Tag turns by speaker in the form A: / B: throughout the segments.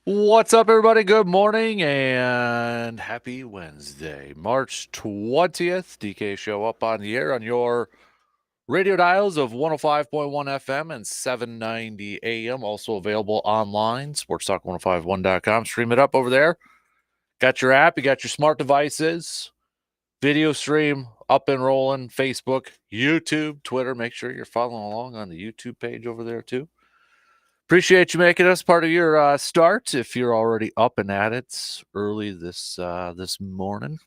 A: What's up, everybody? Good morning and happy Wednesday, March 20th. DK Show up on the air on your radio dials of 105.1 FM and 790 AM. Also available online, sportstalk1051.com. Stream it up over there. Got your app, you got your smart devices, video stream up and rolling, Facebook, YouTube, Twitter. Make sure you're following along on the YouTube page over there, too. Appreciate you making us part of your start. If you're already up and at it early this morning,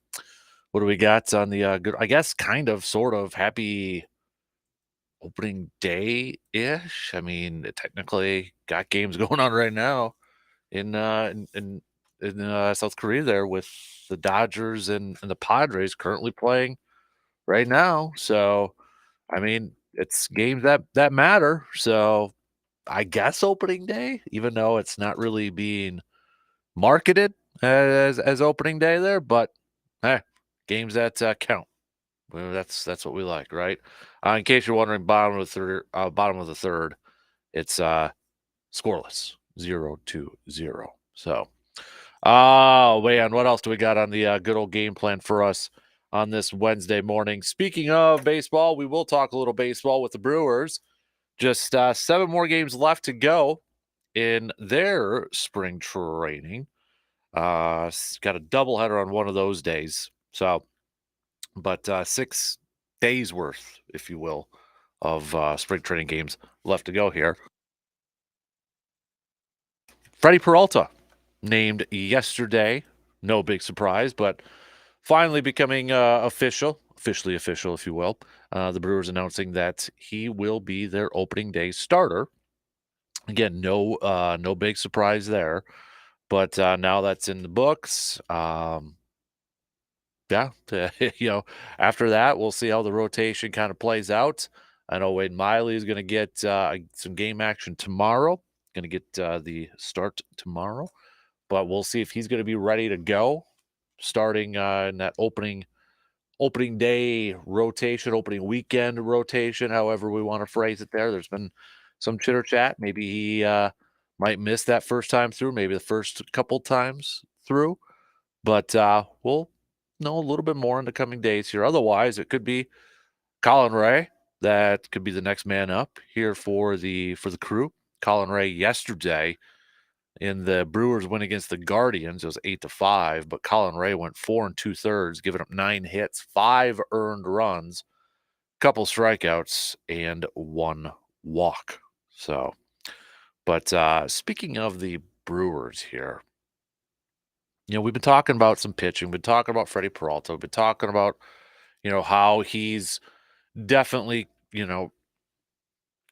A: what do we got on the good? I guess kind of, sort of happy opening day ish. I mean, technically got games going on right now in South Korea there with the Dodgers and the Padres currently playing right now. So I mean, it's games that matter. So I guess opening day, even though it's not really being marketed as opening day there, but hey, games that count. Well, that's what we like, right? In case you're wondering, bottom of the third, it's scoreless, 0-0. So, oh man, what else do we got on the good old game plan for us on this Wednesday morning? Speaking of baseball, we will talk a little baseball with the Brewers. Just 7 more games left to go in their spring training. Got a doubleheader on one of those days. So, but 6 days worth, if you will, of spring training games left to go here. Freddie Peralta named yesterday. No big surprise, but finally becoming officially official, if you will. The Brewers announcing that he will be their opening day starter. Again, no big surprise there. But now that's in the books. Yeah, after that, we'll see how the rotation kind of plays out. I know Wade Miley is going to get some game action tomorrow. Going to get the start tomorrow, but we'll see if he's going to be ready to go starting in that opening day rotation, opening weekend rotation, however we want to phrase it. There's been some chitter chat. Maybe he might miss that first time through, maybe the first couple times through. But we'll know a little bit more in the coming days here. Otherwise, it could be Colin Ray that could be the next man up here for the Crew. Colin Ray yesterday in the Brewers win against the Guardians, it was 8-5, but Colin Ray went 4 2/3, giving up 9 hits, 5 earned runs, couple strikeouts, and 1 walk. So, but speaking of the Brewers here, we've been talking about some pitching, we've been talking about Freddie Peralta, we've been talking about, how he's definitely,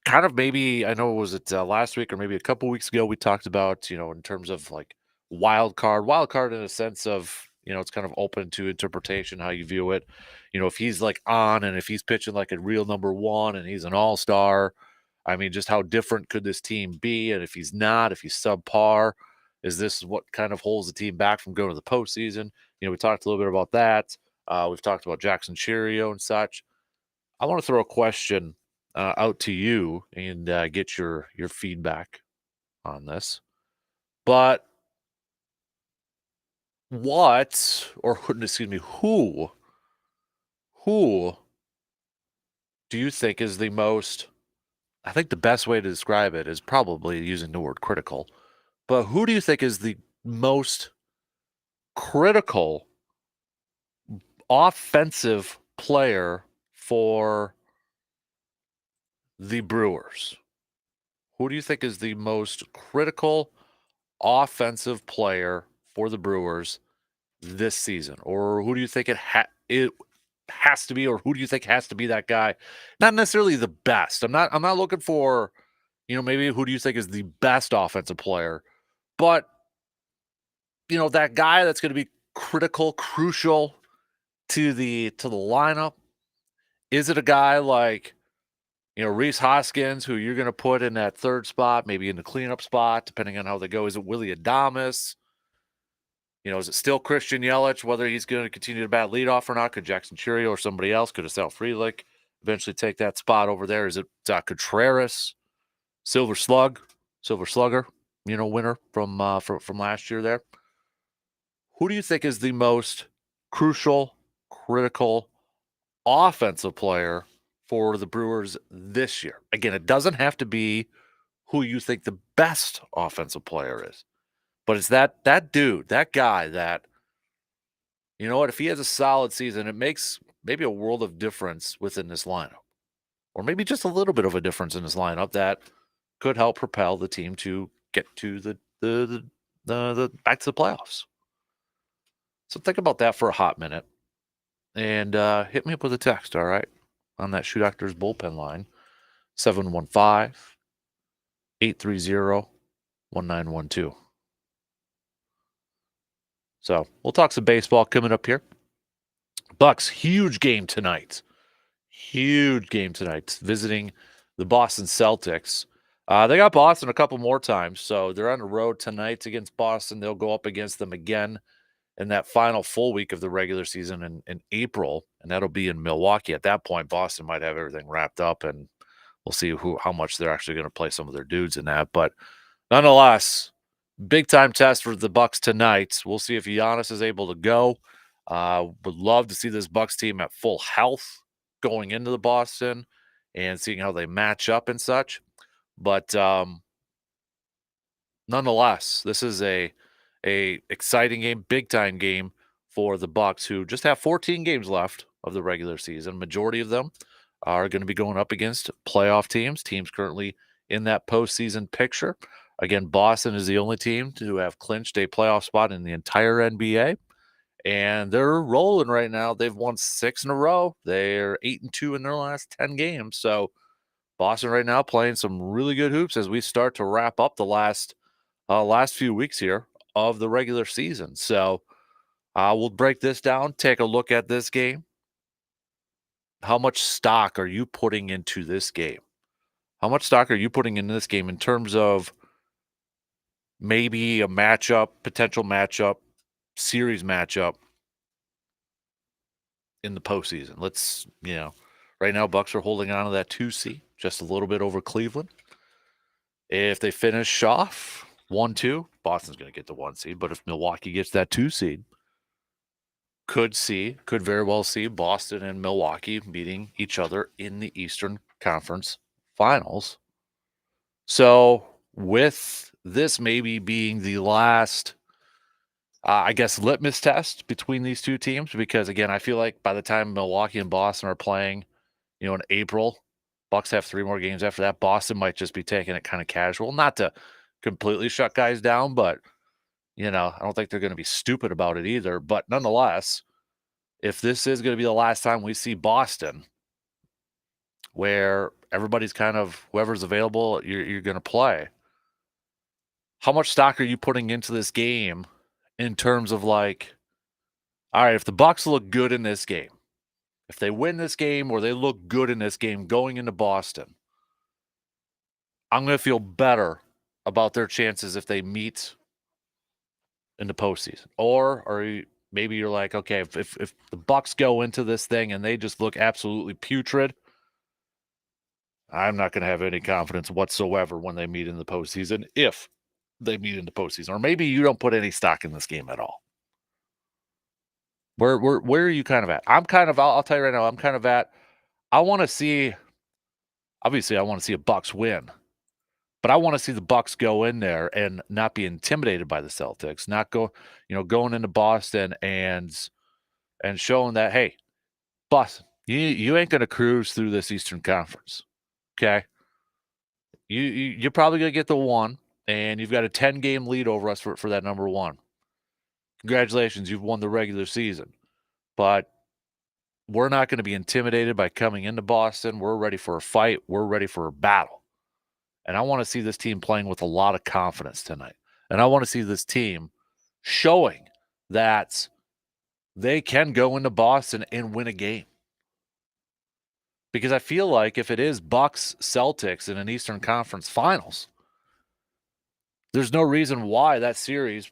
A: kind of maybe, I know, was it last week or maybe a couple weeks ago, we talked about, in terms of like wild card in a sense of, it's kind of open to interpretation how you view it. If he's like on and if he's pitching like a real number one and he's an all-star, I mean, just how different could this team be? And if he's not, if he's subpar, is this what kind of holds the team back from going to the postseason? We talked a little bit about that. We've talked about Jackson Cheerio and such. I want to throw a question out to you and get your feedback on this. But what, or excuse me, who do you think is the most? I think the best way to describe it is probably using the word critical. But who do you think is the most critical offensive player for the Brewers? Who do you think is the most critical offensive player for the Brewers this season? Or who do you think it has to be, or who do you think has to be that guy? Not necessarily the best. I'm not looking for, maybe who do you think is the best offensive player, but that guy that's going to be crucial to the lineup. Is it a guy like, Reese Hoskins, who you're going to put in that third spot, maybe in the cleanup spot, depending on how they go? Is it Willie Adames? Is it still Christian Yelich, whether he's going to continue to bat leadoff or not? Could Jackson Churio or somebody else, could Sal Frelick eventually take that spot over there? Is it Contreras, Silver Slugger? winner from last year there. Who do you think is the most crucial, critical offensive player for the Brewers this year? Again, it doesn't have to be who you think the best offensive player is, but it's that dude, that guy that, you know what, if he has a solid season, it makes maybe a world of difference within this lineup. Or maybe just a little bit of a difference in this lineup that could help propel the team to get to the back to the playoffs. So think about that for a hot minute and hit me up with a text, all right? On that Shoe Doctors bullpen line, 715-830-1912. So we'll talk some baseball coming up here. Bucks, huge game tonight. Huge game tonight. Visiting the Boston Celtics. They got Boston a couple more times, so they're on the road tonight against Boston. They'll go up against them again in that final full week of the regular season in April, and that'll be in Milwaukee. At that point, Boston might have everything wrapped up, and we'll see how much they're actually going to play some of their dudes in that. But nonetheless, big time test for the Bucks tonight. We'll see if Giannis is able to go. Would love to see this Bucks team at full health going into the Boston and seeing how they match up and such. But nonetheless, this is a exciting game, big time game for the Bucks, who just have 14 games left of the regular season. Majority of them are going to be going up against playoff teams currently in that postseason picture. Again, Boston is the only team to have clinched a playoff spot in the entire NBA. And they're rolling right now. They've won 6 in a row. They're 8-2 in their last 10 games. So Boston right now playing some really good hoops as we start to wrap up the last few weeks here of the regular season. So we'll break this down, take a look at this game. How much stock are you putting into this game? How much stock are you putting into this game in terms of maybe a matchup, potential matchup, series matchup in the postseason? Right now, Bucks are holding on to that 2 seed, just a little bit over Cleveland. If they finish off 1-2, Boston's going to get the 1 seed. But if Milwaukee gets that 2 seed, could very well see Boston and Milwaukee meeting each other in the Eastern Conference Finals. So with this maybe being the last, litmus test between these two teams, because again, I feel like by the time Milwaukee and Boston are playing, in April, Bucks have 3 more games after that. Boston might just be taking it kind of casual, not to completely shut guys down, but I don't think they're going to be stupid about it either. But nonetheless, if this is going to be the last time we see Boston, where everybody's kind of whoever's available, you're going to play. How much stock are you putting into this game in terms of like, all right, if the Bucks look good in this game, if they win this game or they look good in this game going into Boston, I'm going to feel better about their chances if they meet in the postseason. Or maybe you're like, okay, if the Bucks go into this thing and they just look absolutely putrid, I'm not going to have any confidence whatsoever when they meet in the postseason, if they meet in the postseason. Or maybe you don't put any stock in this game at all. Where are you kind of at? I'm kind of, I'll tell you right now, I'm kind of at, obviously I want to see a Bucks win, but I want to see the Bucks go in there and not be intimidated by the Celtics, not going into Boston and showing that, hey, Boston, you ain't going to cruise through this Eastern Conference. Okay. You're probably going to get the 1, and you've got a 10-game lead over us for that number 1. Congratulations, you've won the regular season. But we're not going to be intimidated by coming into Boston. We're ready for a fight. We're ready for a battle. And I want to see this team playing with a lot of confidence tonight. And I want to see this team showing that they can go into Boston and win a game. Because I feel like if it is Bucks Celtics in an Eastern Conference Finals, there's no reason why that series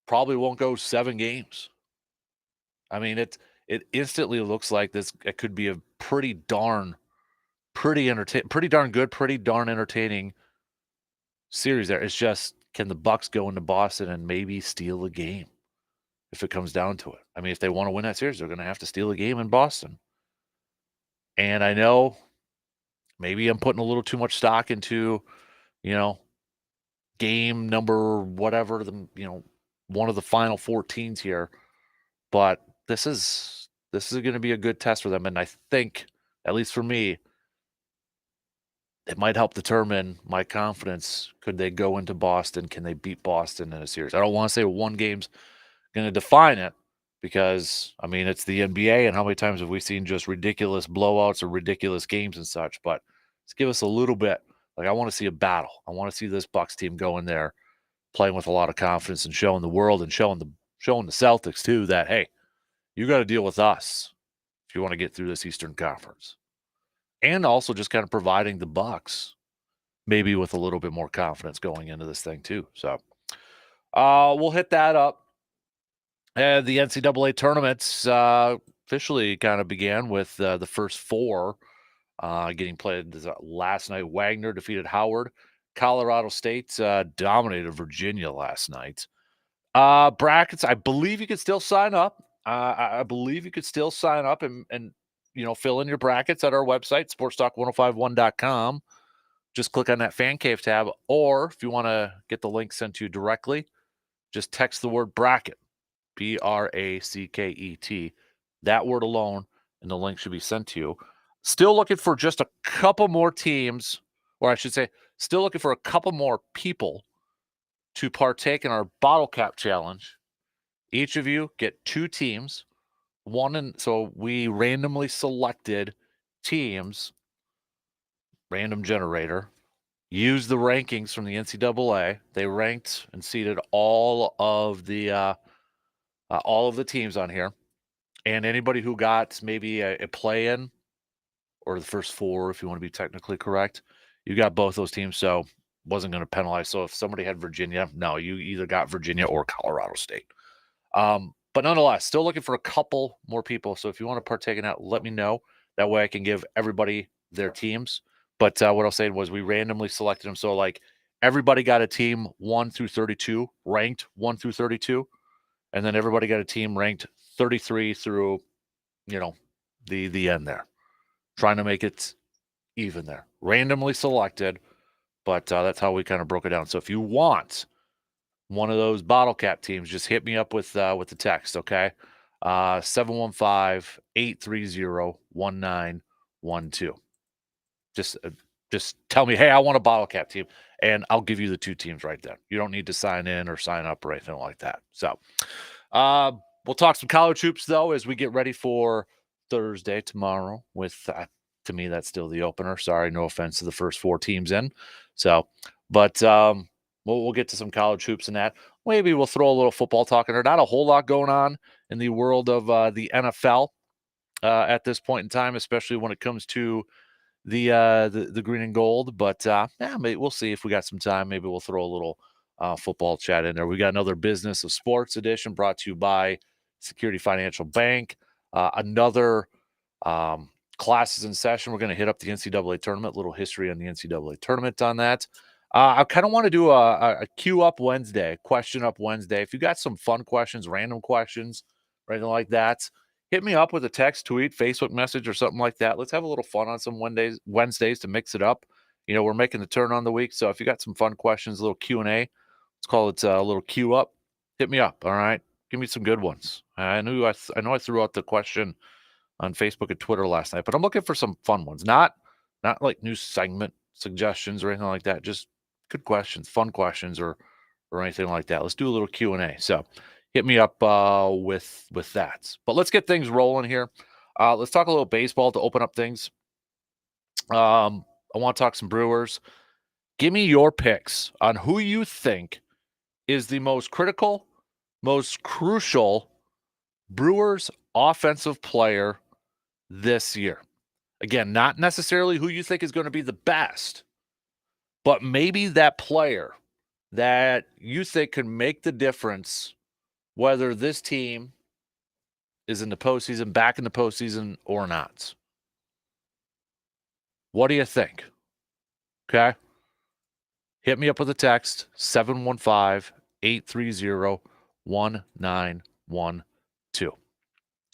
A: probably won't go 7 games. I mean, it instantly looks like it could be a pretty darn good, pretty darn entertaining series there. It's just can the Bucks go into Boston and maybe steal a game if it comes down to it? I mean, if they want to win that series, they're going to have to steal a game in Boston. And I know maybe I'm putting a little too much stock into, you know, game number whatever, one of the final 14s here, but this is going to be a good test for them, and I think, at least for me, it might help determine my confidence. Could they go into Boston? Can they beat Boston in a series? I don't want to say one game's going to define it because, I mean, it's the NBA, and how many times have we seen just ridiculous blowouts or ridiculous games and such? But let's give us a little bit. Like, I want to see a battle. I want to see this Bucks team go in there playing with a lot of confidence and showing the world and showing the Celtics too that, hey, you got to deal with us if you want to get through this Eastern Conference. And also just kind of providing the Bucks maybe with a little bit more confidence going into this thing too. So we'll hit that up. And the NCAA tournaments officially kind of began with the first four getting played last night. Wagner defeated Howard. Colorado State dominated Virginia last night. Brackets, I believe you could still sign up. I believe you could still sign up and fill in your brackets at our website, sportstalk1051.com. Just click on that Fan Cave tab, or if you want to get the link sent to you directly, just text the word bracket, BRACKET, that word alone, and the link should be sent to you. Still looking for just a couple more teams, or I should say, still looking for a couple more people to partake in our bottle cap challenge. Each of you get two teams. So we randomly selected teams, random generator, used the rankings from the NCAA. They ranked and seeded all of the teams on here. And anybody who got maybe a play-in or the first four, if you want to be technically correct, you got both those teams. So wasn't going to penalize. So if somebody had Virginia, no, you either got Virginia or Colorado State. But nonetheless, still looking for a couple more people. So if you want to partake in that, let me know. That way I can give everybody their teams. But what I was saying was we randomly selected them. So like everybody got a team 1 through 32, ranked 1 through 32. And then everybody got a team ranked 33 through, the end there. Trying to make it even there. Randomly selected, but that's how we kind of broke it down. So if you want one of those bottle cap teams, just hit me up with the text, okay? 715-830-1912. Just tell me, hey, I want a bottle cap team, and I'll give you the two teams right then. You don't need to sign in or sign up or anything like that. So we'll talk some college hoops, though, as we get ready for Thursday tomorrow with to me, that's still the opener. Sorry, no offense to the first four teams in. So, but we'll get to some college hoops in that. Maybe we'll throw a little football talk in there. Not a whole lot going on in the world of the NFL at this point in time, especially when it comes to the green and gold. But maybe we'll see if we got some time. Maybe we'll throw a little football chat in there. We got another Business of Sports edition brought to you by Security Financial Bank. Another classes in session. We're going to hit up the NCAA tournament, little history on the NCAA tournament on that. I kind of want to do a Q up Wednesday, question up Wednesday. If you got some fun questions, random questions, or anything like that, hit me up with a text, tweet, Facebook message, or something like that. Let's have a little fun on some Wednesdays to mix it up. We're making the turn on the week, so if you got some fun questions, a little Q&A, let's call it a little Q up. Hit me up, all right? Give me some good ones. I know I threw out the question on Facebook and Twitter last night, but I'm looking for some fun ones, not like new segment suggestions or anything like that. Just good questions, fun questions, or anything like that. Let's do a little Q&A. So hit me up with that. But let's get things rolling here. Let's talk a little baseball to open up things. I want to talk some Brewers. Give me your picks on who you think is the most critical, most crucial Brewers offensive player this year. Again, not necessarily who you think is going to be the best, but maybe that player that you think can make the difference whether this team is in the postseason, back in the postseason, or not. What do you think? Okay. hit me up with a text 715-830-1912.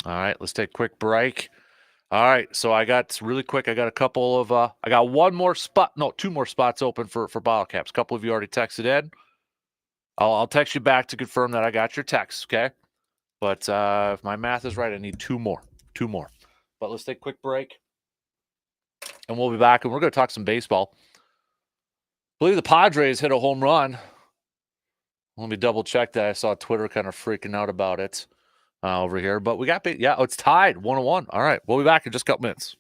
A: All right, let's take a quick break. All right, so I got really quick. I got a couple of I got one more spot, no, two more spots open for bottle caps. A couple of you already texted in. I'll text you back to confirm that I got your text, okay? But if my math is right, I need two more. Two more. But let's take a quick break. And we'll be back and we're gonna talk some baseball. I believe the Padres hit a home run. Let me double check that. I saw Twitter kind of freaking out about it over here. But we got it's tied 1-1. All right, we'll be back in just a couple minutes.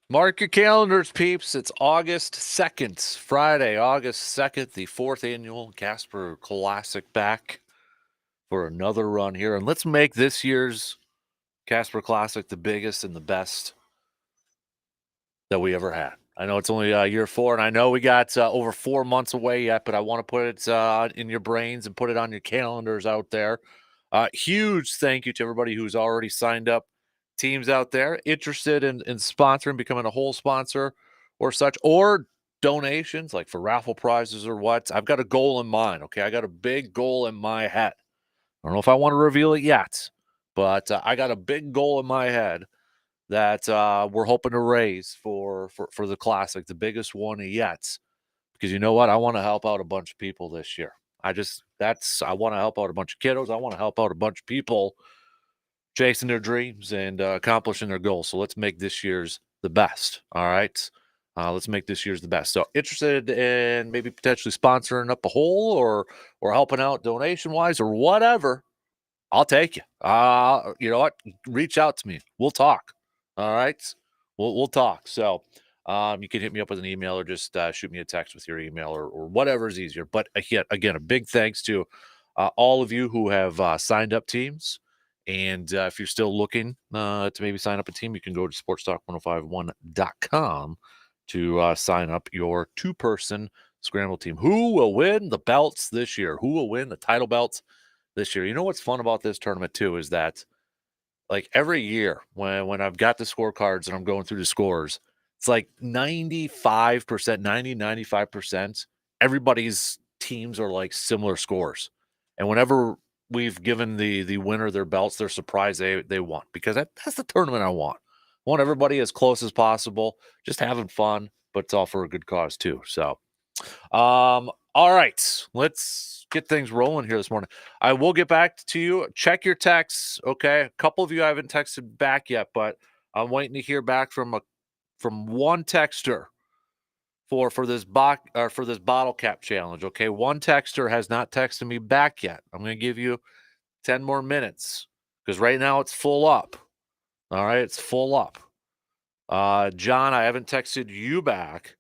A: Mark your calendars, peeps. It's August 2nd, Friday, August 2nd, the 4th annual Kasper Classic back for another run here. And let's make this year's Kasper Classic the biggest and the best that we ever had. I know it's only year 4, and I know we got over 4 months away yet, but I want to put it in your brains and put it on your calendars out there. Huge thank you to everybody who's already signed up, teams out there interested in sponsoring, becoming a whole sponsor or such, or donations like for raffle prizes or what. I've got a goal in mind. Okay, I got a big goal in my head. I don't know if I want to reveal it yet, but I got a big goal in my head that we're hoping to raise for the classic, the biggest one yet. Because you know what, I want to help out a bunch of people this year. I want to help out a bunch of kiddos. I want to help out a bunch of people chasing their dreams and accomplishing their goals. So let's make this year's the best. All right. Let's make this year's the best. So interested in maybe potentially sponsoring up a hole or helping out donation wise or whatever. I'll take you. You know what? Reach out to me. We'll talk. All right. We'll talk. So you can hit me up with an email or just shoot me a text with your email or whatever is easier. But again, a big thanks to all of you who have signed up teams. And if you're still looking to maybe sign up a team, you can go to sportstalk1051.com to sign up your 2-person scramble team. Who will win the belts this year? Who will win the title belts this year? You know what's fun about this tournament too is that like every year when I've got the scorecards and I'm going through the scores, it's like 95%, 95%, everybody's teams are like similar scores. And whenever we've given the winner their belts, they're surprised they won because that's the tournament I want. I want everybody as close as possible, just having fun, but it's all for a good cause too. So all right, let's get things rolling here this morning. I will get back to you. Check your texts, okay? A couple of you I haven't texted back yet, but I'm waiting to hear back from one texter for this for this bottle cap challenge. Okay, one texter has not texted me back yet. I'm going to give you 10 more minutes because right now it's full up. All right, it's full up. John, I haven't texted you back.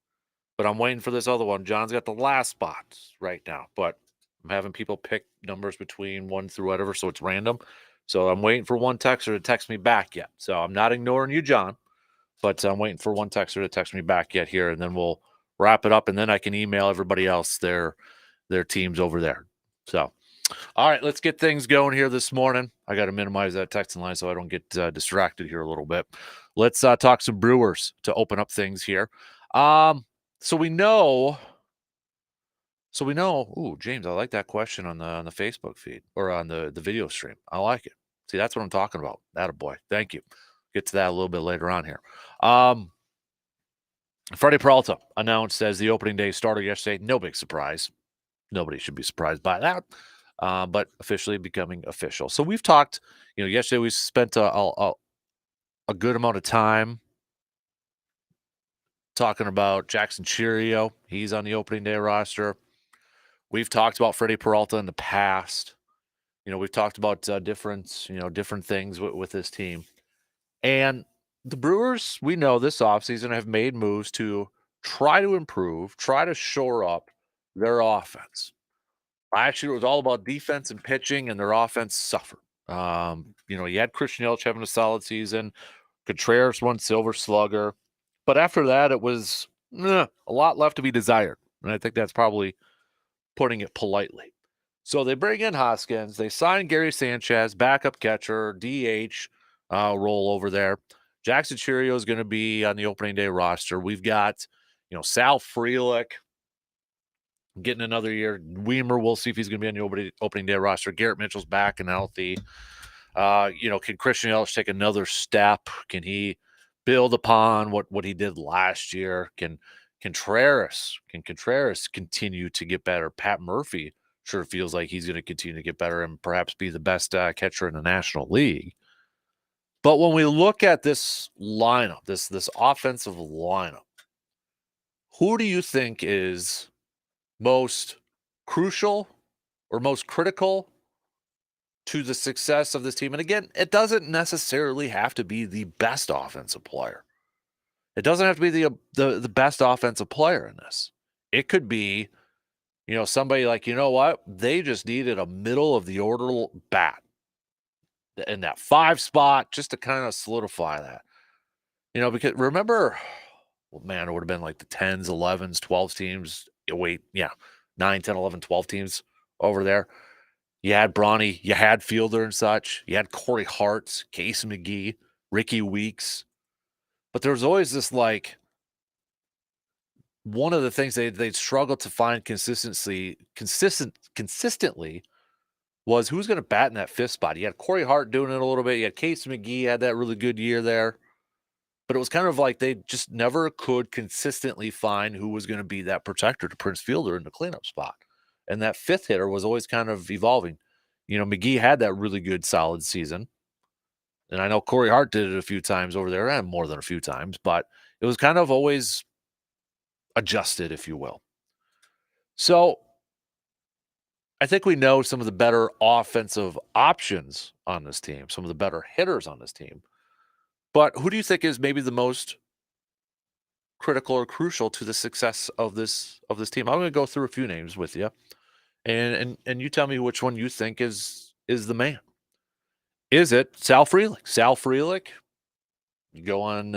A: But I'm waiting for this other one. John's got the last spot right now, but I'm having people pick numbers between 1 through whatever, so it's random. So I'm waiting for one texter to text me back yet. So I'm not ignoring you, John, but I'm waiting for one texter to text me back yet here, and then we'll wrap it up, and then I can email everybody else their teams over there. So, all right, let's get things going here this morning. I got to minimize that texting line so I don't get distracted here a little bit. Let's talk some Brewers to open up things here. So we know. Ooh, James, I like that question on the Facebook feed or on the video stream. I like it. See, that's what I'm talking about. Attaboy. Thank you. Get to that a little bit later on here. Freddie Peralta announced as the opening day starter yesterday. No big surprise. Nobody should be surprised by that. But officially becoming official. So we've talked. Yesterday we spent a good amount of time talking about Jackson Cheerio. He's on the opening day roster. We've talked about Freddie Peralta in the past. We've talked about different things with this team. And the Brewers, we know this offseason have made moves to try to improve, try to shore up their offense. Last year it was all about defense and pitching, and their offense suffered. You had Christian Yelich having a solid season. Contreras won Silver Slugger. But after that, it was a lot left to be desired. And I think that's probably putting it politely. So they bring in Hoskins. They sign Gary Sanchez, backup catcher, DH role over there. Jackson Cheerio is going to be on the opening day roster. We've got, Sal Frelick getting another year. Weimer, we'll see if he's going to be on the opening day roster. Garrett Mitchell's back and healthy. Can Christian Yelich take another step? Can he build upon what he did last year? Can Contreras continue to get better? Pat Murphy sure feels like he's going to continue to get better and perhaps be the best catcher in the National League. But when we look at this lineup, this offensive lineup, who do you think is most crucial or most critical to the success of this team? And again, it doesn't necessarily have to be the best offensive player. It doesn't have to be the best offensive player in this. It could be, somebody like, you know what? They just needed a middle of the order bat in that 5 spot just to kind of solidify that. Because remember, well, man, it would have been like the 10s, 11s, 12 teams. Wait, yeah, 9, 10, 11, 12 teams over there. You had Bronny, you had Fielder and such. You had Corey Hart, Case McGee, Ricky Weeks. But there was always this one of the things they'd struggle to find consistently was who's going to bat in that 5th spot. You had Corey Hart doing it a little bit. You had Case McGee had that really good year there. But it was kind of like they just never could consistently find who was going to be that protector to Prince Fielder in the cleanup spot. And that 5th hitter was always kind of evolving. McGee had that really good, solid season. And I know Corey Hart did it a few times over there, and more than a few times, but it was kind of always adjusted, if you will. So I think we know some of the better offensive options on this team, some of the better hitters on this team. But who do you think is maybe the most critical or crucial to the success of this team? I'm going to go through a few names with you, and you tell me which one you think is the man. Is it Sal Frelick? Sal Frelick, you go on,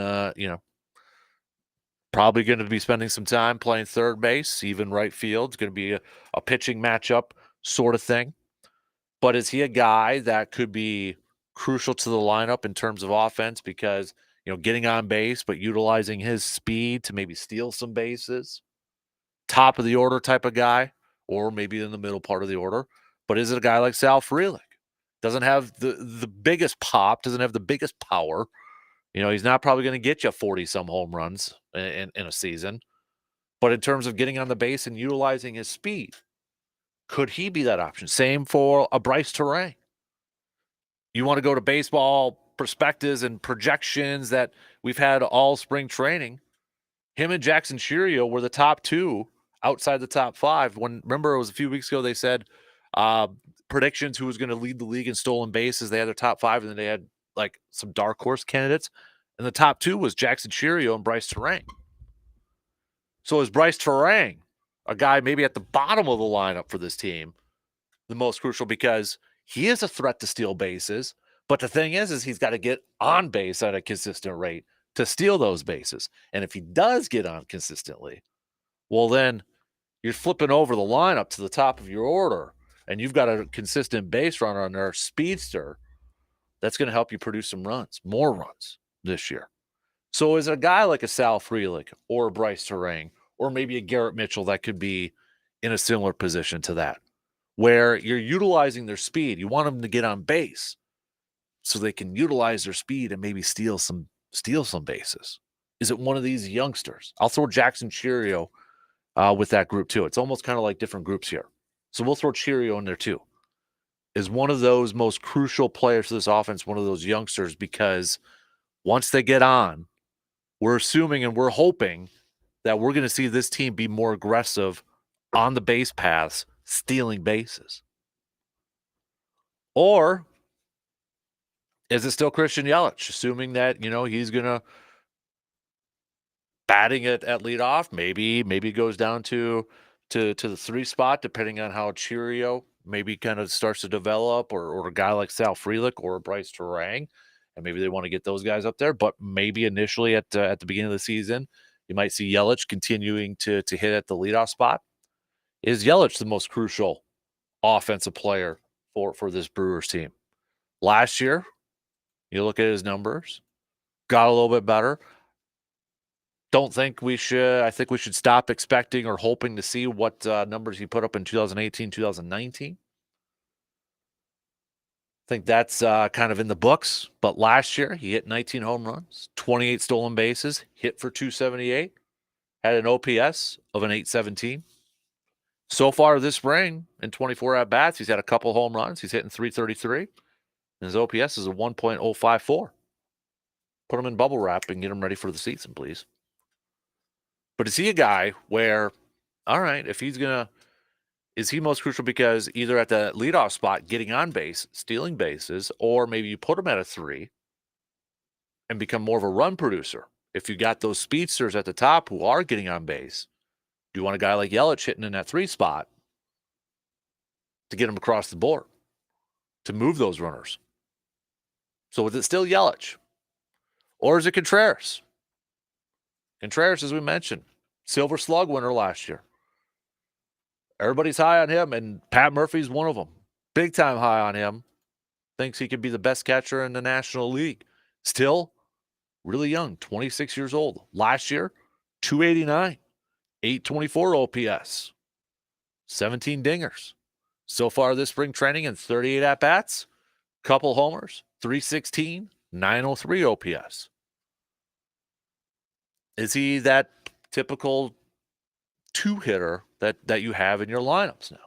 A: probably going to be spending some time playing third base, even right field. It's going to be a pitching matchup sort of thing. But is he a guy that could be crucial to the lineup in terms of offense because, getting on base, but utilizing his speed to maybe steal some bases? Top of the order type of guy, or maybe in the middle part of the order. But is it a guy like Sal Frelick? Doesn't have the biggest pop, doesn't have the biggest power. He's not probably going to get you 40 some home runs in a season. But in terms of getting on the base and utilizing his speed, could he be that option? Same for a Bryce Terang. You want to go to baseball perspectives and projections that we've had all spring training. Him and Jackson Cheerio were the top 2 outside the top 5. Remember, it was a few weeks ago, they said predictions who was going to lead the league in stolen bases. They had their top 5, and then they had like some dark horse candidates. And the top 2 was Jackson Cheerio and Bryce Terang. So is Bryce Terang a guy maybe at the bottom of the lineup for this team, the most crucial, because he is a threat to steal bases. But the thing is he's got to get on base at a consistent rate to steal those bases. And if he does get on consistently, well, then you're flipping over the lineup to the top of your order, and you've got a consistent base runner on there, speedster, that's going to help you produce some runs, more runs this year. So is a guy like a Sal Frelick or a Bryce Terang or maybe a Garrett Mitchell that could be in a similar position to that, where you're utilizing their speed. You want them to get on base so they can utilize their speed and maybe steal some bases. Is it one of these youngsters? I'll throw Jackson Cheerio with that group too. It's almost kind of like different groups here. So we'll throw Cheerio in there too. Is one of those most crucial players to this offense, one of those youngsters, because once they get on, we're assuming and we're hoping that we're going to see this team be more aggressive on the base paths, stealing bases. Or is it still Christian Yelich, assuming that, he's going to batting at leadoff? Maybe it goes down to the 3 spot, depending on how Cheerio maybe kind of starts to develop, or a guy like Sal Frelick or Bryce Terang, and maybe they want to get those guys up there. But maybe initially at the beginning of the season, you might see Yelich continuing to hit at the leadoff spot. Is Yelich the most crucial offensive player for this Brewers team? Last year, you look at his numbers, got a little bit better. I think we should stop expecting or hoping to see what numbers he put up in 2018, 2019. I think that's kind of in the books. But last year, he hit 19 home runs, 28 stolen bases, hit for 278, had an OPS of an 817. So far this spring, in 24 at-bats, he's had a couple home runs. He's hitting 333. And his OPS is a 1.054. Put him in bubble wrap and get him ready for the season, please. But is he a guy where, all right, if he's going to, is he most crucial because either at the leadoff spot, getting on base, stealing bases, or maybe you put him at a 3 and become more of a run producer if you got those speedsters at the top who are getting on base, do you want a guy like Yelich hitting in that 3 spot to get him across the board, to move those runners? So is it still Yelich? Or is it Contreras? Contreras, as we mentioned, Silver Slug winner last year. Everybody's high on him, and Pat Murphy's one of them. Big time high on him. Thinks he could be the best catcher in the National League. Still really young, 26 years old. Last year, 289, 824 OPS, 17 dingers. So far this spring training in 38 at-bats, couple homers, 316, 903 OPS. Is he that typical two-hitter that you have in your lineups now?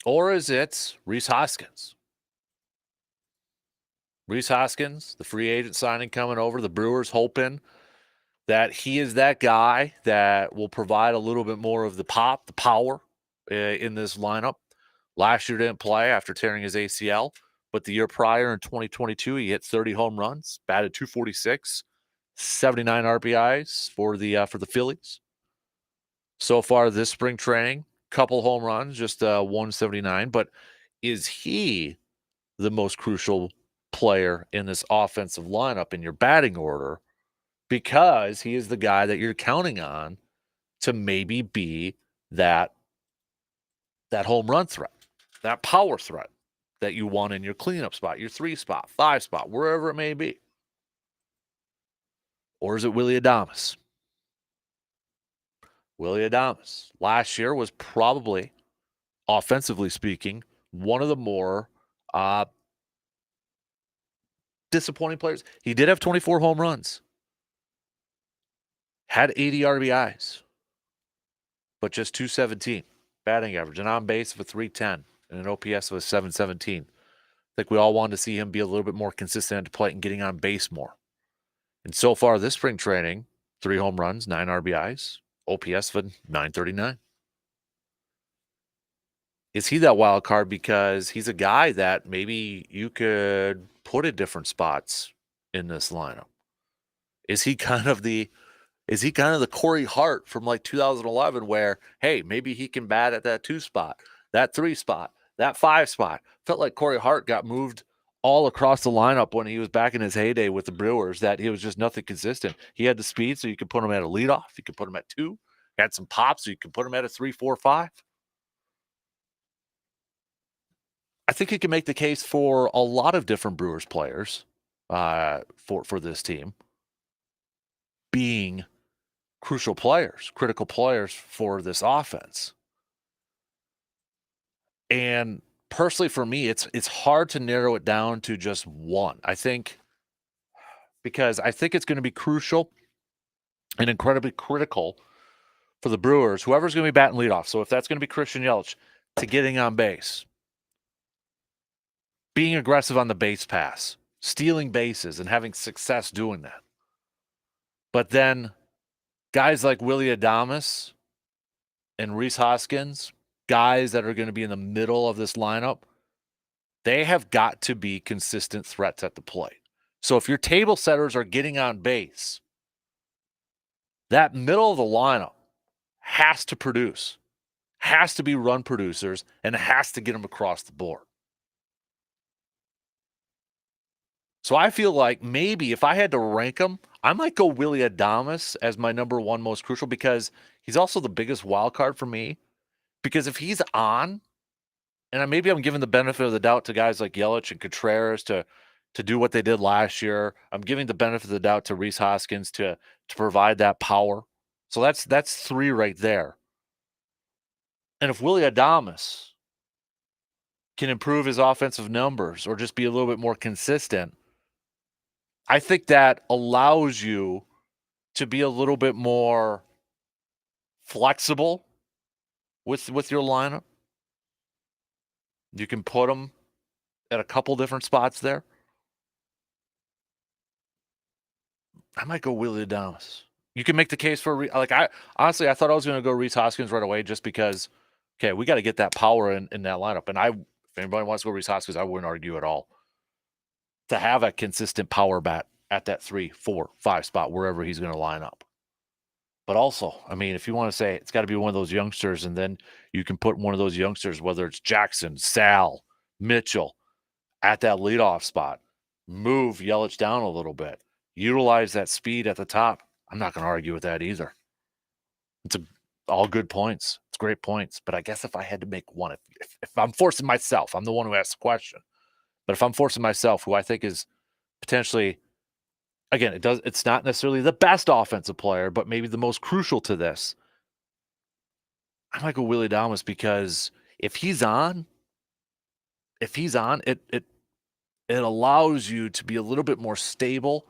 A: Or is it Rhys Hoskins? Rhys Hoskins, the free agent signing coming over, the Brewers hoping that he is that guy that will provide a little bit more of the pop, the power in this lineup. Last year didn't play after tearing his ACL, but the year prior in 2022, he hit 30 home runs, batted 246, 79 RBIs for the Phillies. So far this spring training, couple home runs, just 179. But is he the most crucial player in this offensive lineup in your batting order? Because he is the guy that you're counting on to maybe be that home run threat, that power threat that you want in your cleanup spot, your 3 spot, 5 spot, wherever it may be. Or is it Willy Adames? Willy Adames last year was probably, offensively speaking, one of the more disappointing players. He did have 24 home runs, had 80 RBIs, but just 217 batting average, an on base of a 310, and an OPS of a 717. I think we all wanted to see him be a little bit more consistent at the plate and getting on base more. And so far this spring training, 3 home runs, 9 RBIs, OPS of 939. Is he that wild card because he's a guy that maybe you could put at different spots in this lineup? Is he kind of the Corey Hart from like 2011 where, hey, maybe he can bat at that 2 spot, that 3 spot, that 5 spot? Felt like Corey Hart got moved all across the lineup when he was back in his heyday with the Brewers, that he was just nothing consistent. He had the speed, so you could put him at a leadoff. You could put him at 2. He had some pop, so you could put him at a 3, 4, 5. I think you can make the case for a lot of different Brewers players for this team being crucial players, critical players for this offense. And personally, for me, it's hard to narrow it down to just one. I think because I think it's going to be crucial and incredibly critical for the Brewers, whoever's going to be batting leadoff. So if that's going to be Christian Yelich, to getting on base, being aggressive on the base pass, stealing bases, and having success doing that. But then guys like Willy Adames and Rhys Hoskins, guys that are going to be in the middle of this lineup, they have got to be consistent threats at the plate. So if your table setters are getting on base, that middle of the lineup has to produce, has to be run producers, and has to get them across the board. So I feel like maybe if I had to rank them, I might go Willy Adames as my number 1 most crucial because he's also the biggest wild card for me. Because if he's on, and maybe I'm giving the benefit of the doubt to guys like Yelich and Contreras to do what they did last year. I'm giving the benefit of the doubt to Rhys Hoskins to provide that power. So that's 3 right there. And if Willy Adames can improve his offensive numbers or just be a little bit more consistent, I think that allows you to be a little bit more flexible with your lineup. You can put them at a couple different spots there. I might go Willy Adames. You can make the case for I honestly thought I was going to go Rhys Hoskins right away just because, okay, we got to get that power in that lineup. And if anybody wants to go Rhys Hoskins, I wouldn't argue at all. to have a consistent power bat at that 3, 4, 5 spot wherever he's going to line up. But also, I mean, if you want to say it's got to be one of those youngsters, and then you can put one of those youngsters, whether it's Jackson, Sal, Mitchell, at that leadoff spot, move Yelich down a little bit, utilize that speed at the top. I'm not going to argue with that either. It's all good points. It's great points. But I guess if I had to make one, if I'm forcing myself, I'm the one who asked the question. But if I'm forcing myself, who I think is potentially, again, it's not necessarily the best offensive player, but maybe the most crucial to this. I might go Willie Adames because if he's on, it allows you to be a little bit more stable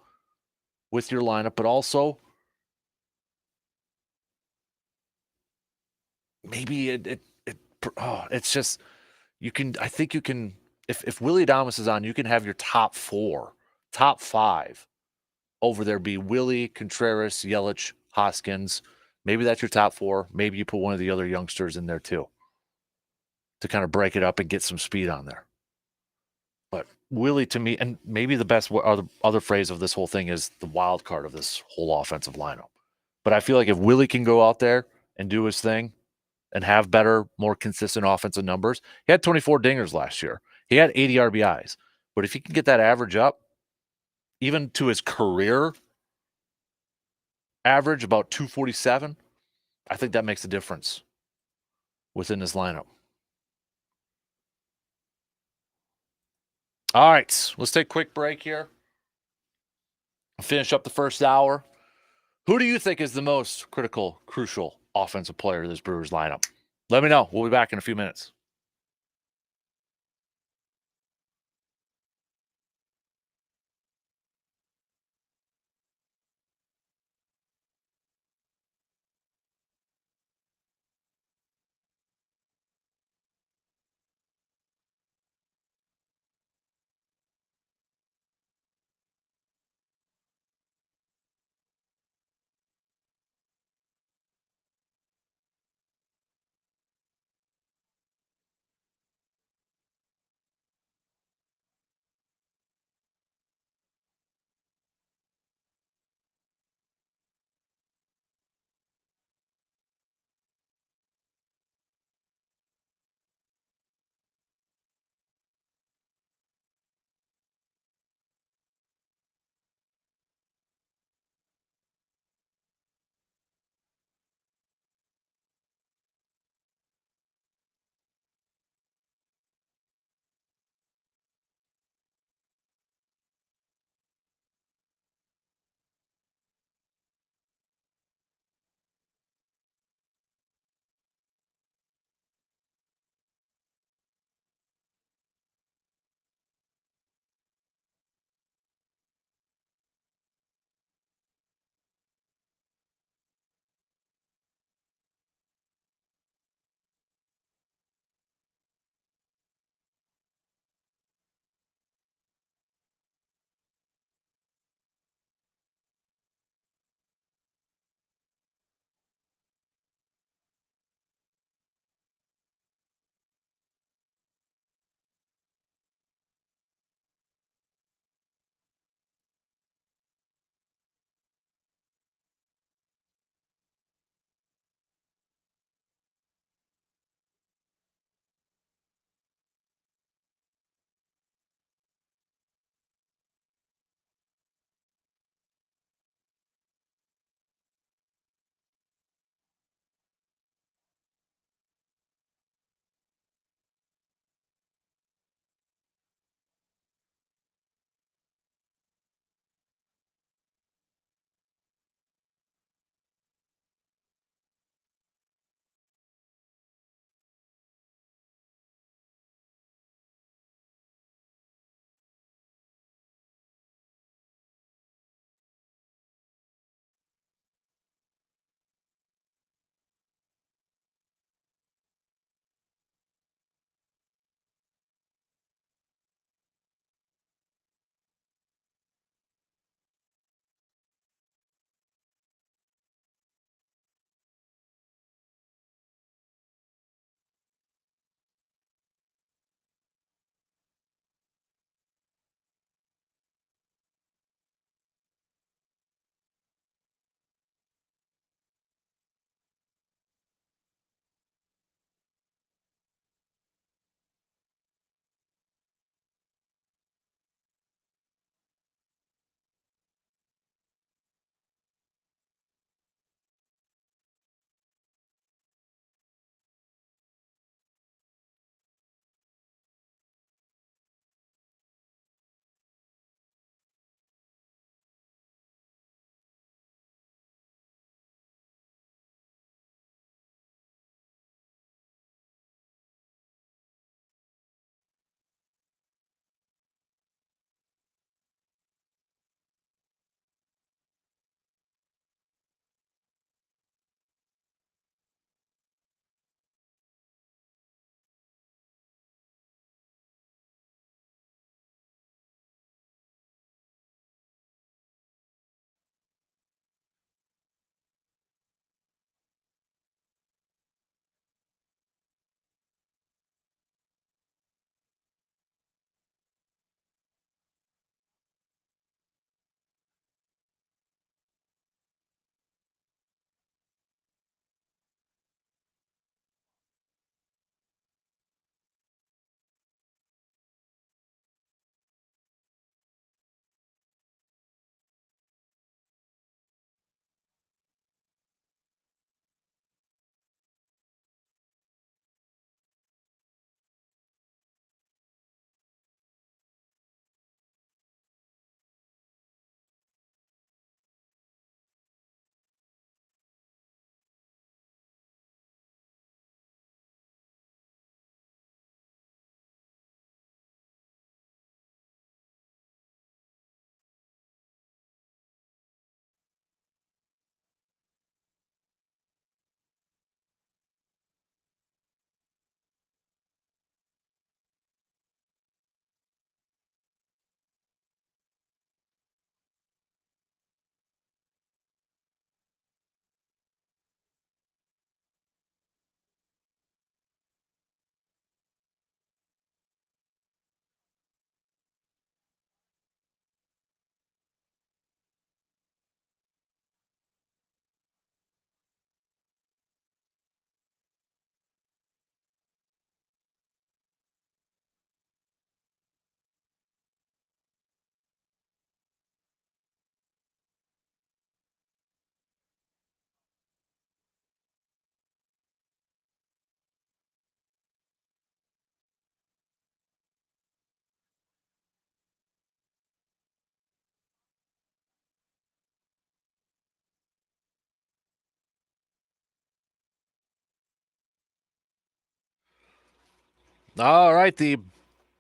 A: with your lineup, but also maybe it's just you can. I think you can if Willie Adames is on, you can have your top 4, top 5 over there be Willie, Contreras, Yelich, Hoskins. Maybe that's your top 4. Maybe you put one of the other youngsters in there too to kind of break it up and get some speed on there. But Willie, to me, and maybe the best other phrase of this whole thing is the wild card of this whole offensive lineup. But I feel like if Willie can go out there and do his thing and have better, more consistent offensive numbers, he had 24 dingers last year. He had 80 RBIs. But if he can get that average up, even to his career average, about 247, I think that makes a difference within this lineup. All right, let's take a quick break here. Finish up the first hour. Who do you think is the most critical, crucial offensive player of this Brewers lineup? Let me know. We'll be back in a few minutes. All right, the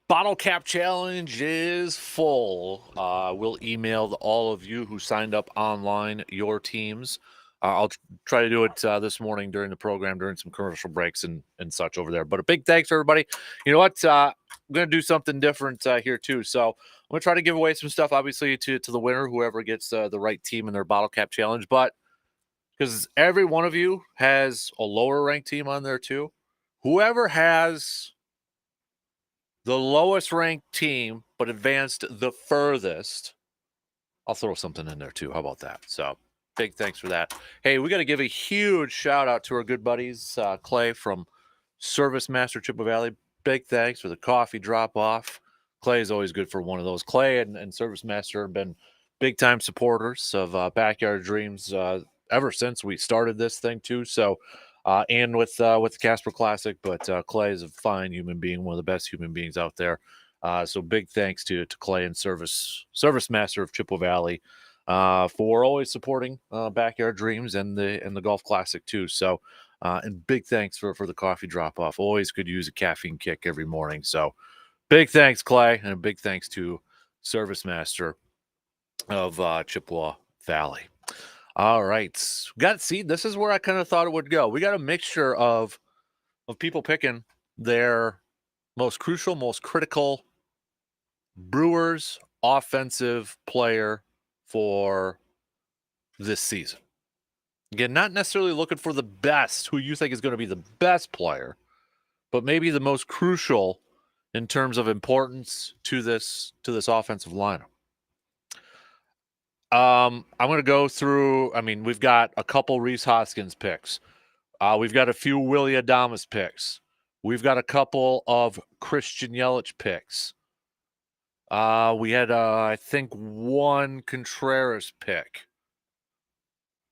A: bottle cap challenge is full. We'll email all of you who signed up online your teams. I'll try to do it this morning during the program, during some commercial breaks and such over there. But a big thanks, everybody. You know what? I'm going to do something different here, too. So I'm going to try to give away some stuff, obviously, to the winner, whoever gets the right team in their bottle cap challenge. But because every one of you has a lower ranked team on there, too, whoever has the lowest ranked team, but advanced the furthest, I'll throw something in there too. How about that? So big thanks for that. Hey, we got to give a huge shout out to our good buddies, Clay from Service Master Chippewa Valley. Big thanks for the coffee drop off. Clay is always good for one of those. Clay and Service Master have been big time supporters of Backyard Dreams ever since we started this thing too. So and with the Casper Classic, but Clay is a fine human being, one of the best human beings out there. So big thanks to Clay and Service Master of Chippewa Valley for always supporting Backyard Dreams and the Golf Classic too. So and big thanks for the coffee drop off. Always could use a caffeine kick every morning. So big thanks, Clay, and a big thanks to Service Master of Chippewa Valley. All right. This is where I kind of thought it would go. We got a mixture of people picking their most crucial, most critical Brewers offensive player for this season. Again, not necessarily looking for the best, who you think is going to be the best player, but maybe the most crucial in terms of importance to this offensive lineup. I'm going to go through. I mean, we've got a couple Rhys Hoskins picks. We've got a few Willy Adames picks. We've got a couple of Christian Yelich picks. We had, I think, one Contreras pick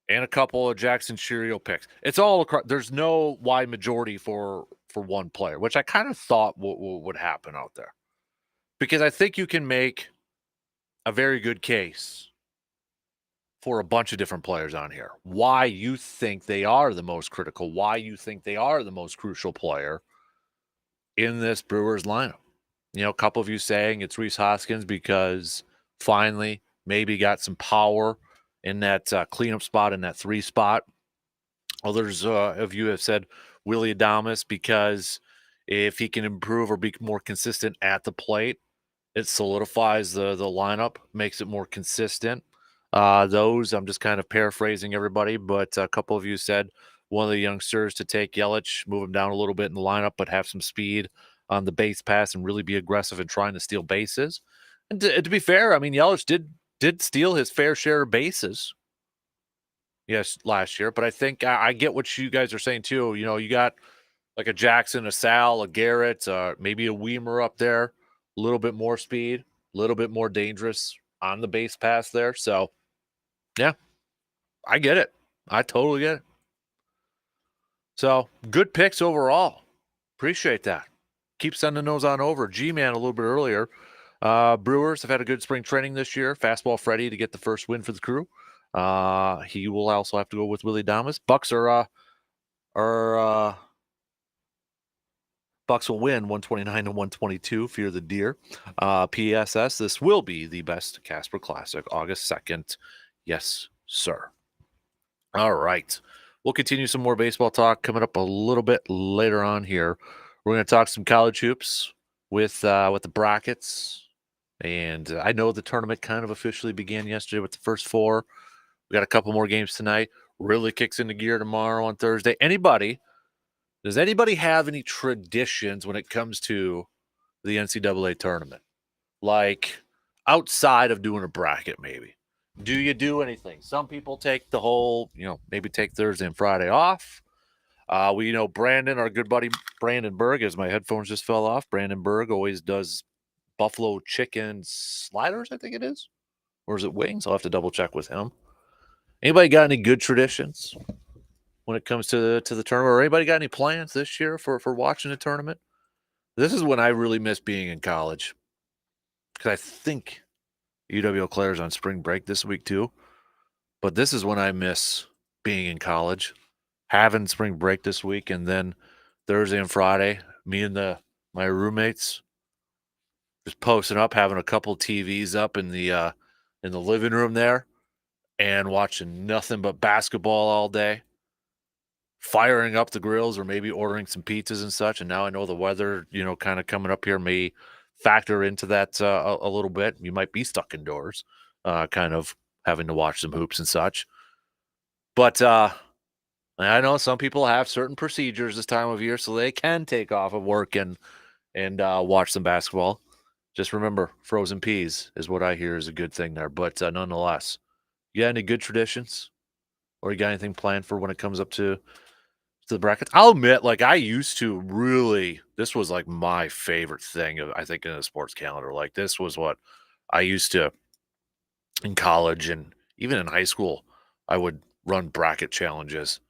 A: and a couple of Jackson Chiriot picks. It's all across. There's no wide majority for one player, which I kind of thought would happen out there, because I think you can make a very good case for a bunch of different players on here. Why you think they are the most critical, why you think they are the most crucial player in this Brewers lineup. You know, a couple of you saying it's Rhys Hoskins because finally maybe got some power in that cleanup spot, in that 3 spot. Others of you have said Willy Adames because if he can improve or be more consistent at the plate, it solidifies the lineup, makes it more consistent. Those, I'm just kind of paraphrasing everybody, but a couple of you said one of the youngsters to take Yelich, move him down a little bit in the lineup, but have some speed on the base pass and really be aggressive in trying to steal bases. And to be fair, I mean, Yelich did steal his fair share of bases, yes, last year. But I think I get what you guys are saying too. You know, you got like a Jackson, a Sal, a Garrett, maybe a Weimer up there, a little bit more speed, a little bit more dangerous on the base pass there. So, yeah, I get it. I totally get it. So, good picks overall. Appreciate that. Keep sending those on over. G-Man a little bit earlier. Brewers have had a good spring training this year. Fastball Freddie to get the first win for the crew. He will also have to go with Willy Adames. Bucks Bucks will win 129 to 122. Fear the deer. PSS, this will be the best Casper Classic, August 2nd. Yes, sir. All right. We'll continue some more baseball talk coming up a little bit later on here. We're going to talk some college hoops with the brackets. And I know the tournament kind of officially began yesterday with the first 4. We got a couple more games tonight. Really kicks into gear tomorrow on Thursday. Does anybody have any traditions when it comes to the NCAA tournament? Like outside of doing a bracket, maybe. Do you do anything? Some people take the whole, maybe take Thursday and Friday off. We know Brandon, our good buddy Brandon Berg, as my headphones just fell off. Brandon Berg always does buffalo chicken sliders, I think it is. Or is it wings? I'll have to double check with him. Anybody got any good traditions when it comes to the tournament? Or anybody got any plans this year for watching the tournament? This is when I really miss being in college, because I think UW-Eau Claire is on spring break this week too. But this is when I miss being in college, having spring break this week, and then Thursday and Friday, me and the My roommates just posting up, having a couple TVs up in the living room there, and watching nothing but basketball all day, firing up the grills or maybe ordering some pizzas and such. And now I know the weather, kind of coming up here may factor into that a little bit. You might be stuck indoors, kind of having to watch some hoops and such. But I know some people have certain procedures this time of year, so they can take off of work and watch some basketball. Just remember, frozen peas is what I hear is a good thing there. But nonetheless, you got any good traditions, or you got anything planned for when it comes up to the brackets? I'll admit, like I used to really, this was like my favorite thing. I think in a sports calendar, like this was what I used to in college and even in high school. I would run bracket challenges,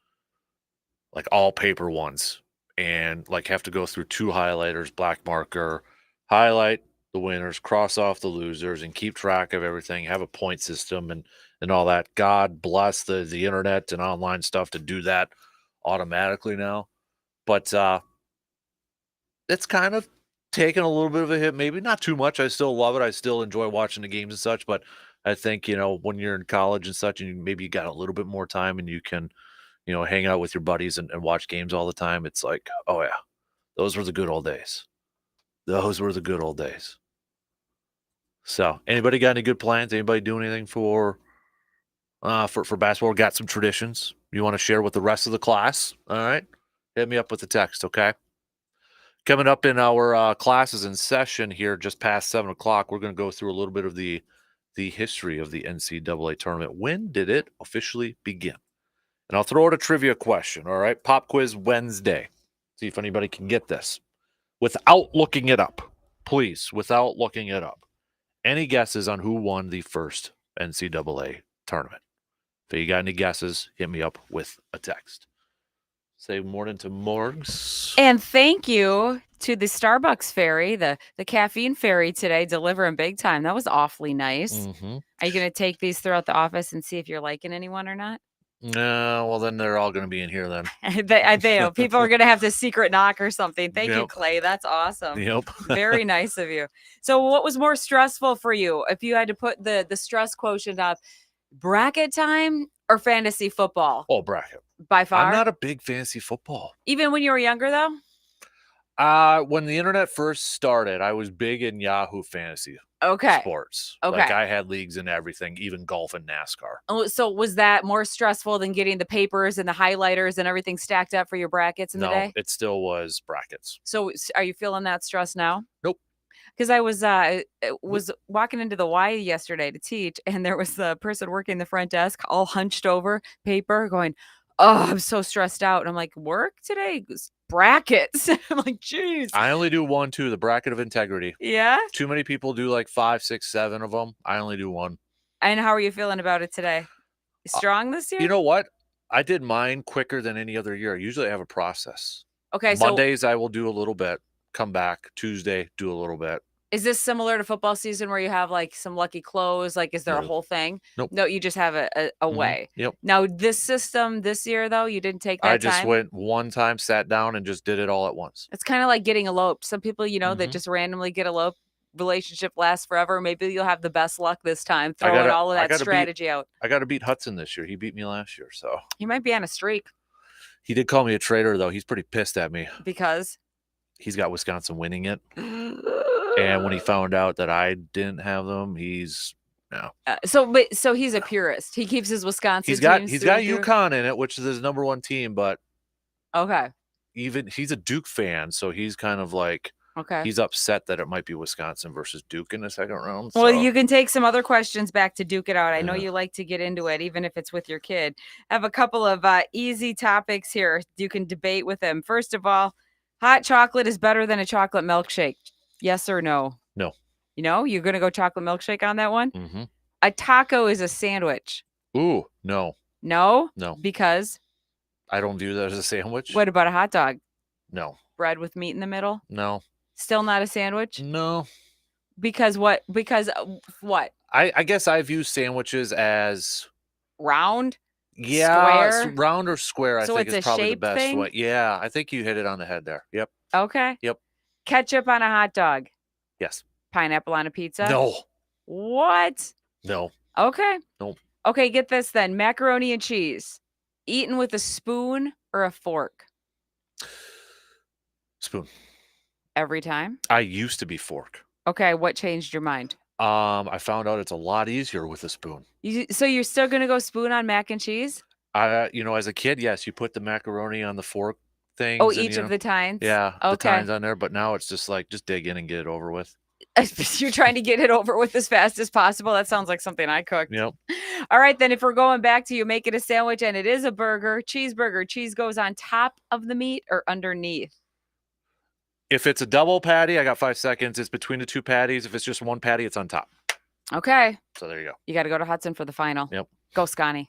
A: like all paper ones, and like have to go through two highlighters, black marker, highlight the winners, cross off the losers, and keep track of everything. Have a point system and all that. God bless the internet and online stuff to do that automatically now. But it's kind of taken a little bit of a hit, maybe not too much. I still love it. I still enjoy watching the games and such. But I think when you're in college and such, and maybe you got a little bit more time and you can hang out with your buddies and watch games all the time. It's like, oh yeah, those were the good old days. Those were the good old days. So, anybody got any good plans? Anybody doing anything for basketball? Got some traditions you want to share with the rest of the class? All right, hit me up with the text, okay? Coming up in our classes in session here, just past 7:00, we're going to go through a little bit of the history of the NCAA tournament. When did it officially begin? And I'll throw out a trivia question, all right? Pop quiz Wednesday. See if anybody can get this. Without looking it up, please, without looking it up. Any guesses on who won the first NCAA tournament? If you got any guesses, hit me up with a text. Say morning to Morgs.
B: And thank you to the Starbucks fairy, the caffeine fairy today, delivering big time. That was awfully nice.
A: Mm-hmm.
B: Are you going to take these throughout the office and see if you're liking anyone or not?
A: No, well, then they're all going to be in here then.
B: People are going to have to secret knock or something. Thank you,
A: Yep.
B: Clay. That's awesome.
A: Yep.
B: Very nice of you. So what was more stressful for you if you had to put the stress quotient up, bracket time or fantasy football?
A: Oh, bracket.
B: By far?
A: I'm not a big fantasy football.
B: Even when you were younger, though?
A: When the internet first started, I was big in Yahoo Fantasy sports.
B: Okay.
A: Like I had leagues and everything, even golf and NASCAR.
B: Oh, so was that more stressful than getting the papers and the highlighters and everything stacked up for your brackets in the day?
A: No, it still was brackets.
B: So are you feeling that stress now?
A: Nope.
B: Because I was walking into the Y yesterday to teach, and there was the person working the front desk all hunched over, paper, going, "Oh, I'm so stressed out." And I'm like, "Work today? Brackets." I'm like, "Geez."
A: I only do one, too, the bracket of integrity.
B: Yeah?
A: Too many people do like 5, 6, 7 of them. I only do one.
B: And how are you feeling about it today? Strong this year?
A: You know what? I did mine quicker than any other year. Usually I have a process.
B: Okay,
A: Mondays I will do a little bit, come back. Tuesday, do a little bit.
B: Is this similar to football season where you have like some lucky close? Like, is there a whole thing?
A: Nope.
B: No, you just have a way.
A: Yep.
B: Now, this system this year, though, you didn't take that time?
A: I just went one time, sat down, and just did it all at once.
B: It's kind of like getting eloped. Some people, that just randomly get eloped, relationship lasts forever. Maybe you'll have the best luck this time, throwing all of that strategy out.
A: I got to beat Hudson this year. He beat me last year, so.
B: He might be on a streak.
A: He did call me a traitor, though. He's pretty pissed at me.
B: Because?
A: He's got Wisconsin winning it. And when he found out that I didn't have them, he's no.
B: So he's a purist. He keeps his Wisconsin. He's got
A: UConn in it, which is his number one team. But
B: okay,
A: even he's a Duke fan, so he's kind of like he's upset that it might be Wisconsin versus Duke in the second round.
B: So. Well, you can take some other questions back to Duke it out. I know you like to get into it, even if it's with your kid. I have a couple of easy topics here you can debate with him. First of all, hot chocolate is better than a chocolate milkshake. Yes or no?
A: No.
B: You're going to go chocolate milkshake on that one?
A: Mm-hmm.
B: A taco is a sandwich.
A: Ooh, no.
B: No?
A: No.
B: Because?
A: I don't view that as a sandwich.
B: What about a hot dog?
A: No.
B: Bread with meat in the middle?
A: No.
B: Still not a sandwich?
A: No.
B: Because what? Because what?
A: I guess I view sandwiches as
B: round?
A: Yeah,
B: square?
A: Round or square, I think is probably the best
B: thing?
A: way. Yeah, I think you hit it on the head there. Yep.
B: Okay.
A: Yep.
B: Ketchup on a hot dog.
A: Yes.
B: Pineapple on a pizza.
A: No.
B: What?
A: No.
B: Okay.
A: Nope.
B: Okay, get this then. Macaroni and cheese. Eaten with a spoon or a fork?
A: Spoon.
B: Every time?
A: I used to be fork.
B: Okay, what changed your mind?
A: I found out it's a lot easier with a spoon.
B: So you're still gonna go spoon on mac and cheese?
A: As a kid, yes, you put the macaroni on the fork
B: Oh,
A: things and,
B: each of the tines?
A: yeah, the
B: Okay.
A: tines on there, but now it's just like, just dig in and get it over with.
B: You're trying to get it over with as fast as possible. That sounds like something I cooked.
A: Yep.
B: All right, then if we're going back to you making a sandwich and it is a burger, cheeseburger, cheese goes on top of the meat or underneath?
A: If it's a double patty, I got 5 seconds. It's between the 2 patties. If it's just 1 patty, it's on top.
B: Okay.
A: So there you go.
B: You got to go to Hudson for the final.
A: Yep.
B: Go, Scotty.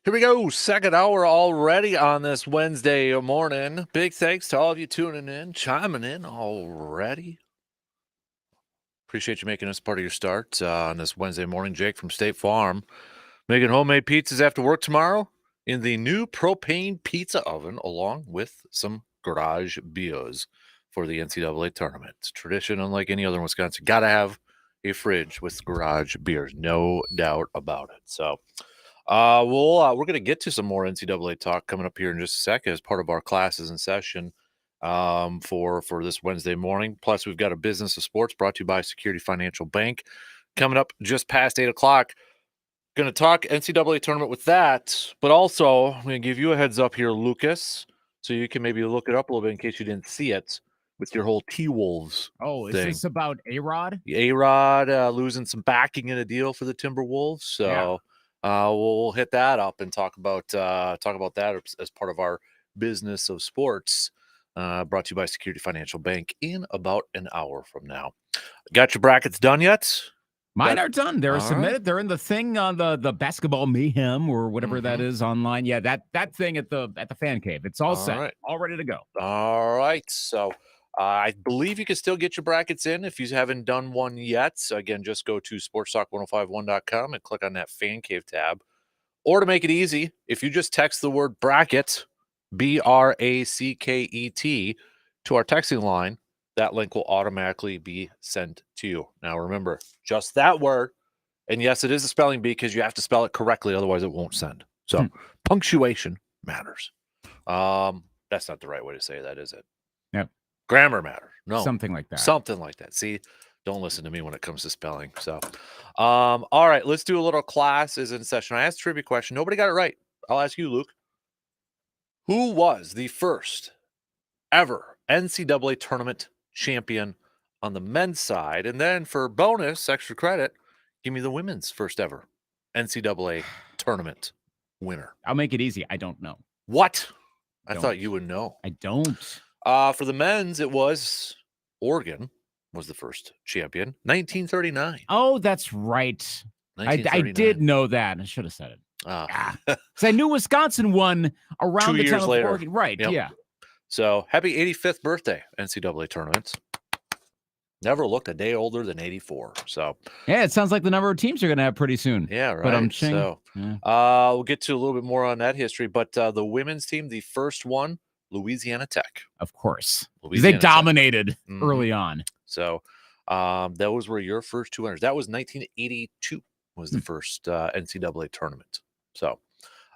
A: Here we go. Second hour already on this Wednesday morning. Big thanks to all of you tuning in, chiming in already. Appreciate you making us part of your start on this Wednesday morning. Jake from State Farm making homemade pizzas after work tomorrow in the new propane pizza oven, along with some garage beers for the NCAA tournament. It's tradition unlike any other in Wisconsin. Got to have a fridge with garage beers, no doubt about it. So, we're going to get to some more NCAA talk coming up here in just a second as part of our classes in session for this Wednesday morning. Plus, we've got a business of sports brought to you by Security Financial Bank coming up just past 8 o'clock. Going to talk NCAA tournament with that, but also I'm going to give you a heads up here, Lucas, so you can maybe look it up a little bit in case you didn't see it with your whole T-Wolves
C: Oh,
A: thing.
C: is this about A-Rod?
A: A-Rod losing some backing in a deal for the Timberwolves, so we'll hit that up and talk about that as part of our business of sports. Brought to you by Security Financial Bank in about an hour from now. Got your brackets done yet?
C: Mine are done. They're
A: all
C: submitted.
A: right.
C: They're in the thing on the Basketball Mayhem or whatever that is online. Yeah, that thing at the fan cave. It's all set,
A: right.
C: all ready to go.
A: All right. So I believe you can still get your brackets in if you haven't done one yet. So again, just go to sportstalk1051.com and click on that fan cave tab. Or to make it easy, if you just text the word bracket, BRACKET, to our texting line, that link will automatically be sent to you. Now remember, just that word. And yes, it is a spelling bee because you have to spell it correctly, otherwise it won't send. So punctuation matters. That's not the right way to say that, is it?
C: Yep.
A: Grammar matters. No.
C: Something like that.
A: Something like that. See, don't listen to me when it comes to spelling. So, all right, let's do a little classes in session. I asked a trivia question. Nobody got it right. I'll ask you, Luke. Who was the first ever NCAA tournament champion on the men's side? And then for bonus, extra credit, give me the women's first ever NCAA tournament winner.
C: I'll make it easy. I don't know.
A: What? I thought you would know.
C: I don't.
A: For the men's, it was Oregon was the first champion, 1939.
C: Oh, that's right. I did know that. I should have said it. Because I knew Wisconsin won around
A: 2
C: the
A: years
C: time of
A: later.
C: Oregon. Right,
A: Yep.
C: yeah.
A: So happy 85th birthday, NCAA tournaments. Never looked a day older than 84. So
C: yeah, it sounds like the number of teams are going to have pretty soon.
A: Yeah, right.
C: But I'm
A: so we'll get to a little bit more on that history. But the women's team, the first one, Louisiana Tech.
C: Of course.
A: Louisiana
C: they dominated early
A: Tech.
C: on.
A: So those were your first two winners. That was 1982 was the first NCAA tournament. So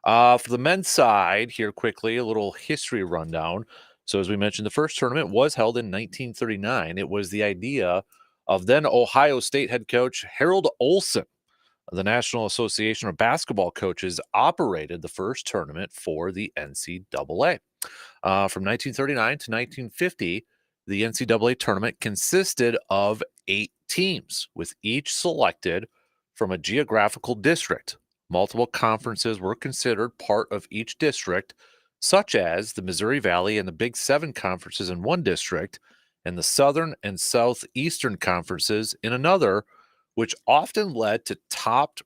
A: for the men's side here quickly, a little history rundown. So as we mentioned, the first tournament was held in 1939. It was the idea of then Ohio State head coach Harold Olson. The National Association of Basketball Coaches operated the first tournament for the NCAA. From 1939 to 1950, the NCAA tournament consisted of 8 teams, with each selected from a geographical district. Multiple conferences were considered part of each district, such as the Missouri Valley and the Big Seven conferences in one district, and the Southern and Southeastern conferences in another, which often led to top-ranked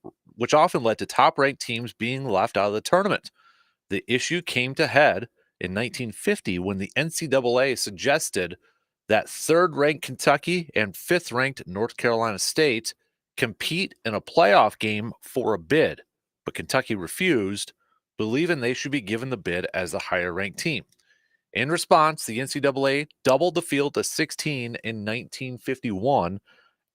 A: teams being left out of the tournament. The issue came to head in 1950 when the NCAA suggested that third-ranked Kentucky and fifth-ranked North Carolina State compete in a playoff game for a bid, but Kentucky refused, believing they should be given the bid as the higher-ranked team. In response, the NCAA doubled the field to 16 in 1951,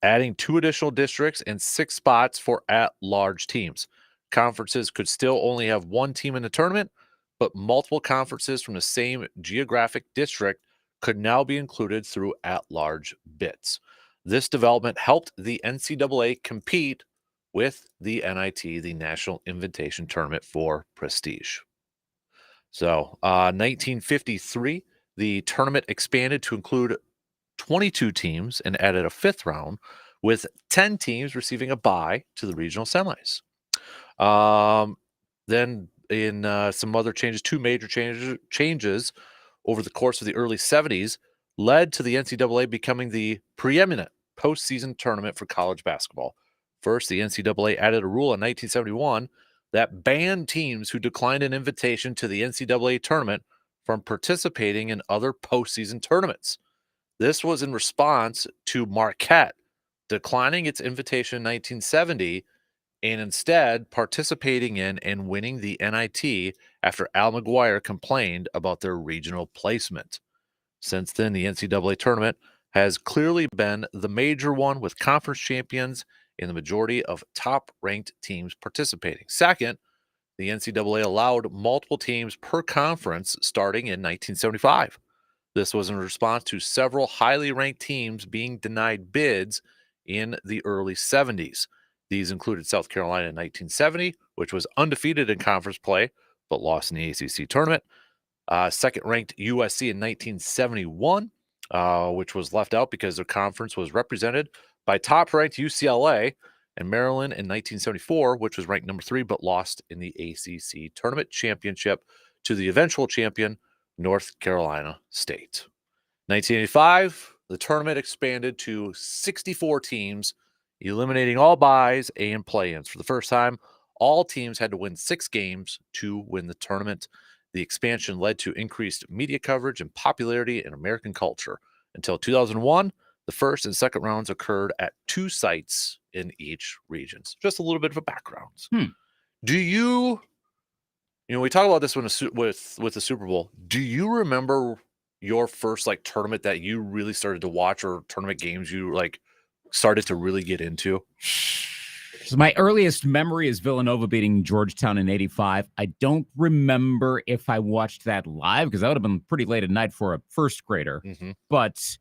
A: adding 2 additional districts and 6 spots for at-large teams. Conferences could still only have 1 team in the tournament, but multiple conferences from the same geographic district could now be included through at-large bids. This development helped the NCAA compete with the NIT, the National Invitation Tournament, for prestige. So, 1953, the tournament expanded to include 22 teams and added a 5th round, with 10 teams receiving a bye to the regional semis. Then in some other changes, 2 major changes over the course of the early 70s led to the NCAA becoming the preeminent postseason tournament for college basketball. First, the NCAA added a rule in 1971 that banned teams who declined an invitation to the NCAA tournament from participating in other postseason tournaments. This was in response to Marquette declining its invitation in 1970 and instead participating in and winning the NIT after Al McGuire complained about their regional placement. Since then, the NCAA tournament has clearly been the major one with conference champions and the majority of top-ranked teams participating. Second, the NCAA allowed multiple teams per conference starting in 1975. This was in response to several highly ranked teams being denied bids in the early 70s. These included South Carolina in 1970, which was undefeated in conference play, but lost in the ACC tournament. Second-ranked USC in 1971, which was left out because their conference was represented by top-ranked UCLA, and Maryland in 1974, which was ranked number 3, but lost in the ACC tournament championship to the eventual champion, North Carolina State. 1985, the tournament expanded to 64 teams, eliminating all buys and play-ins. For the first time, all teams had to win 6 games to win the tournament. The expansion led to increased media coverage and popularity in American culture. Until 2001, the first and second rounds occurred at 2 sites in each region. Just a little bit of a background. Do you we talk about this with the Super Bowl. Do you remember your first tournament that you really started to watch, or tournament games you started to really get into?
C: So my earliest memory is Villanova beating Georgetown in 85. I don't remember if I watched that live because that would have been pretty late at night for a first grader. But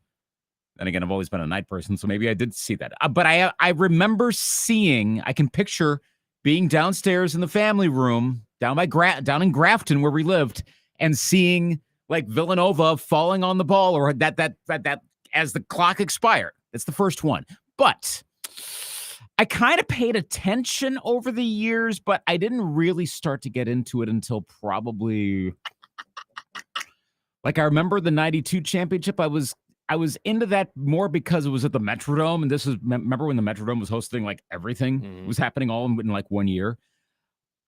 C: then again, I've always been a night person, so maybe I did see that. But I remember seeing, I can picture being downstairs in the family room down in Grafton where we lived and seeing Villanova falling on the ball or that as the clock expired. It's the first one. But I kind of paid attention over the years, but I didn't really start to get into it until probably I remember the 92 championship. I was into that more because it was at the Metrodome, and remember when the Metrodome was hosting everything was happening all in 1 year.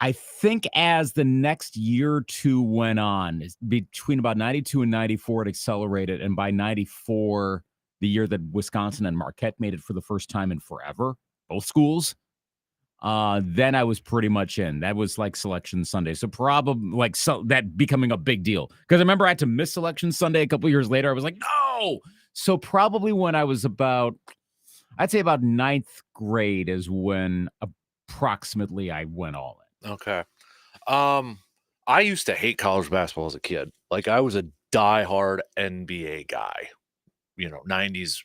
C: I think as the next year or two went on, between about 92 and 94, it accelerated, and by 94, the year that Wisconsin and Marquette made it for the first time in forever, both schools, then I was pretty much in. That was Selection Sunday. So probably that becoming a big deal. Because I remember I had to miss Selection Sunday a couple years later. I was like, no! So probably when I was I'd say about 9th grade is when approximately I went all in.
A: Okay. I used to hate college basketball as a kid. I was a diehard NBA guy. 90s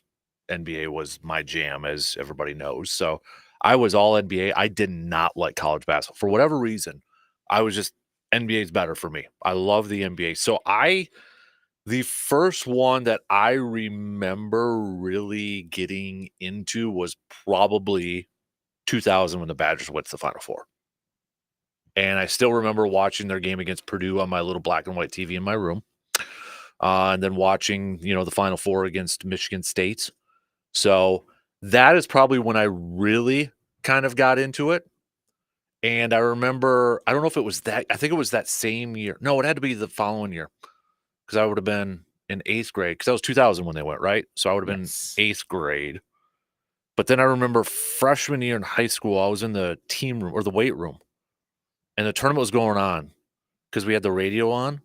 A: NBA was my jam, as everybody knows. So I was all NBA. I did not like college basketball. For whatever reason, I was just, NBA is better for me. I love the NBA. So the first one that I remember really getting into was probably 2000 when the Badgers went to the Final Four. And I still remember watching their game against Purdue on my little black and white TV in my room. And then watching, the Final Four against Michigan State. So that is probably when I really kind of got into it. And I remember, I don't know if it was that, I think it was that same year. No, it had to be the following year because I would have been in 8th grade because that was 2000 when they went, right? So I would have been 8th grade. But then I remember freshman year in high school, I was in the team room or the weight room. And the tournament was going on because we had the radio on.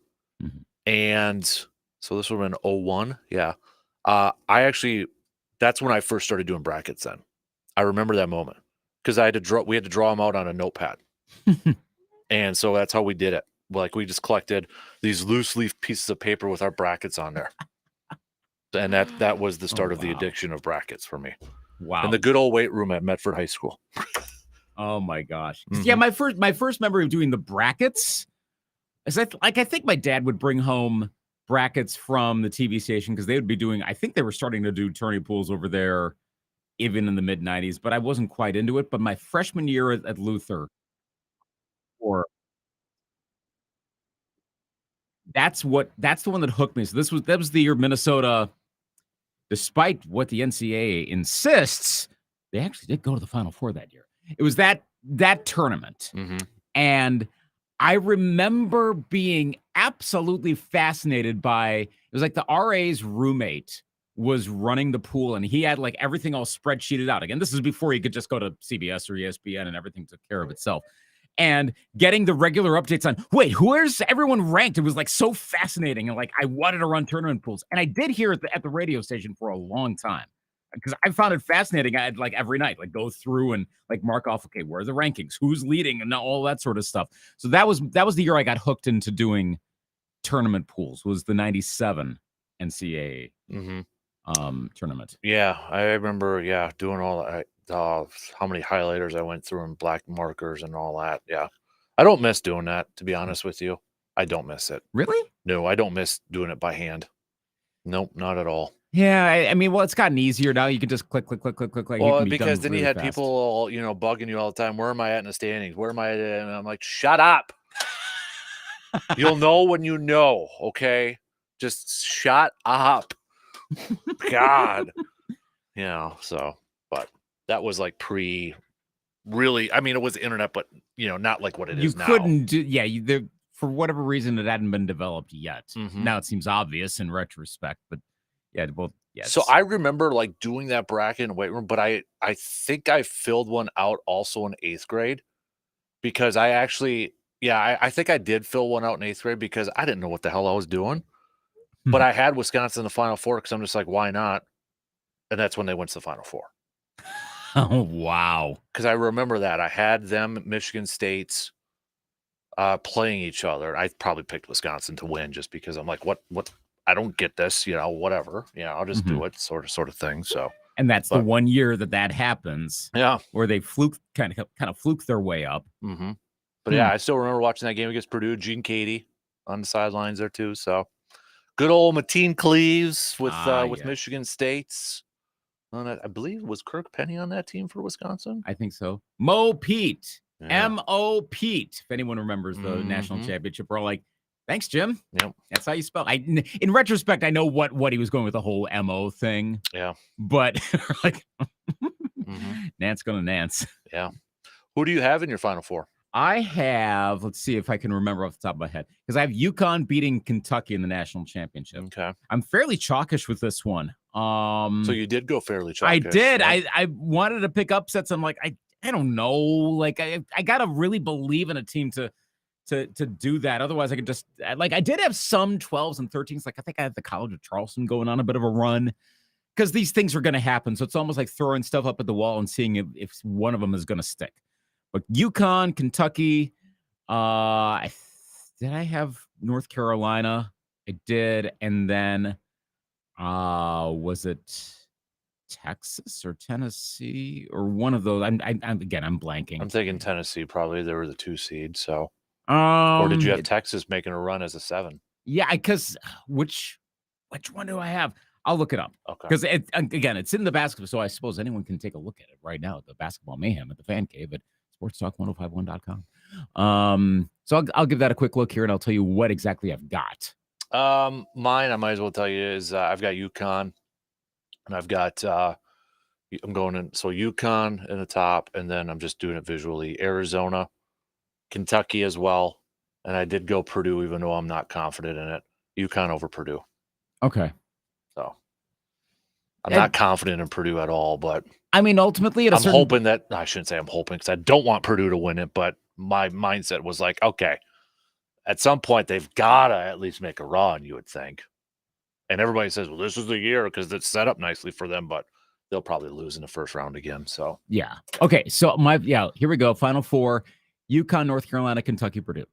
A: And so this would have been 01. Yeah. That's when I first started doing brackets then. I remember that moment because we had to draw them out on a notepad. And so that's how we did it. We just collected these loose leaf pieces of paper with our brackets on there. And that was the start of the addiction of brackets for me.
C: Wow.
A: In the good old weight room at Medford High School.
C: Oh my gosh. Yeah, my first memory of doing the brackets is I think my dad would bring home brackets from the TV station because they would be doing, I think they were starting to do tourney pools over there even in the mid 90s, but I wasn't quite into it. But my freshman year at Luther, that's the one that hooked me. So that was the year Minnesota, despite what the NCAA insists, they actually did go to the Final Four that year. It was that tournament. And I remember being absolutely fascinated by, it was like the RA's roommate was running the pool and he had like everything all spreadsheeted out. Again, this is before you could just go to CBS or ESPN and everything took care of itself. And getting the regular updates on, wait, where's everyone ranked? It was like so fascinating. And like, I wanted to run tournament pools. And I did hear it at the radio station for a long time because I found it fascinating. I'd like every night, like go through and like mark off, okay, where are the rankings? Who's leading? And all that sort of stuff. So that was the year I got hooked into doing tournament pools, was the 97 NCAA tournament.
A: Yeah, I remember, doing all that. How many highlighters I went through and black markers and all that. Yeah. I don't miss doing that, to be honest with you. I don't miss it.
C: Really?
A: No, I don't miss doing it by hand. Nope, not at all.
C: Yeah, I mean, well, it's gotten easier now. You can just click. Like,
A: Well,
C: you can be
A: because
C: done
A: then
C: really
A: you had
C: fast.
A: people, bugging you all the time. Where am I at in the standings? Where am I at? And I'm like, shut up. You'll know when you know, okay? Just shut up. God. So, but that was like really, I mean, it was the internet, but, not like what it is now.
C: You couldn't do, for whatever reason, it hadn't been developed yet.
A: Mhm.
C: Now it seems obvious in retrospect, but yeah, well, yeah.
A: So I remember like doing that bracket in the weight room, but I think I filled one out also in 8th grade because I actually, I think I did fill one out in 8th grade because I didn't know what the hell I was doing. But I had Wisconsin in the Final Four because I'm just like, why not? And that's when they went to the Final Four.
C: Oh, wow.
A: Because I remember that. I had them, Michigan State's, playing each other. I probably picked Wisconsin to win just because I'm like, what? I don't get this, whatever. I'll just do it, sort of thing. So,
C: and that's the one year that happens.
A: Yeah,
C: where they kind of fluke their way up.
A: Mm-hmm. But yeah, I still remember watching that game against Purdue. Gene Katie on the sidelines there too. So, good old Mateen Cleaves with Michigan State's. I believe was Kirk Penny on that team for Wisconsin.
C: I think so. Mo Pete, M.O. Pete. If anyone remembers the national championship, we're all like, thanks, Jim.
A: Yep,
C: that's how you spell. In retrospect, I know what he was going with the whole M.O. thing.
A: Yeah,
C: but like, Nance gonna Nance.
A: Yeah. Who do you have in your Final Four?
C: I have, let's see if I can remember off the top of my head, because I have UConn beating Kentucky in the national championship.
A: Okay.
C: I'm fairly chalkish with this one.
A: So you did go fairly chalkish.
C: I did.
A: Right?
C: I wanted to pick upsets. I'm like, I don't know. Like, I gotta really believe in a team to do that. Otherwise, I could just, like, I did have some 12s and 13s. Like, I think I had the College of Charleston going on a bit of a run because these things are going to happen. So it's almost like throwing stuff up at the wall and seeing if one of them is going to stick. But UConn, Kentucky, did I have North Carolina? I did. And then was it Texas or Tennessee or one of those? I'm blanking.
A: I'm thinking Tennessee probably. They were the 2 seed. So, or did you have Texas making a run as a 7?
C: Yeah, because which one do I have? I'll look it up.
A: Okay.
C: Because it's in the basketball, so I suppose anyone can take a look at it right now at the Basketball Mayhem at the Fan Cave at sportstalk1051.com. So I'll give that a quick look here, and I'll tell you what exactly I've got.
A: Mine, I might as well tell you, is I've got UConn, and I've got I'm going in, so UConn in the top, and then I'm just doing it visually. Arizona, Kentucky as well, and I did go Purdue, even though I'm not confident in it. UConn over Purdue.
C: Okay.
A: So I'm not confident in Purdue at all, but
C: I mean, ultimately,
A: I'm hoping that, I shouldn't say I'm hoping because I don't want Purdue to win it, but my mindset was like, okay, at some point they've got to at least make a run, you would think. And everybody says, well, this is the year because it's set up nicely for them, but they'll probably lose in the first round again. So,
C: yeah. Okay. So, here we go. Final four: UConn, North Carolina, Kentucky, Purdue.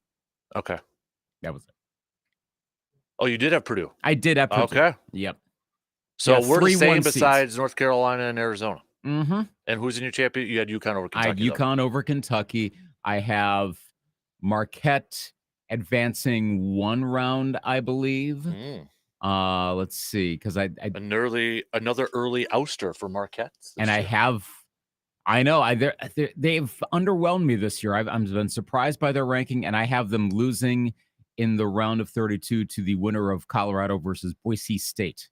A: Okay.
C: That was it.
A: Oh, you did have Purdue?
C: I did have Purdue.
A: Okay.
C: Yep.
A: So we're the same besides North Carolina and Arizona.
C: Mm-hmm.
A: And who's in your champion? You had UConn over Kentucky.
C: I had UConn over Kentucky. I have Marquette advancing one round, I believe. Let's see, because
A: another early ouster for Marquette.
C: And I know they've underwhelmed me this year. I've been surprised by their ranking, and I have them losing in the round of 32 to the winner of Colorado versus Boise State.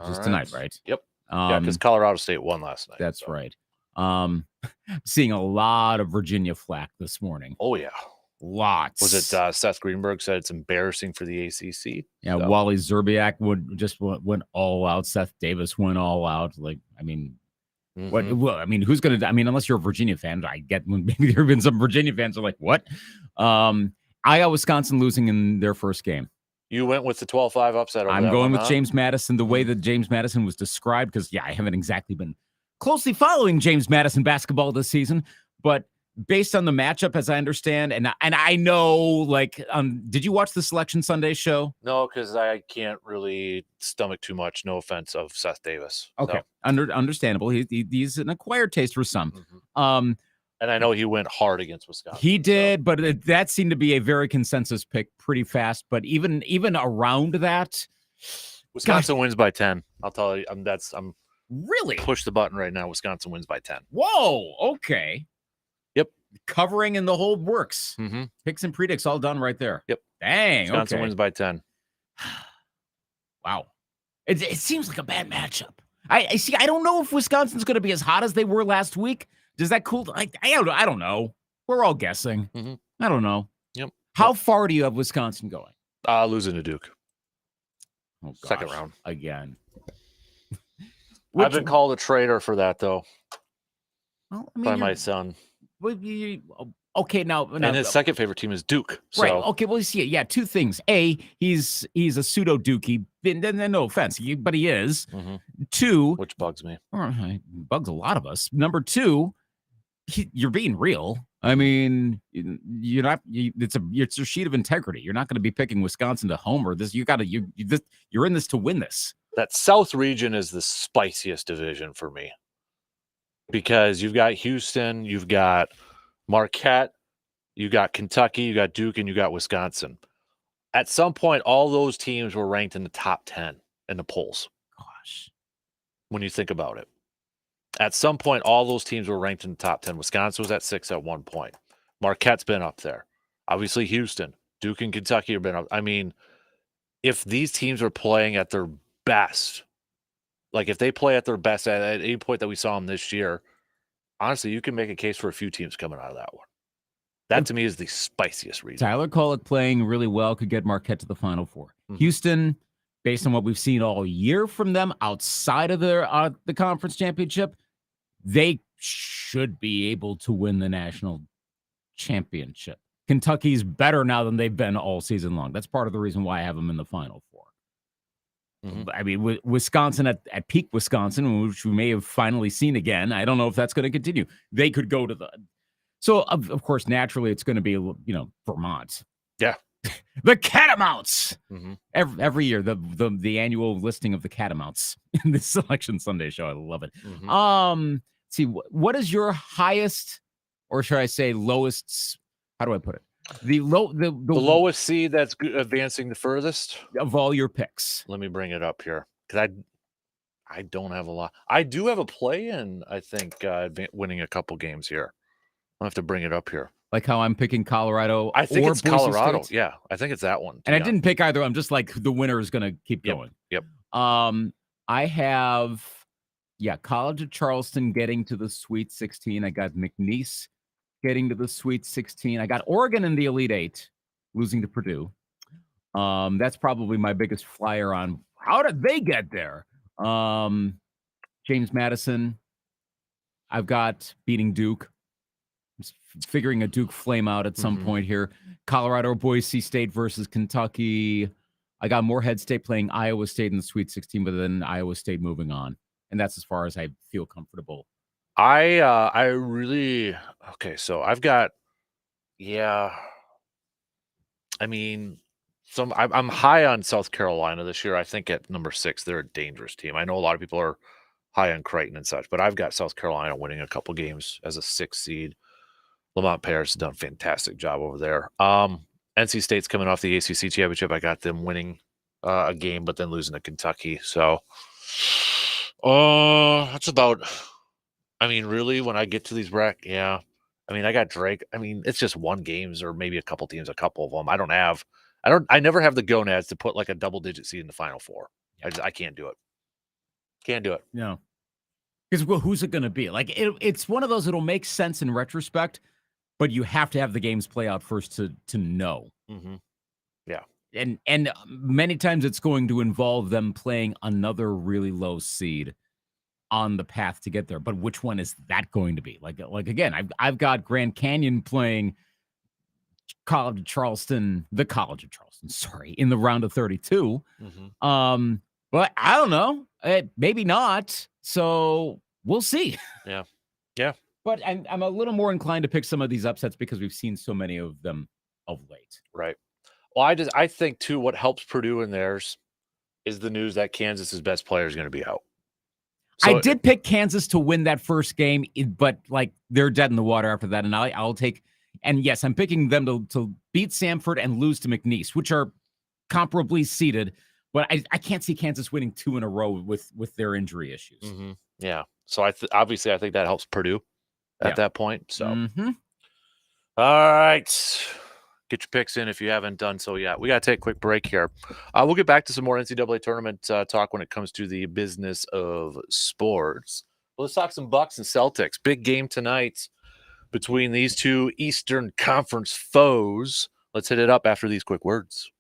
C: Just tonight, right?
A: Yep. Yeah, because Colorado State won last night.
C: That's right. Seeing a lot of Virginia flack this morning.
A: Oh, yeah.
C: Lots.
A: Was it Seth Greenberg said it's embarrassing for the ACC?
C: Yeah,
A: So.
C: Wally Zerbiak went all out. Seth Davis went all out. Like, I mean, what? Well, I mean, who's gonna? I mean, unless you're a Virginia fan, I get. Maybe there have been some Virginia fans who are like, what? I got Wisconsin losing in their first game.
A: You went with the 12-5 upset.
C: I'm going with James Madison. The way that James Madison was described, because I haven't exactly been closely following James Madison basketball this season, but based on the matchup, as I understand, and I know, like, did you watch the Selection Sunday show?
A: No, because I can't really stomach too much. No offense of Seth Davis.
C: Okay,
A: so.
C: Understandable. He's an acquired taste for some.
A: And I know he went hard against Wisconsin.
C: He did, but that seemed to be a very consensus pick pretty fast. But even around that,
A: Wisconsin wins by 10. I'll tell you, I'm
C: really
A: push the button right now. Wisconsin wins by 10.
C: Whoa. Okay.
A: Yep.
C: Covering and the whole works. Picks and predicts all done right there.
A: Yep.
C: Dang.
A: Wisconsin wins by 10.
C: Wow. It seems like a bad matchup. I see. I don't know if Wisconsin's going to be as hot as they were last week. Does that cool? I don't know. We're all guessing. I don't know.
A: Yep.
C: How far do you have Wisconsin going?
A: Losing to Duke.
C: Oh, gosh.
A: Second round.
C: Again.
A: I've been called a traitor for that, though.
C: Well, I mean,
A: by my son.
C: Okay, now
A: and his second favorite team is Duke. So.
C: Right. Okay. Well, you see it. Yeah. Two things. A, he's a pseudo Dookie. No offense, but he is. Two,
A: which bugs me.
C: Bugs a lot of us. Number two, you're being real. I mean, you're not. It's a sheet of integrity. You're not going to be picking Wisconsin to homer. You're in this to win this.
A: That South region is the spiciest division for me because you've got Houston, you've got Marquette, you got Kentucky, you got Duke, and you got Wisconsin. At some point, all those teams were ranked in the top 10 in the polls.
C: Gosh,
A: when you think about it. At some point, all those teams were ranked in the top 10. Wisconsin was at 6 at one point. Marquette's been up there. Obviously, Houston, Duke, and Kentucky have been up. I mean, if these teams are playing at their best, like if they play at their best at any point that we saw them this year, honestly, you can make a case for a few teams coming out of that one. That, to me, is the spiciest reason.
C: Tyler Kolek playing really well could get Marquette to the Final Four. Houston, based on what we've seen all year from them outside of the conference championship, they should be able to win the national championship. Kentucky's better now than they've been all season long. That's part of the reason why I have them in the Final Four. I mean, Wisconsin at peak Wisconsin, which we may have finally seen again. I don't know if that's going to continue. They could go to the. So, of course, naturally, it's going to be, Vermont.
A: Yeah.
C: The Catamounts. Every year, the annual listing of the Catamounts in the Selection Sunday show. I love it. See, what is your highest, or should I say lowest? How do I put it? The
A: lowest seed that's advancing the furthest
C: of all your picks.
A: Let me bring it up here because I don't have a lot. I do have a play in. I think winning a couple games here. I'll have to bring it up here.
C: Like how I'm picking Colorado.
A: I think
C: or
A: it's
C: Boise
A: Colorado.
C: State.
A: Yeah, I think it's that one.
C: And I didn't pick either. I'm just like the winner is going to keep going.
A: Yep.
C: I have, College of Charleston getting to the Sweet 16. I got McNeese getting to the Sweet 16. I got Oregon in the Elite 8, losing to Purdue. That's probably my biggest flyer on how did they get there. James Madison, I've got beating Duke. Figuring a Duke flame out at some point here. Colorado, Boise State versus Kentucky. I got Morehead State playing Iowa State in the Sweet 16, but then Iowa State moving on. And that's as far as I feel comfortable.
A: I really okay. So I've got, I mean, I'm high on South Carolina this year. I think at number 6, they're a dangerous team. I know a lot of people are high on Creighton and such, but I've got South Carolina winning a couple games as a 6th seed. Lamont Paris has done a fantastic job over there. NC State's coming off the ACC championship. I got them winning a game, but then losing to Kentucky. So, that's about. I mean, really, when I get to these brackets, I mean, I got Drake. I mean, it's just one games or maybe a couple teams, a couple of them. I never have the gonads to put like a double-digit seed in the Final Four. I can't do it. Can't do it.
C: No. Because well, who's it going to be? Like it's one of those. It'll make sense in retrospect, but you have to have the games play out first to know.
A: Mm-hmm. Yeah.
C: And many times it's going to involve them playing another really low seed on the path to get there. But which one is that going to be? Like again, I've got Grand Canyon playing the College of Charleston, sorry, in the round of 32.
A: Mm-hmm.
C: But I don't know. Maybe not. So we'll see.
A: Yeah. Yeah.
C: But I'm a little more inclined to pick some of these upsets because we've seen so many of them of late.
A: Right. Well, I think too what helps Purdue in theirs is the news that Kansas's best player is going to be out.
C: I
A: So
C: did pick Kansas to win that first game, but like they're dead in the water after that. And I'll take, and yes, I'm picking them to beat Samford and lose to McNeese, which are comparably seeded. But I can't see Kansas winning 2 in a row with their injury issues.
A: Mm-hmm. Yeah. So obviously I think that helps Purdue at that point. So, All right. Get your picks in if you haven't done so yet. We got to take a quick break here. We'll get back to some more NCAA tournament talk when it comes to the business of sports. Well, let's talk some Bucks and Celtics. Big game tonight between these two Eastern Conference foes. Let's hit it up after these quick words.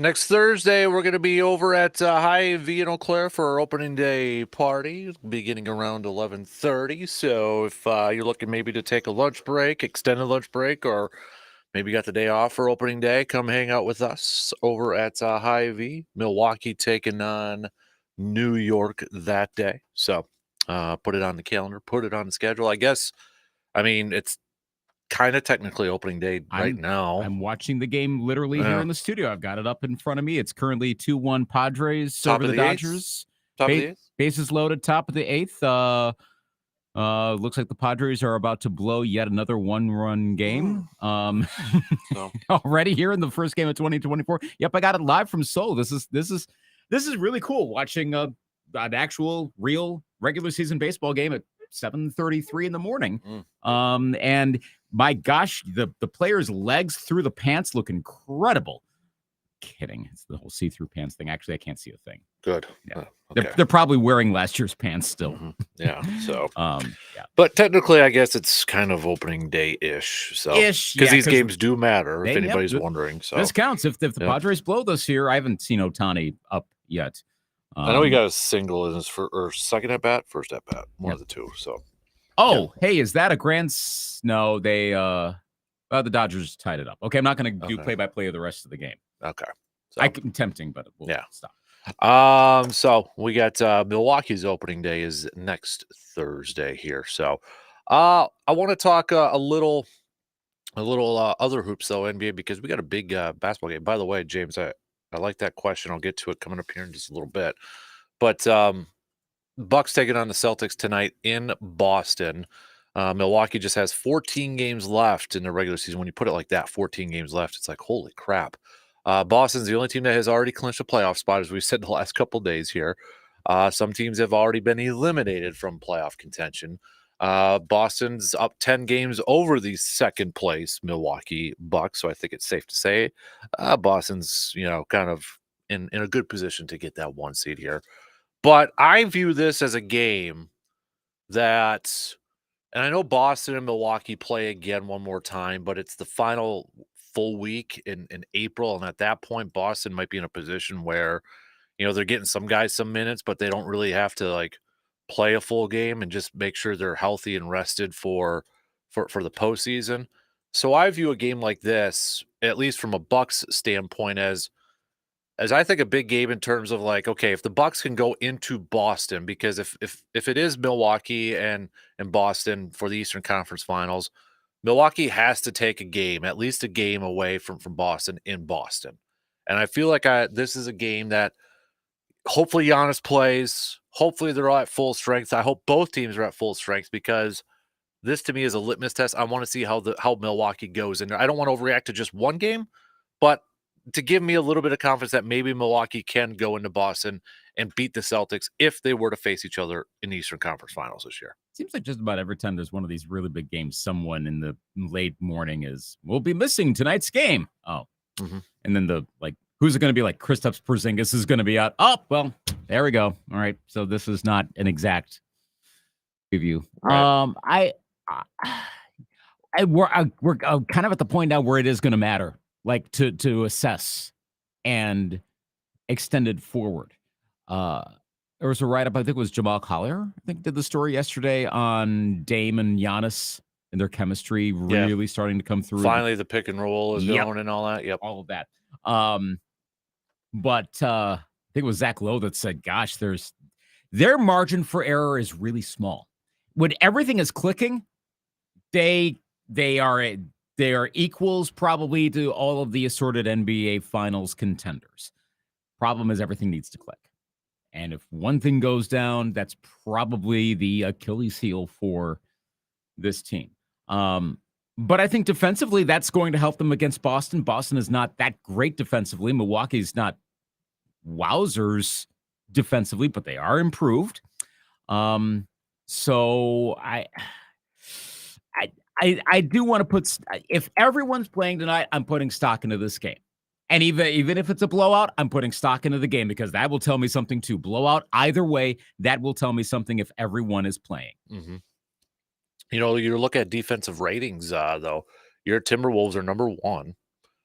A: Next Thursday, we're going to be over at Hy-Vee in Eau Claire for our opening day party, beginning around 11:30. So if you're looking maybe to take a lunch break, extended lunch break, or maybe you got the day off for opening day, come hang out with us over at Hy-Vee. Milwaukee taking on New York that day. So put it on the calendar, put it on the schedule. I guess, I mean, it's kind of technically opening day right now.
C: I'm watching the game literally here in the studio. I've got it up in front of me. It's currently 2-1 Padres over the Dodgers.
A: Top of the eighth.
C: Bases loaded, top of the eighth. Looks like the Padres are about to blow yet another one-run game. Already here in the first game of 2024. Yep, I got it live from Seoul. This is really cool watching an actual real regular season baseball game at 7:33 in the morning. And my gosh, the players' legs through the pants look incredible. Kidding. It's the whole see-through pants thing. Actually, I can't see a thing.
A: Good.
C: Yeah.
A: Okay.
C: They're probably wearing last year's pants still.
A: Yeah. So,
C: yeah.
A: But technically, I guess it's kind of opening day-ish. So, because these games do matter, if anybody's wondering. So
C: this counts. If the Padres blow this year, I haven't seen Ohtani up yet.
A: I know he got a single in his second at bat, first at bat, one of the two. So,
C: hey, is that a grand? No, they the Dodgers tied it up. Okay, I'm not going to do play-by-play of the rest of the game.
A: Okay,
C: so, I'm tempting, but we'll stop.
A: So we got Milwaukee's opening day is next Thursday here. So, I want to talk a little other hoops though, NBA, because we got a big basketball game. By the way, James, I like that question. I'll get to it coming up here in just a little bit. But Bucks taking on the Celtics tonight in Boston. Milwaukee just has 14 games left in the regular season. When you put it like that, 14 games left, it's like, holy crap. Boston's the only team that has already clinched a playoff spot, as we said the last couple of days here. Some teams have already been eliminated from playoff contention. Boston's up 10 games over the second place Milwaukee Bucks, so I think it's safe to say Boston's, kind of in a good position to get that one seed here. But I view this as a game that, and I know Boston and Milwaukee play again one more time, but it's the final full week in April, and at that point, Boston might be in a position where, they're getting some guys some minutes, but they don't really have to play a full game and just make sure they're healthy and rested for the postseason. So I view a game like this, at least from a Bucks standpoint, as I think a big game in terms of okay, if the Bucks can go into Boston, because if it is Milwaukee and Boston for the Eastern Conference Finals, Milwaukee has to take a game, at least a game away from Boston in Boston. And I feel like this is a game that hopefully Giannis plays. Hopefully they're all at full strength. I hope both teams are at full strength, because this to me is a litmus test. I want to see how Milwaukee goes in there. I don't want to overreact to just one game, but to give me a little bit of confidence that maybe Milwaukee can go into Boston and beat the Celtics if they were to face each other in the Eastern Conference Finals this year.
C: Seems like just about every time there's one of these really big games, someone in the late morning we'll be missing tonight's game. And then who's it going to be? Kristaps Porzingis is going to be out. Oh, well, there we go. All right. So this is not an exact preview. Right. We're kind of at the point now where it is going to matter, to assess and extend it forward. There was a write-up, I think it was Jamal Collier, did the story yesterday on Dame and Giannis and their chemistry really starting to come through.
A: Finally, the pick and roll is going and all that. Yep.
C: All of that. But I think it was Zach Lowe that said, gosh, their margin for error is really small. When everything is clicking, they are equals probably to all of the assorted NBA Finals contenders. Problem is everything needs to click. And if one thing goes down, that's probably the Achilles heel for this team. But I think defensively, that's going to help them against Boston. Boston is not that great defensively. Milwaukee's not wowzers defensively, but they are improved. So I do want to put, if everyone's playing tonight, I'm putting stock into this game. And even if it's a blowout, I'm putting stock into the game, because that will tell me something too. Blowout, either way, that will tell me something if everyone is playing.
A: Mm-hmm. You look at defensive ratings, though. Your Timberwolves are number 1.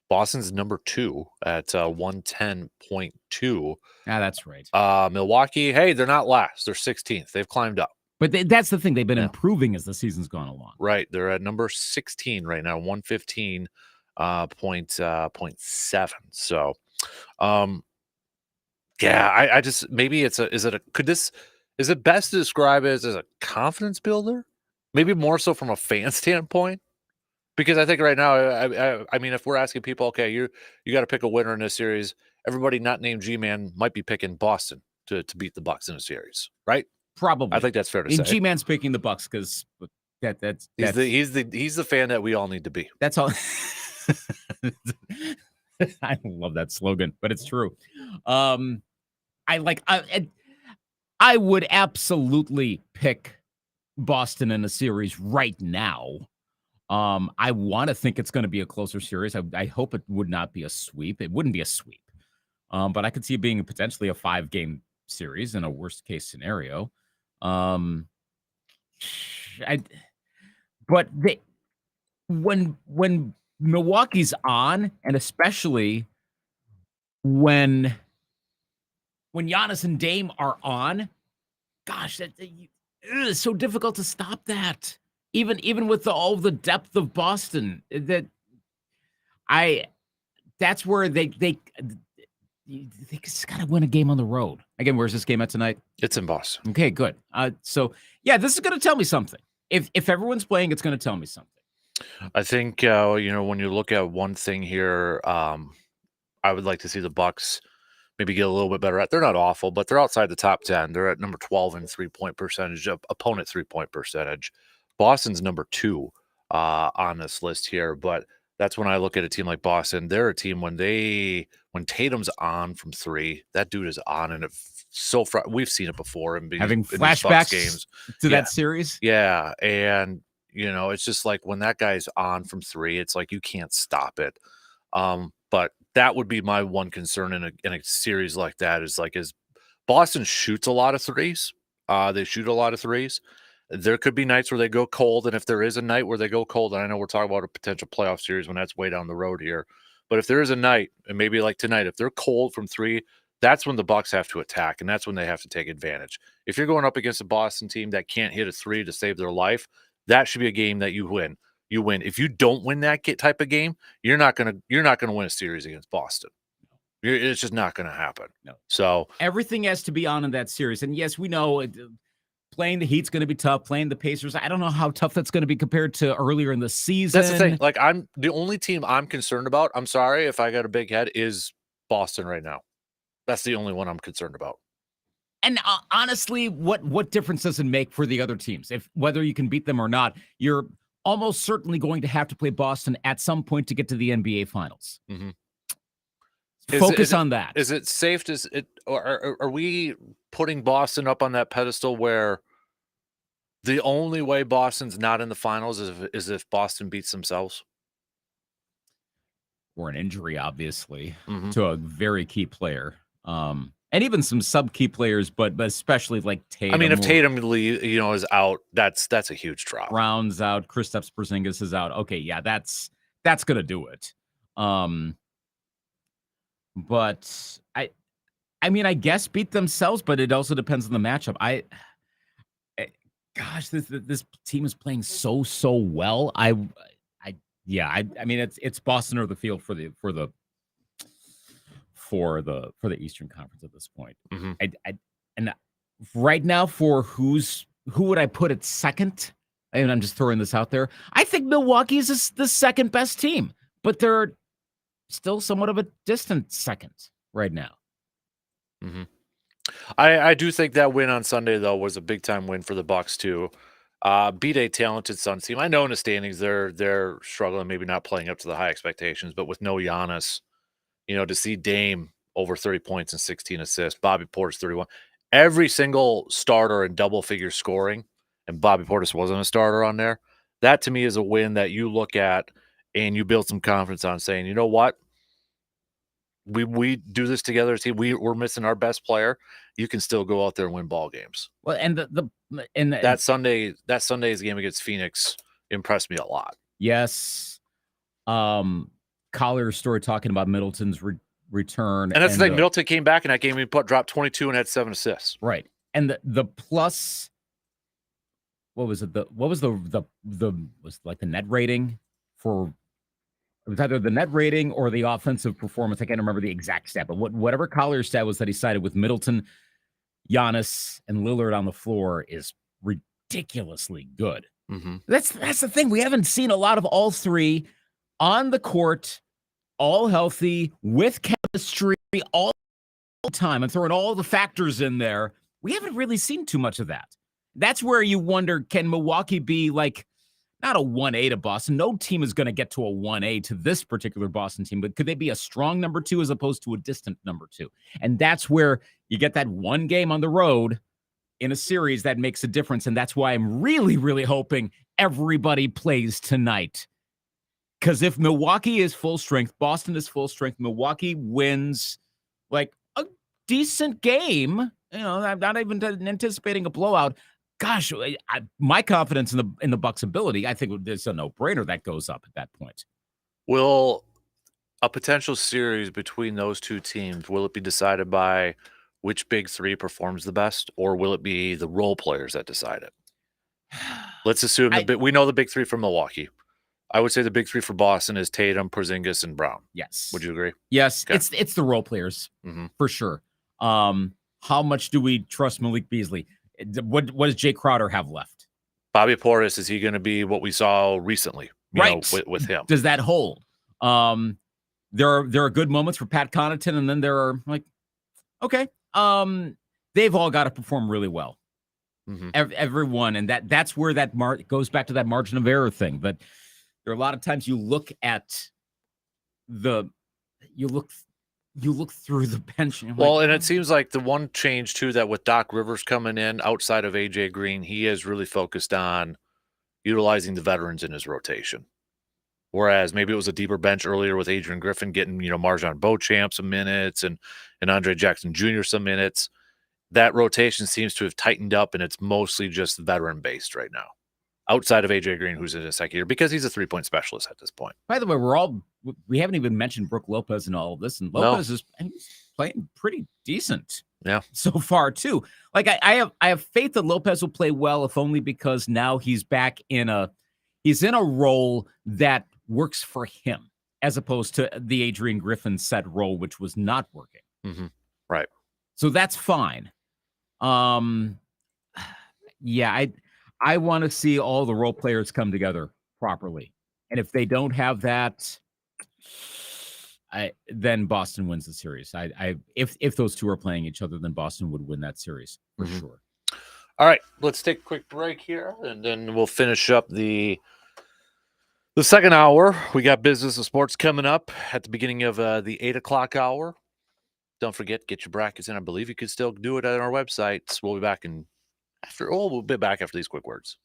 A: Boston's number 2 at 110.2.
C: Yeah, that's right.
A: Milwaukee, hey, they're not last. They're 16th. They've climbed up.
C: But that's the thing. They've been improving as the season's gone along.
A: Right. They're at number 16 right now, 115.7. So, yeah, I just maybe is it best to describe it as a confidence builder? Maybe more so from a fan standpoint? Because I think right now, I mean, if we're asking people, okay, you got to pick a winner in this series, everybody not named G-Man might be picking Boston to beat the Bucks in a series, right?
C: Probably.
A: I think that's fair to say.
C: G-Man's picking the Bucks because that's
A: he's the fan that we all need to be.
C: That's all. I love that slogan, but it's true. I would absolutely pick Boston in a series right now. I want to think it's going to be a closer series. I hope it would not be a sweep. It wouldn't be a sweep. But I could see it being potentially a 5-game series in a worst case scenario. When Milwaukee's on, and especially when Giannis and Dame are on, gosh, it's so difficult to stop that. Even with all the depth of Boston, that's where they just gotta win a game on the road. Again, where's this game at tonight?
A: It's in Boston.
C: Okay, good. So yeah, this is gonna tell me something. If everyone's playing, it's gonna tell me something.
A: I think when you look at one thing here, I would like to see the Bucks maybe get a little bit better at. They're not awful, but they're outside the top 10. They're at number 12 in 3-point percentage, opponent 3-point percentage. Boston's number 2 on this list here, but that's when I look at a team like Boston. They're a team when Tatum's on from 3, that dude is on, and we've seen it before. And
C: having flashbacks games to that series,
A: yeah, and it's just like when that guy's on from 3, it's like you can't stop it. But that would be my one concern in a series like that is Boston shoots a lot of threes. They shoot a lot of threes. There could be nights where they go cold, and if there is a night where they go cold, and I know we're talking about a potential playoff series when that's way down the road here, but if there is a night, and maybe like tonight, if they're cold from 3, that's when the Bucks have to attack, and that's when they have to take advantage. If you're going up against a Boston team that can't hit a 3 to save their life, that should be a game that you win. You win. If you don't win that type of game, you're not gonna win a series against Boston. It's just not gonna happen.
C: No.
A: So
C: everything has to be on in that series, and yes, we know playing the Heat's going to be tough. Playing the Pacers, I don't know how tough that's going to be compared to earlier in the season.
A: That's the thing. Like, I'm the only team I'm concerned about. I'm sorry if I got a big head, is Boston right now. That's the only one I'm concerned about.
C: And honestly, what difference does it make for the other teams? If whether you can beat them or not, you're almost certainly going to have to play Boston at some point to get to the NBA Finals.
A: Mm-hmm.
C: Focus on that.
A: Is it safe to it, or are we putting Boston up on that pedestal where the only way Boston's not in the finals is if Boston beats themselves?
C: Or an injury, obviously,
A: mm-hmm.
C: to a very key player. And even some sub-key players, but especially like Tatum.
A: I mean, if Tatum is out, that's a huge drop.
C: Brown's out, Kristaps Porzingis is out. Okay, yeah, that's gonna do it. But I mean, I guess beat themselves, but it also depends on the matchup. Gosh, this team is playing so well. I mean, it's Boston or the field for the Eastern Conference at this point.
A: Mm-hmm.
C: And right now, for who would I put at second? And I'm just throwing this out there. I think Milwaukee is the second best team, but they're still somewhat of a distant second right now.
A: Mm-hmm. I do think that win on Sunday, though, was a big-time win for the Bucks, too. Beat a talented Suns team. I know in the standings they're struggling, maybe not playing up to the high expectations, but with no Giannis, to see Dame over 30 points and 16 assists, Bobby Portis 31. Every single starter in double-figure scoring, and Bobby Portis wasn't a starter on there, that to me is a win that you look at and you build some confidence on, saying, you know what? We do this together as a team. We're missing our best player. You can still go out there and win ball games.
C: Well, and
A: that Sunday's game against Phoenix impressed me a lot.
C: Yes. Collier's story talking about Middleton's return.
A: And that's the thing. Middleton came back in that game. He dropped 22 and had 7 assists.
C: Right. And the plus, what was it? What was the was like the net rating for, it was either the net rating or the offensive performance. I can't remember the exact stat, but whatever Collier's stat was that he cited with Middleton, Giannis, and Lillard on the floor is ridiculously good.
A: Mm-hmm.
C: That's the thing. We haven't seen a lot of all three on the court, all healthy, with chemistry all the time, and throwing all the factors in there. We haven't really seen too much of that. That's where you wonder, can Milwaukee be like, not a 1A to Boston? No team is going to get to a 1A to this particular Boston team, but could they be a strong number 2 as opposed to a distant number 2? And that's where you get that one game on the road in a series that makes a difference. And that's why I'm really, really hoping everybody plays tonight. Because if Milwaukee is full strength, Boston is full strength, Milwaukee wins like a decent game. I'm not even anticipating a blowout. Gosh, my confidence in the Bucks' ability, I think it's a no-brainer that goes up at that point.
A: Will a potential series between those two teams, will it be decided by which big three performs the best, or will it be the role players that decide it? Let's assume we know the big three from Milwaukee. I would say the big three for Boston is Tatum, Porzingis, and Brown.
C: Yes.
A: Would you agree?
C: Yes. Okay. It's the role players for sure. How much do we trust Malik Beasley? What does Jay Crowder have left?
A: Bobby Portis, is he going to be what we saw recently? With him.
C: Does that hold? There are good moments for Pat Connaughton, and then there are like, okay, they've all got to perform really well. Mm-hmm. Everyone, and that's where that goes back to that margin of error thing. But there are a lot of times you look through the bench. And
A: and it seems like the one change too, that with Doc Rivers coming in outside of AJ Green, he is really focused on utilizing the veterans in his rotation. Whereas maybe it was a deeper bench earlier with Adrian Griffin getting, Marjon Beauchamp some minutes and Andre Jackson Jr. some minutes. That rotation seems to have tightened up, and it's mostly just veteran based right now, outside of AJ Green, who's in his second year, because he's a 3-point specialist at this point.
C: By the way, we haven't even mentioned Brook Lopez and all of this, and Lopez is playing pretty decent, so far too. Like I have faith that Lopez will play well, if only because now he's back in a role that works for him, as opposed to the Adrian Griffin set role, which was not working.
A: Mm-hmm. Right.
C: So that's fine. I want to see all the role players come together properly. And if they don't have that, then Boston wins the series. If those two are playing each other, then Boston would win that series for sure.
A: All right, let's take a quick break here, and then we'll finish up the second hour. We got business and sports coming up at the beginning of the 8 o'clock hour. Don't forget, get your brackets in. I believe you can still do it on our website. We'll be back we'll be back after these quick words.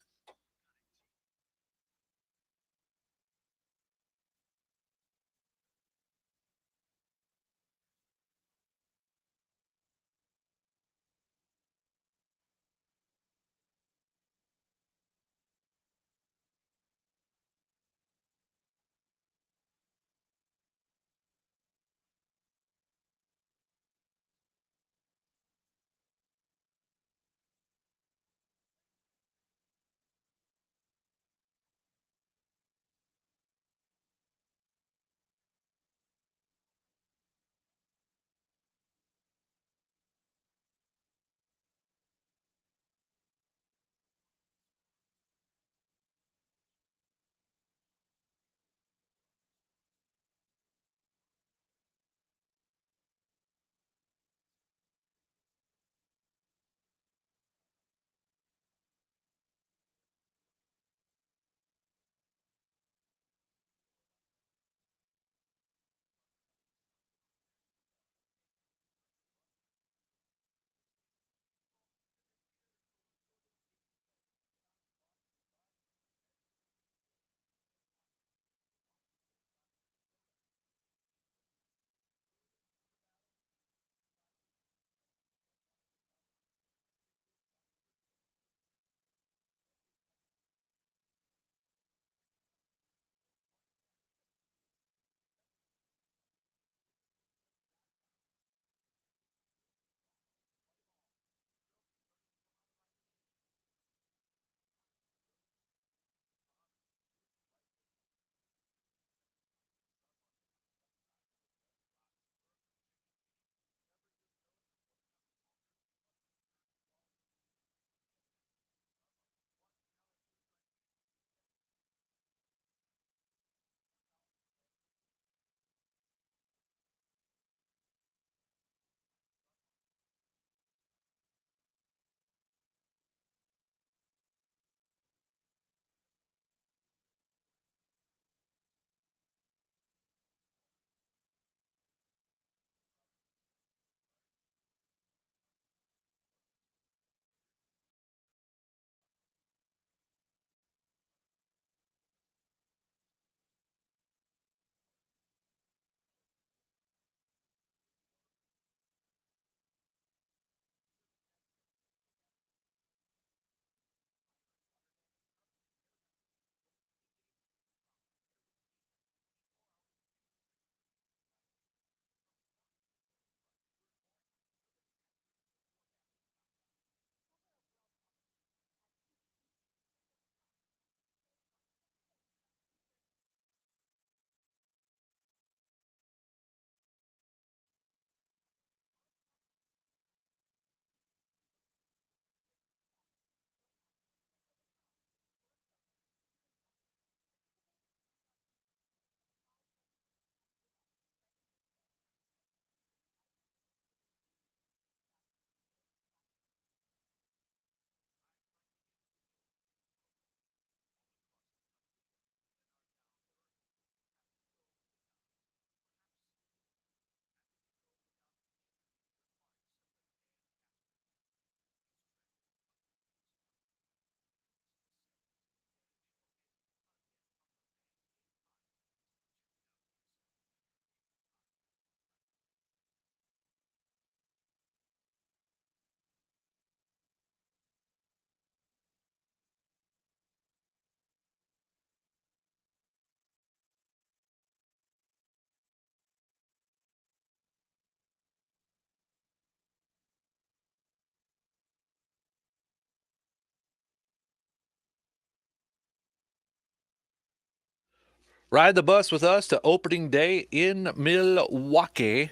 A: Ride the bus with us to opening day in Milwaukee,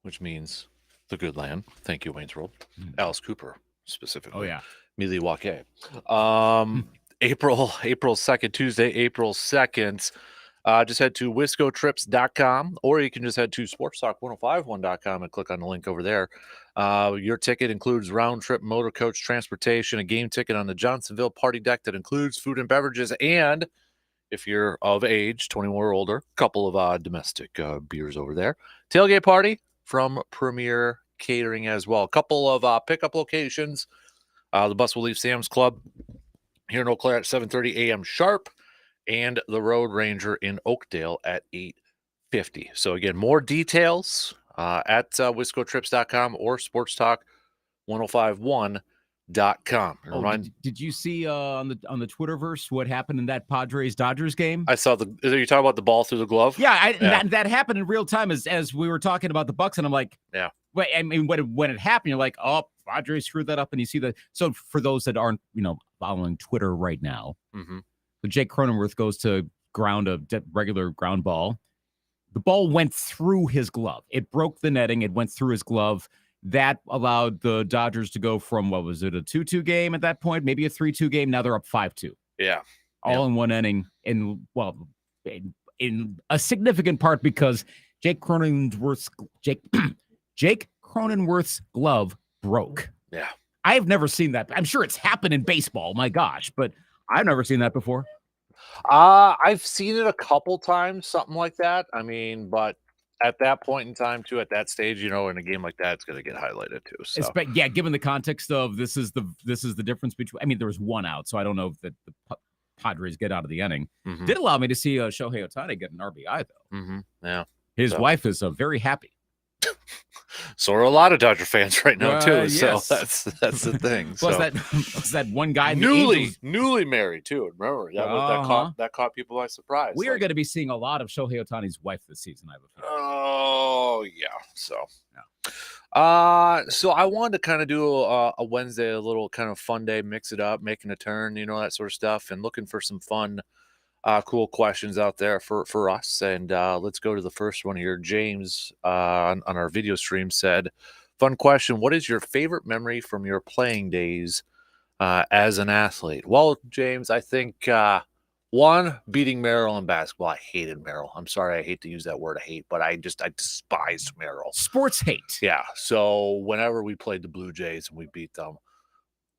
A: which means the good land. Thank you, Wayne's World. Alice Cooper, specifically.
C: Oh, yeah.
A: Milwaukee. April 2nd, Tuesday, April 2nd. Just head to wiscotrips.com, or you can just head to sportstalk1051.com and click on the link over there. Your ticket includes round-trip motor coach transportation, a game ticket on the Johnsonville party deck that includes food and beverages, and if you're of age, 21 or older, a couple of domestic beers over there. Tailgate party from Premier Catering as well. A couple of pickup locations. The bus will leave Sam's Club here in Eau Claire at 7:30 a.m. sharp, and the Road Ranger in Oakdale at 8:50. So again, more details at wiscotrips.com or sportstalk1051.com.
C: Did you see on the Twitterverse what happened in that Padres Dodgers game?
A: I saw are you talking about the ball through the glove?
C: Yeah, that happened in real time as we were talking about the Bucks, and I'm like,
A: yeah.
C: Wait, I mean, when it happened, you're like, oh, Padres screwed that up, and you see that. So for those that aren't, following Twitter right now, so Jake Cronenworth goes to ground a regular ground ball. The ball went through his glove. It broke the netting. It went through his glove. That allowed the Dodgers to go from, what was it, a 2-2 game at that point, maybe a 3-2 game. Now they're up 5-2.
A: Yeah.
C: All in one inning. In a significant part because Jake Cronenworth's glove broke.
A: Yeah.
C: I've never seen that. I'm sure it's happened in baseball. My gosh, but I've never seen that before.
A: I've seen it a couple times, something like that. I mean, but at that point in time, too, at that stage, in a game like that, it's going to get highlighted too. So
C: yeah, given the context of this is the difference between. I mean, there was one out, so I don't know if the Padres get out of the inning. Did allow me to see Shohei Ohtani get an RBI though.
A: Yeah,
C: his wife is very happy.
A: So are a lot of Dodger fans right now too.
C: Yes.
A: So that's the thing.
C: was that one guy
A: newly married too? Remember that caught people by surprise.
C: We are going to be seeing a lot of Shohei Ohtani's wife this season, I have a feeling.
A: Oh yeah. So so I wanted to kind of do a Wednesday, a little kind of fun day, mix it up, making a turn, that sort of stuff, and looking for some fun. Cool questions out there for us. And let's go to the first one here. James on our video stream said, fun question. What is your favorite memory from your playing days as an athlete? Well, James, I think one, beating Merrill in basketball. I hated Merrill. I'm sorry. I hate to use that word hate, but I despised Merrill.
C: Sports hate.
A: Yeah. So whenever we played the Blue Jays and we beat them,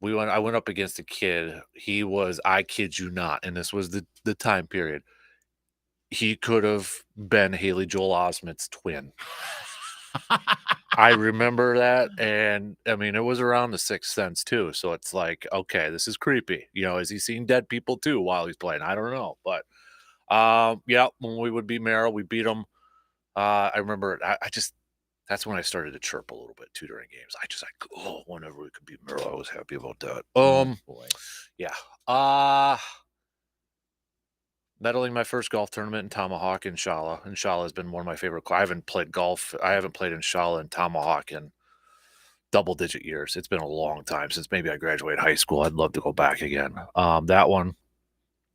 A: I went up against a kid. He was, I kid you not, and this was the time period. He could have been Haley Joel Osment's twin. I remember that, and I mean, it was around the Sixth Sense too. So it's like, okay, this is creepy. Is he seeing dead people too while he's playing? I don't know, but yeah, when we would beat Merrill, we beat him. I remember, that's when I started to chirp a little bit too during games. Whenever we could beat Merrill, I was happy about that.
C: Boy.
A: Yeah. Medaling my first golf tournament in Tomahawk, Inshallah. Inshallah has been one of my favorite. I haven't played golf. I haven't played Inshallah and Tomahawk in double-digit years. It's been a long time since maybe I graduated high school. I'd love to go back again. That one.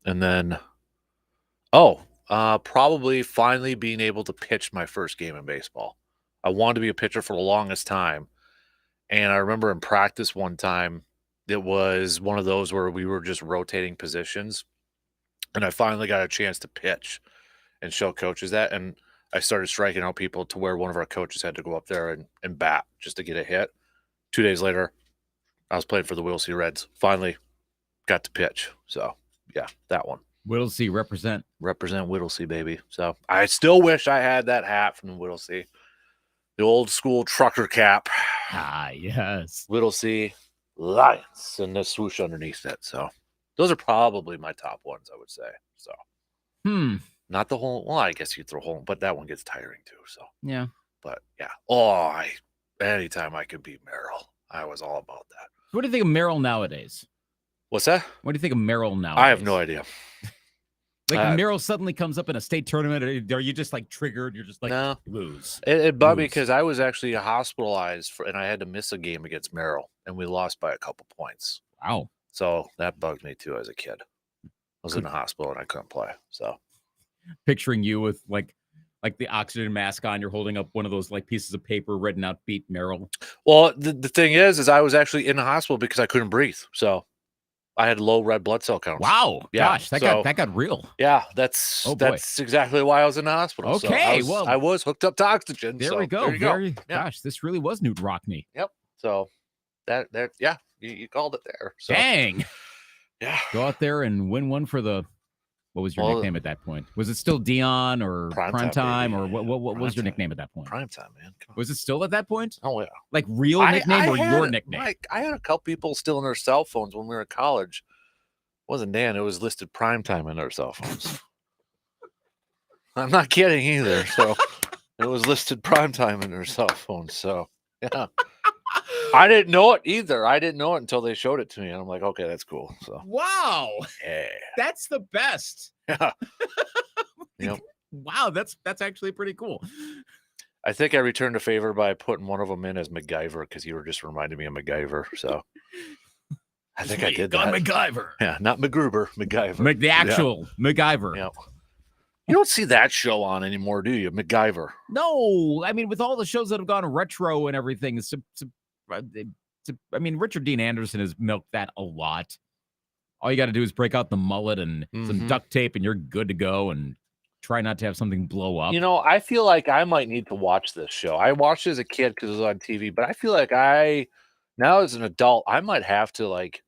A: And then, probably finally being able to pitch my first game in baseball. I wanted to be a pitcher for the longest time. And I remember in practice one time, it was one of those where we were just rotating positions. And I finally got a chance to pitch and show coaches that. And I started striking out people to where one of our coaches had to go up there and bat just to get a hit. 2 days later, I was playing for the Whittlesey Reds. Finally got to pitch. So, yeah, that one.
C: Whittlesey represent
A: Whittlesey, baby. So I still wish I had that hat from Whittlesey. The old school trucker cap.
C: Ah, yes.
A: Whittlesey Lions and the swoosh underneath it. So those are probably my top ones, I would say. So not the whole, well, I guess you throw home, but that one gets tiring too. So
C: yeah.
A: But yeah. Anytime I could beat Merrill, I was all about that.
C: What do you think of Merrill nowadays?
A: What's that?
C: What do you think of Merrill nowadays?
A: I have no idea.
C: Like when Merrill suddenly comes up in a state tournament, are you just like triggered? You're just like,
A: no.
C: Lose.
A: It bugged me because I was actually hospitalized and I had to miss a game against Merrill, and we lost by a couple points.
C: Wow.
A: So that bugged me too as a kid. I was in the hospital and I couldn't play. So
C: picturing you with like the oxygen mask on. You're holding up one of those like pieces of paper written out "Beat Merrill."
A: Well, the thing is I was actually in the hospital because I couldn't breathe. So I had low red blood cell counts.
C: Wow,
A: Yeah,
C: gosh, that got real.
A: Yeah,
C: Oh, boy.
A: that's exactly why I was in the hospital.
C: Okay,
A: so
C: well,
A: I was hooked up to oxygen.
C: There
A: so
C: we go.
A: There you go. Yeah.
C: Gosh, this really was Newt Rockney.
A: Yep. So that yeah, you called it there. So
C: Dang.
A: yeah.
C: Go out there and win one for the. What was your
A: Well,
C: nickname at that point? Was it still Dion or
A: Primetime,
C: or
A: baby.
C: what was your nickname at that point?
A: Primetime, man. Come on.
C: Was it still at that point?
A: Oh yeah.
C: Like real nickname or your nickname?
A: I had a couple people still in their cell phones when we were in college. It wasn't Dan, it was listed Primetime in their cell phones. I'm not kidding either. So it was listed Primetime in their cell phones. So yeah. I didn't know it either. I didn't know it until they showed it to me. And I'm like, okay, that's cool. So
C: Wow.
A: yeah.
C: That's the best.
A: Yeah. Yep.
C: Wow, that's actually pretty cool.
A: I think I returned a favor by putting one of them in as MacGyver because you were just reminding me of MacGyver. So I think I did that.
C: MacGyver.
A: Yeah, not MacGruber, MacGyver.
C: The actual MacGyver.
A: Yeah. You don't see that show on anymore, do you? MacGyver.
C: No, I mean, with all the shows that have gone retro and everything, I mean, Richard Dean Anderson has milked that a lot. All you got to do is break out the mullet and some duct tape, and you're good to go. And try not to have something blow up.
A: You know, I feel like I might need to watch this show. I watched it as a kid because it was on TV, but I feel like now as an adult, I might have to like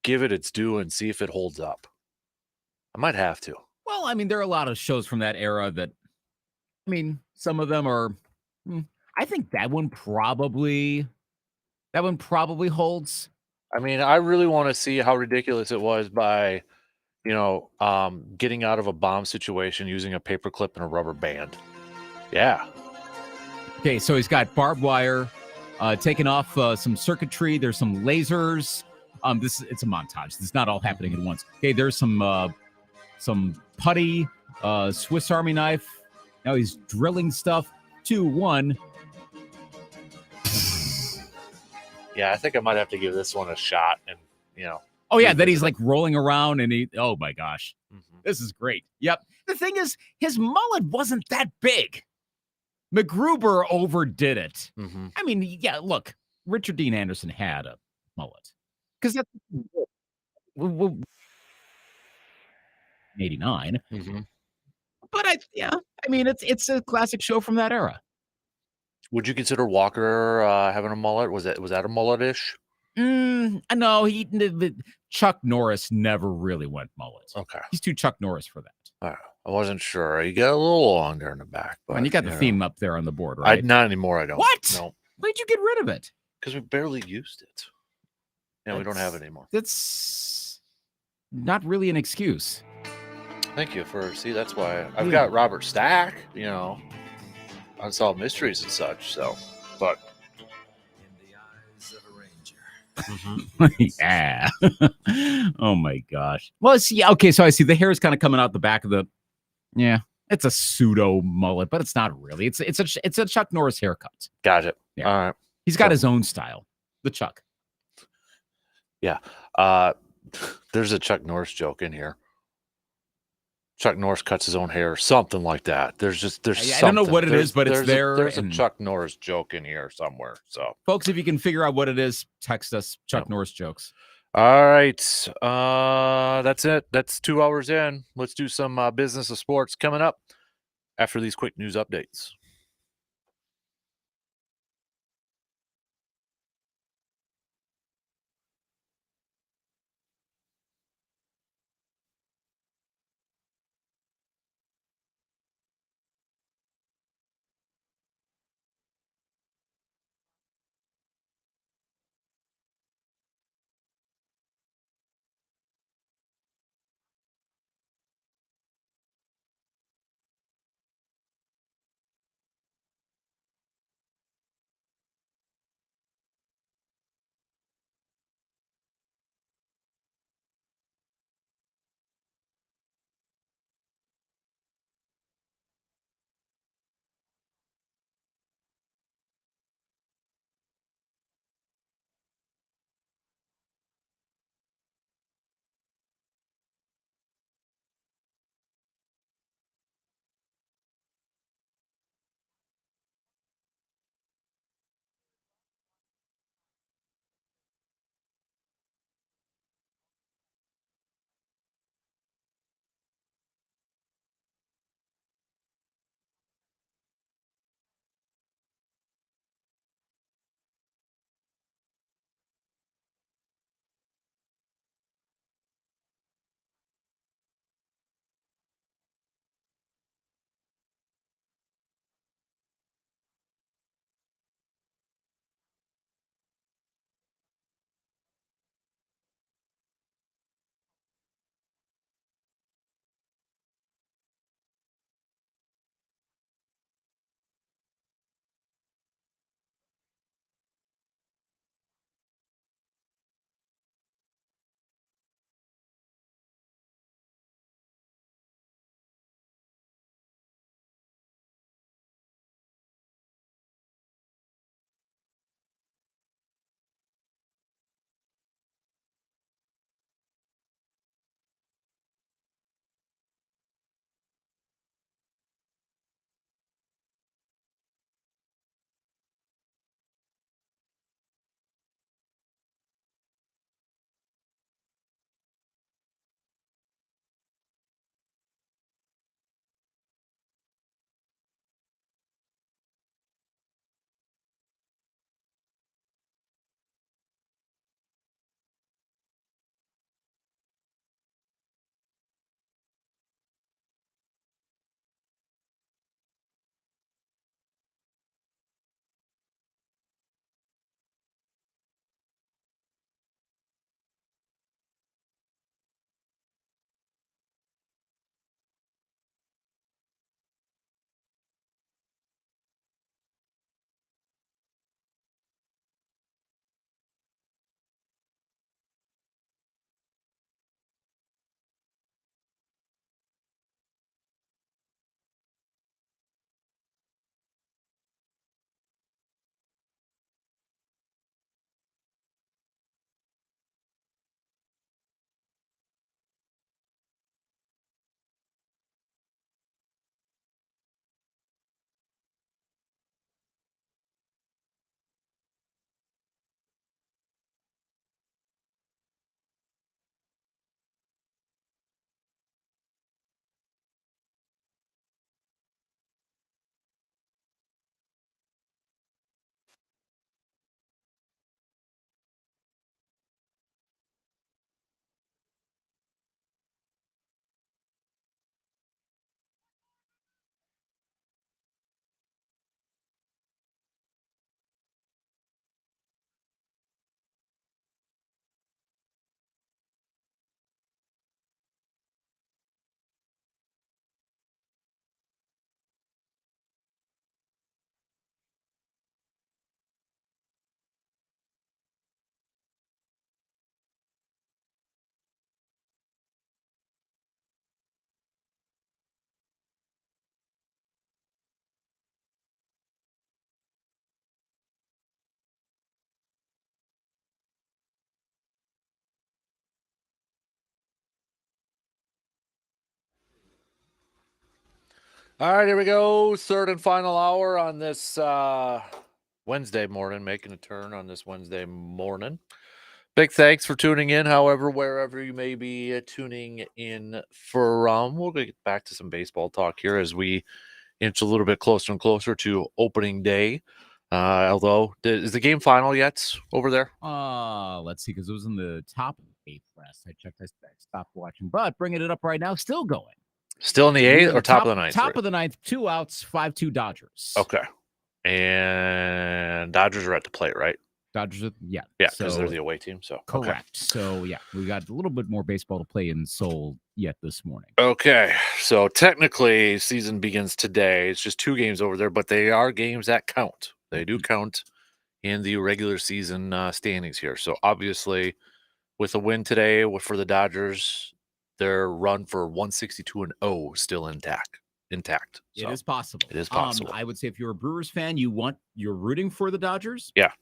A: give it its due and see if it holds up. I might have to.
C: Well, I mean, there are a lot of shows from that era that, I mean, some of them are. I think that one probably holds.
A: I mean, I really want to see how ridiculous it was by, getting out of a bomb situation using a paperclip and a rubber band. Yeah.
C: Okay, so he's got barbed wire, taking off some circuitry. There's some lasers. It's a montage. It's not all happening at once. Okay, there's some putty, Swiss Army knife. Now he's drilling stuff. 2, 1.
A: Yeah, I think I might have to give this one a shot and,
C: Oh, yeah, then he's like rolling around and oh my gosh. This is great. Yep. The thing is, his mullet wasn't that big. MacGruber overdid it. I mean, yeah, look, Richard Dean Anderson had a mullet. Because that's 89. But I mean, it's a classic show from that era.
A: Would you consider Walker having a mullet? Was that a mullet-ish?
C: No, Chuck Norris never really went mullet.
A: Okay.
C: He's too Chuck Norris for that.
A: I wasn't sure. You got a little long there in the back. But,
C: and you got the theme up there on the board, right?
A: Not anymore, I don't.
C: What?
A: No.
C: Why'd you get rid of it?
A: Because we barely used it. Yeah, we don't have it anymore.
C: That's not really an excuse.
A: Thank you that's why I've got Robert Stack, Unsolved Mysteries and such, so, but.
C: Yeah. Oh my gosh. Well, see, okay, so I see the hair is kind of coming out the back of the. Yeah, it's a pseudo mullet, but it's not really. It's a Chuck Norris haircut.
A: Got it.
C: Yeah.
A: All right.
C: He's got his own style. The Chuck.
A: Yeah. There's a Chuck Norris joke in here. Chuck Norris cuts his own hair, something like that. There's
C: I don't know what it is, but it's there.
A: There's a Chuck Norris joke in here somewhere. So,
C: folks, if you can figure out what it is, text us Chuck Norris jokes.
A: All right. That's it. That's 2 hours in. Let's do some business of sports coming up after these quick news updates. All right, here we go. Third and final hour on this Wednesday morning, making a turn on this Wednesday morning. Big thanks for tuning in, however, wherever you may be tuning in from. We'll get back to some baseball talk here as we inch a little bit closer and closer to opening day. Although, is the game final yet over there?
C: Let's see, because it was in the top of the 8th last I checked. I stopped watching, but bringing it up right now, still going.
A: Still in the 8th or top of the 9th?
C: Top of the 9th, 2 outs, 5-2 Dodgers.
A: Okay. And Dodgers are at the plate, right?
C: Dodgers, yeah.
A: Yeah, because they're the away team. So
C: correct.
A: Okay.
C: So, yeah, we got a little bit more baseball to play in Seoul yet this morning.
A: Okay. So, technically, season begins today. It's just 2 games over there, but they are games that count. They do count in the regular season standings here. So, obviously, with a win today for the Dodgers, their run for 162-0 still intact. So
C: It is possible.
A: It is possible.
C: I would say if you're a Brewers fan, you're rooting for the Dodgers.
A: Yeah.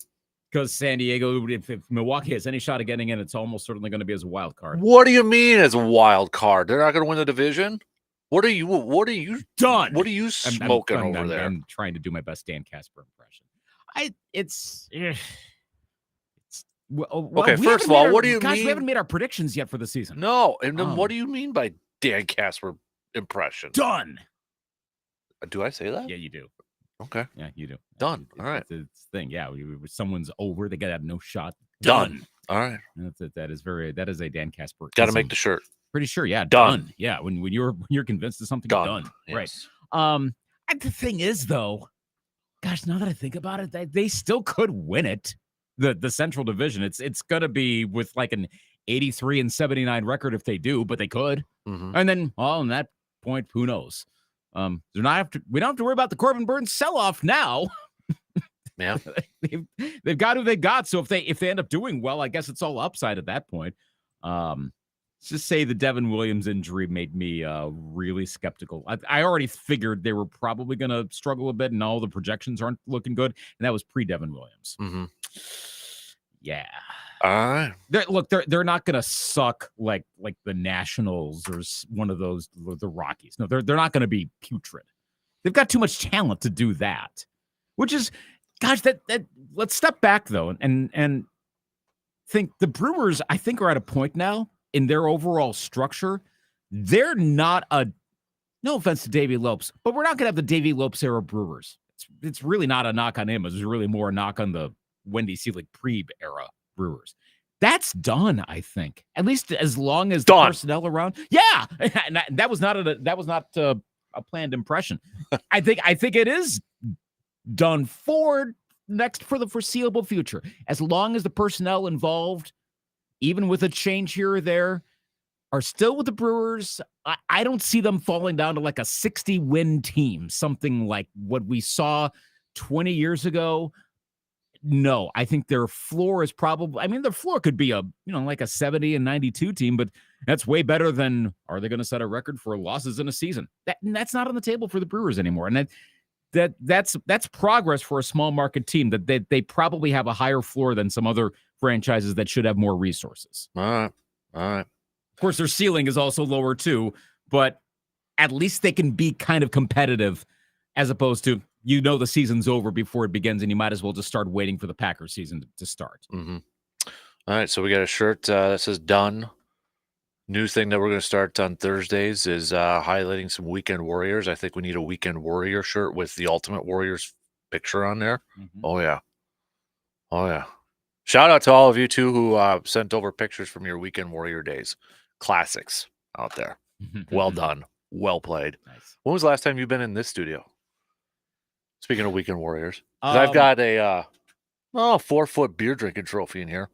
C: Because San Diego, if Milwaukee has any shot of getting in, it's almost certainly going to be as a wild card.
A: What do you mean as a wild card? They're not going to win the division? What are you
C: done?
A: What are you smoking over there?
C: I'm trying to do my best Dan Kasper impression.
A: Okay, first of all, what do you mean?
C: We haven't made our predictions yet for the season.
A: No, and then what do you mean by Dan Kasper impression?
C: Done.
A: Do I say that?
C: Yeah, you do.
A: Okay.
C: Yeah, you do.
A: Done. All right.
C: It's the thing. Yeah, someone's over. They got to have no shot.
A: Done. All right.
C: That is a Dan Kasper.
A: Got to make the shirt.
C: Pretty sure. Yeah.
A: Done.
C: Yeah. When you're convinced of something, done.
A: Yes.
C: Right. The thing is, though, gosh, now that I think about it, they still could win it. The Central Division. It's gonna be with like an 83-79 record if they do, but they could.
A: Mm-hmm.
C: And then, on that point, who knows? We don't have to worry about the Corbin Burns sell-off now.
A: Yeah.
C: they've got who they got. So if they end up doing well, I guess it's all upside at that point. Let's just say the Devin Williams injury made me really skeptical. I already figured they were probably going to struggle a bit, and all the projections aren't looking good. And that was pre-Devin Williams.
A: Mm-hmm.
C: Yeah.
A: All right.
C: They're not going to suck like the Nationals or one of those, the Rockies. No, they're not going to be putrid. They've got too much talent to do that. Which is, gosh, that let's step back though and think the Brewers, I think, are at a point now in their overall structure. They're not no offense to Davey Lopes, but we're not going to have the Davey Lopes era Brewers. It's really not a knock on him. It's really more a knock on the Wendy Seelig-Prieb era Brewers. That's done, I think. At least as long as the personnel around. Yeah, and that was not a planned impression. I think it is done for the foreseeable future. As long as the personnel involved, even with a change here or there, are still with the Brewers, I don't see them falling down to like a 60-win team, something like what we saw 20 years ago. No, I think their floor is probably, their floor could be like a 70 and 92 team, but that's way better than, are they going to set a record for losses in a season? That's not on the table for the Brewers anymore. And that's progress for a small market team, that they probably have a higher floor than some other franchises that should have more resources.
A: All right.
C: Of course, their ceiling is also lower too, but at least they can be kind of competitive as opposed to, the season's over before it begins, and you might as well just start waiting for the Packers season to start.
A: Mm-hmm. All right, so we got a shirt that says done. New thing that we're going to start on Thursdays is highlighting some Weekend Warriors. I think we need a Weekend Warrior shirt with the Ultimate Warriors picture on there. Mm-hmm. Oh, yeah. Shout out to all of you, too, who sent over pictures from your Weekend Warrior days. Classics out there. Well done. Well played. Nice. When was the last time you've been in this studio? Speaking of Weekend Warriors, I've got a 4-foot beer drinking trophy in here.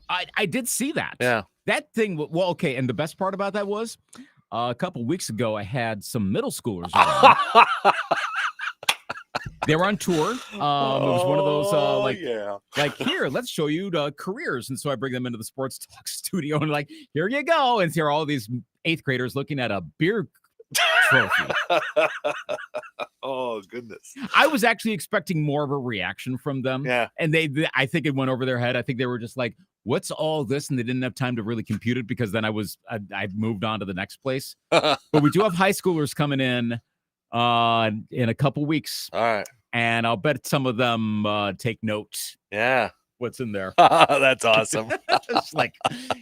C: I did see that.
A: Yeah.
C: That thing, well, okay, and the best part about that was a couple weeks ago, I had some middle schoolers around. They were on tour. It was one of those, like, here, let's show you the careers. And so I bring them into the Sports Talk studio and like, here you go. And here are all these 8th graders looking at a beer trophy.
A: Oh, goodness.
C: I was actually expecting more of a reaction from them.
A: Yeah.
C: And I think it went over their head. I think they were just like, what's all this? And they didn't have time to really compute it because then I moved on to the next place. But we do have high schoolers coming in in a couple weeks.
A: All right.
C: And I'll bet some of them take notes.
A: Yeah.
C: What's in there?
A: That's awesome.
C: It's like,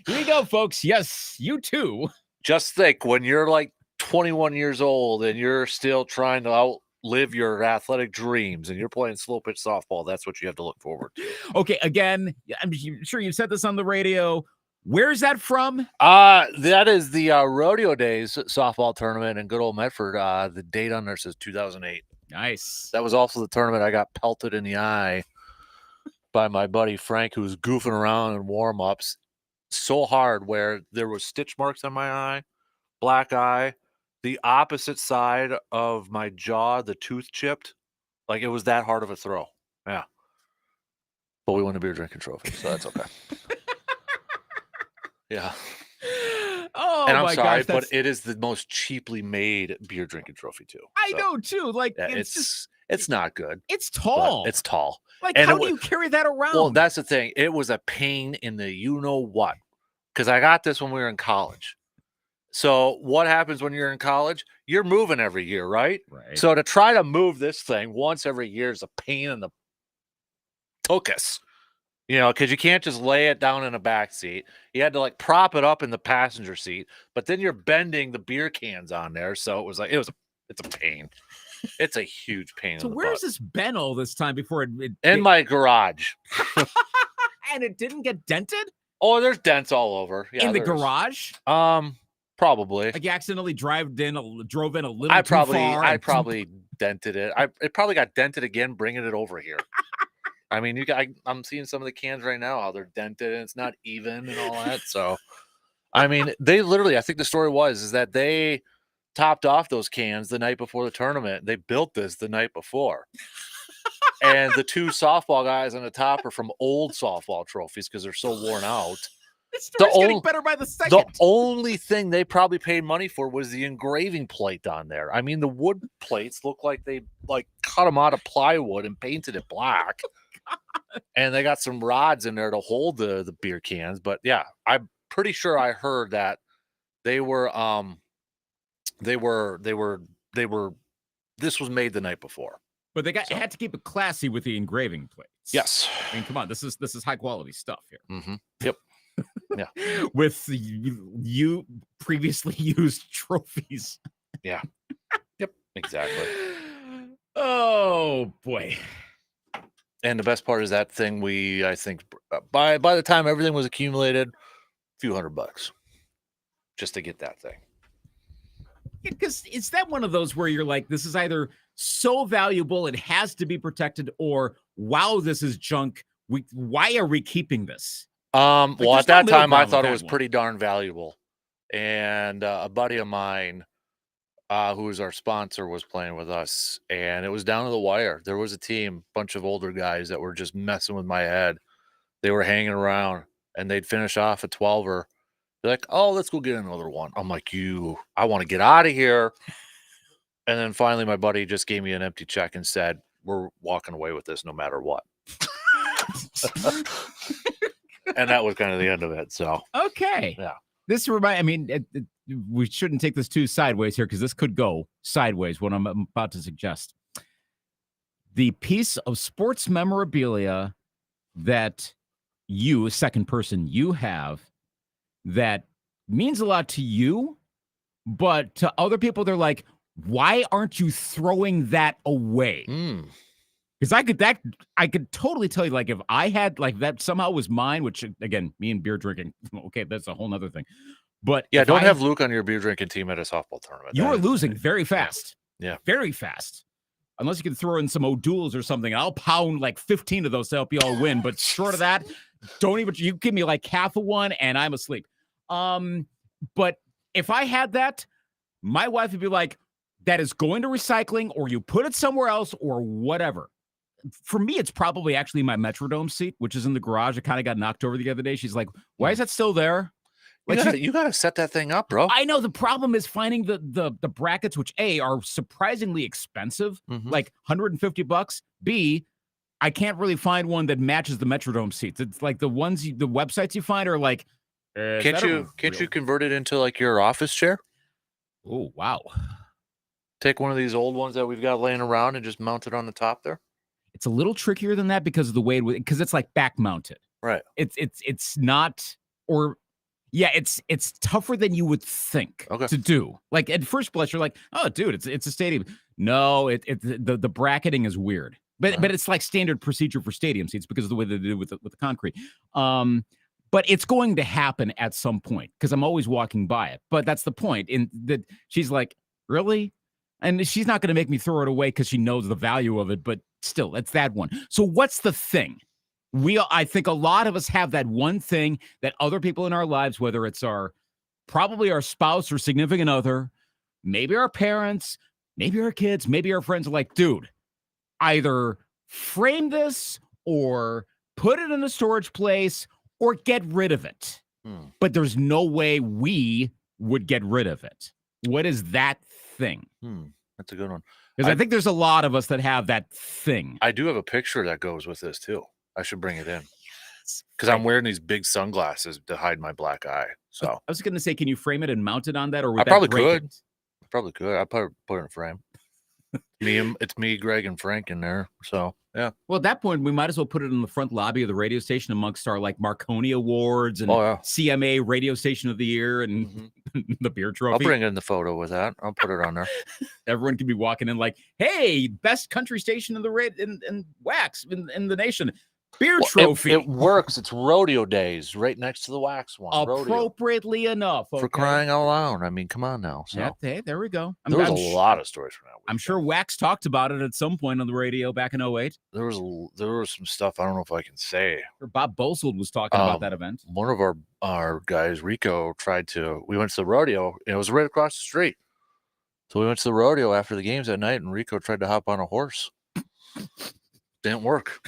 C: here you go, folks. Yes, you too.
A: Just think, when you're like 21 years old and you're still trying to outlive your athletic dreams and you're playing slow pitch softball, that's what you have to look forward to.
C: Okay, again, I'm sure you said this on the radio. Where's that from?
A: That is the Rodeo Days softball tournament in good old Medford. The date on there says 2008.
C: Nice.
A: That was also the tournament I got pelted in the eye by my buddy Frank, who was goofing around in warm-ups so hard where there was stitch marks on my eye, black eye, the opposite side of my jaw, the tooth chipped. Like, it was that hard of a throw. Yeah. But we won a beer drinking trophy, so that's okay. Yeah.
C: Oh,
A: and I'm
C: my
A: sorry,
C: gosh,
A: but it is the most cheaply made beer drinking trophy too.
C: I know too. Like,
A: yeah, it's not good.
C: It's tall.
A: It's tall.
C: Like, and how do you carry that around?
A: Well, that's the thing. It was a pain in the you know what, because I got this when we were in college. So what happens when you're in college? You're moving every year, right?
C: Right.
A: So to try to move this thing once every year is a pain in the tuchus. You know, because you can't just lay it down in a back seat. You had to like prop it up in the passenger seat, but then you're bending the beer cans on there. So it was like it's a pain. It's a huge pain.
C: So where's this been all this time before it
A: in my garage?
C: And it didn't get dented?
A: Oh, there's dents all over. Yeah,
C: in the garage?
A: Probably.
C: Like you accidentally drove in a little
A: I
C: too far.
A: I probably dented it. It probably got dented again, bringing it over here. I mean, I'm seeing some of the cans right now, how they're dented and it's not even and all that. So, I mean, they literally, I think the story is that they topped off those cans the night before the tournament. They built this the night before. And the two softball guys on the top are from old softball trophies because they're so worn out.
C: This story's getting better by the second.
A: The only thing they probably paid money for was the engraving plate on there. I mean, the wood plates look like they cut them out of plywood and painted it black. And they got some rods in there to hold the beer cans. But yeah, I'm pretty sure I heard that they were this was made the night before.
C: But they had to keep it classy with the engraving plates.
A: Yes.
C: I mean, come on, this is high quality stuff here.
A: Mm-hmm. Yep. Yeah.
C: With you previously used trophies.
A: Yeah. Yep. Exactly.
C: Oh boy.
A: And the best part is that thing I think by the time everything was accumulated, a few $100 just to get that thing.
C: Because is that one of those where you're like, this is either so valuable it has to be protected, or wow, this is junk. Why are we keeping this?
A: Well, at that time, I thought it was pretty darn valuable. And a buddy of mine, who was our sponsor, was playing with us, and it was down to the wire. There was a team, bunch of older guys that were just messing with my head. They were hanging around, and they'd finish off a 12er. They're like, "Oh, let's go get another one." I'm like, I want to get out of here. And then finally, my buddy just gave me an empty check and said, "We're walking away with this no matter what." And that was kind of the end of it. So
C: okay,
A: yeah.
C: This we shouldn't take this too sideways here because this could go sideways. What I'm about to suggest: the piece of sports memorabilia that you, second person, you have that means a lot to you, but to other people, they're like, "Why aren't you throwing that away?" Because I could totally tell you, like, if I had like that somehow was mine, which again, me and beer drinking, okay, that's a whole nother thing. But
A: yeah, don't have Luke on your beer drinking team at a softball tournament.
C: You are losing very fast.
A: Yeah.
C: Very fast. Unless you can throw in some O'Douls or something, I'll pound like 15 of those to help you all win. But short of that, you give me like half of one and I'm asleep. But if I had that, my wife would be like, that is going to recycling, or you put it somewhere else, or whatever. For me, it's probably actually my Metrodome seat, which is in the garage. It kind of got knocked over the other day. She's like, "Why is that still there?" Like,
A: you gotta set that thing up, bro.
C: I know the problem is finding the brackets, which A, are surprisingly expensive, like $150. B, I can't really find one that matches the Metrodome seats. It's like the websites you find are like,
A: can't you convert it into like your office chair?
C: Oh wow.
A: Take one of these old ones that we've got laying around and just mount it on the top there.
C: It's a little trickier than that because of the way because it's like back mounted.
A: Right.
C: It's not, or yeah, it's tougher than you would think to do. Like at first blush, you're like, oh, dude, it's a stadium. No, the bracketing is weird, but it's like standard procedure for stadium seats because of the way they do with the concrete. But it's going to happen at some point because I'm always walking by it. But that's the point. In that she's like, really? And she's not going to make me throw it away because she knows the value of it. But still, it's that one. So what's the thing? I think a lot of us have that one thing that other people in our lives, whether it's probably our spouse or significant other, maybe our parents, maybe our kids, maybe our friends are like, dude, either frame this or put it in a storage place or get rid of it. But there's no way we would get rid of it. What is that thing?
A: That's a good one.
C: Because I think there's a lot of us that have that thing.
A: I do have a picture that goes with this too. I should bring it in. Because I'm wearing these big sunglasses to hide my black eye. So
C: I was going to say, can you frame it and mount it on that? Or
A: I probably could. I probably could. I put it in a frame. It's me, Greg, and Frank in there. So yeah.
C: Well, at that point, we might as well put it in the front lobby of the radio station amongst our like Marconi Awards and CMA Radio Station of the Year and the beer trophy.
A: I'll bring in the photo with that. I'll put it on there.
C: Everyone can be walking in like, hey, best country station in the in wax in the nation. Beer trophy.
A: It works. It's rodeo days right next to the wax one.
C: Appropriately enough.
A: For crying out loud. I mean, come on now. So.
C: Yeah, hey, there we go.
A: There was a lot of stories from that weekend.
C: I'm sure Wax talked about it at some point on the radio back in 2008.
A: There was some stuff I don't know if I can say.
C: Or Bob Bosold was talking about that event.
A: One of our guys, Rico, we went to the rodeo, and it was right across the street. So we went to the rodeo after the games at night, and Rico tried to hop on a horse. Didn't work.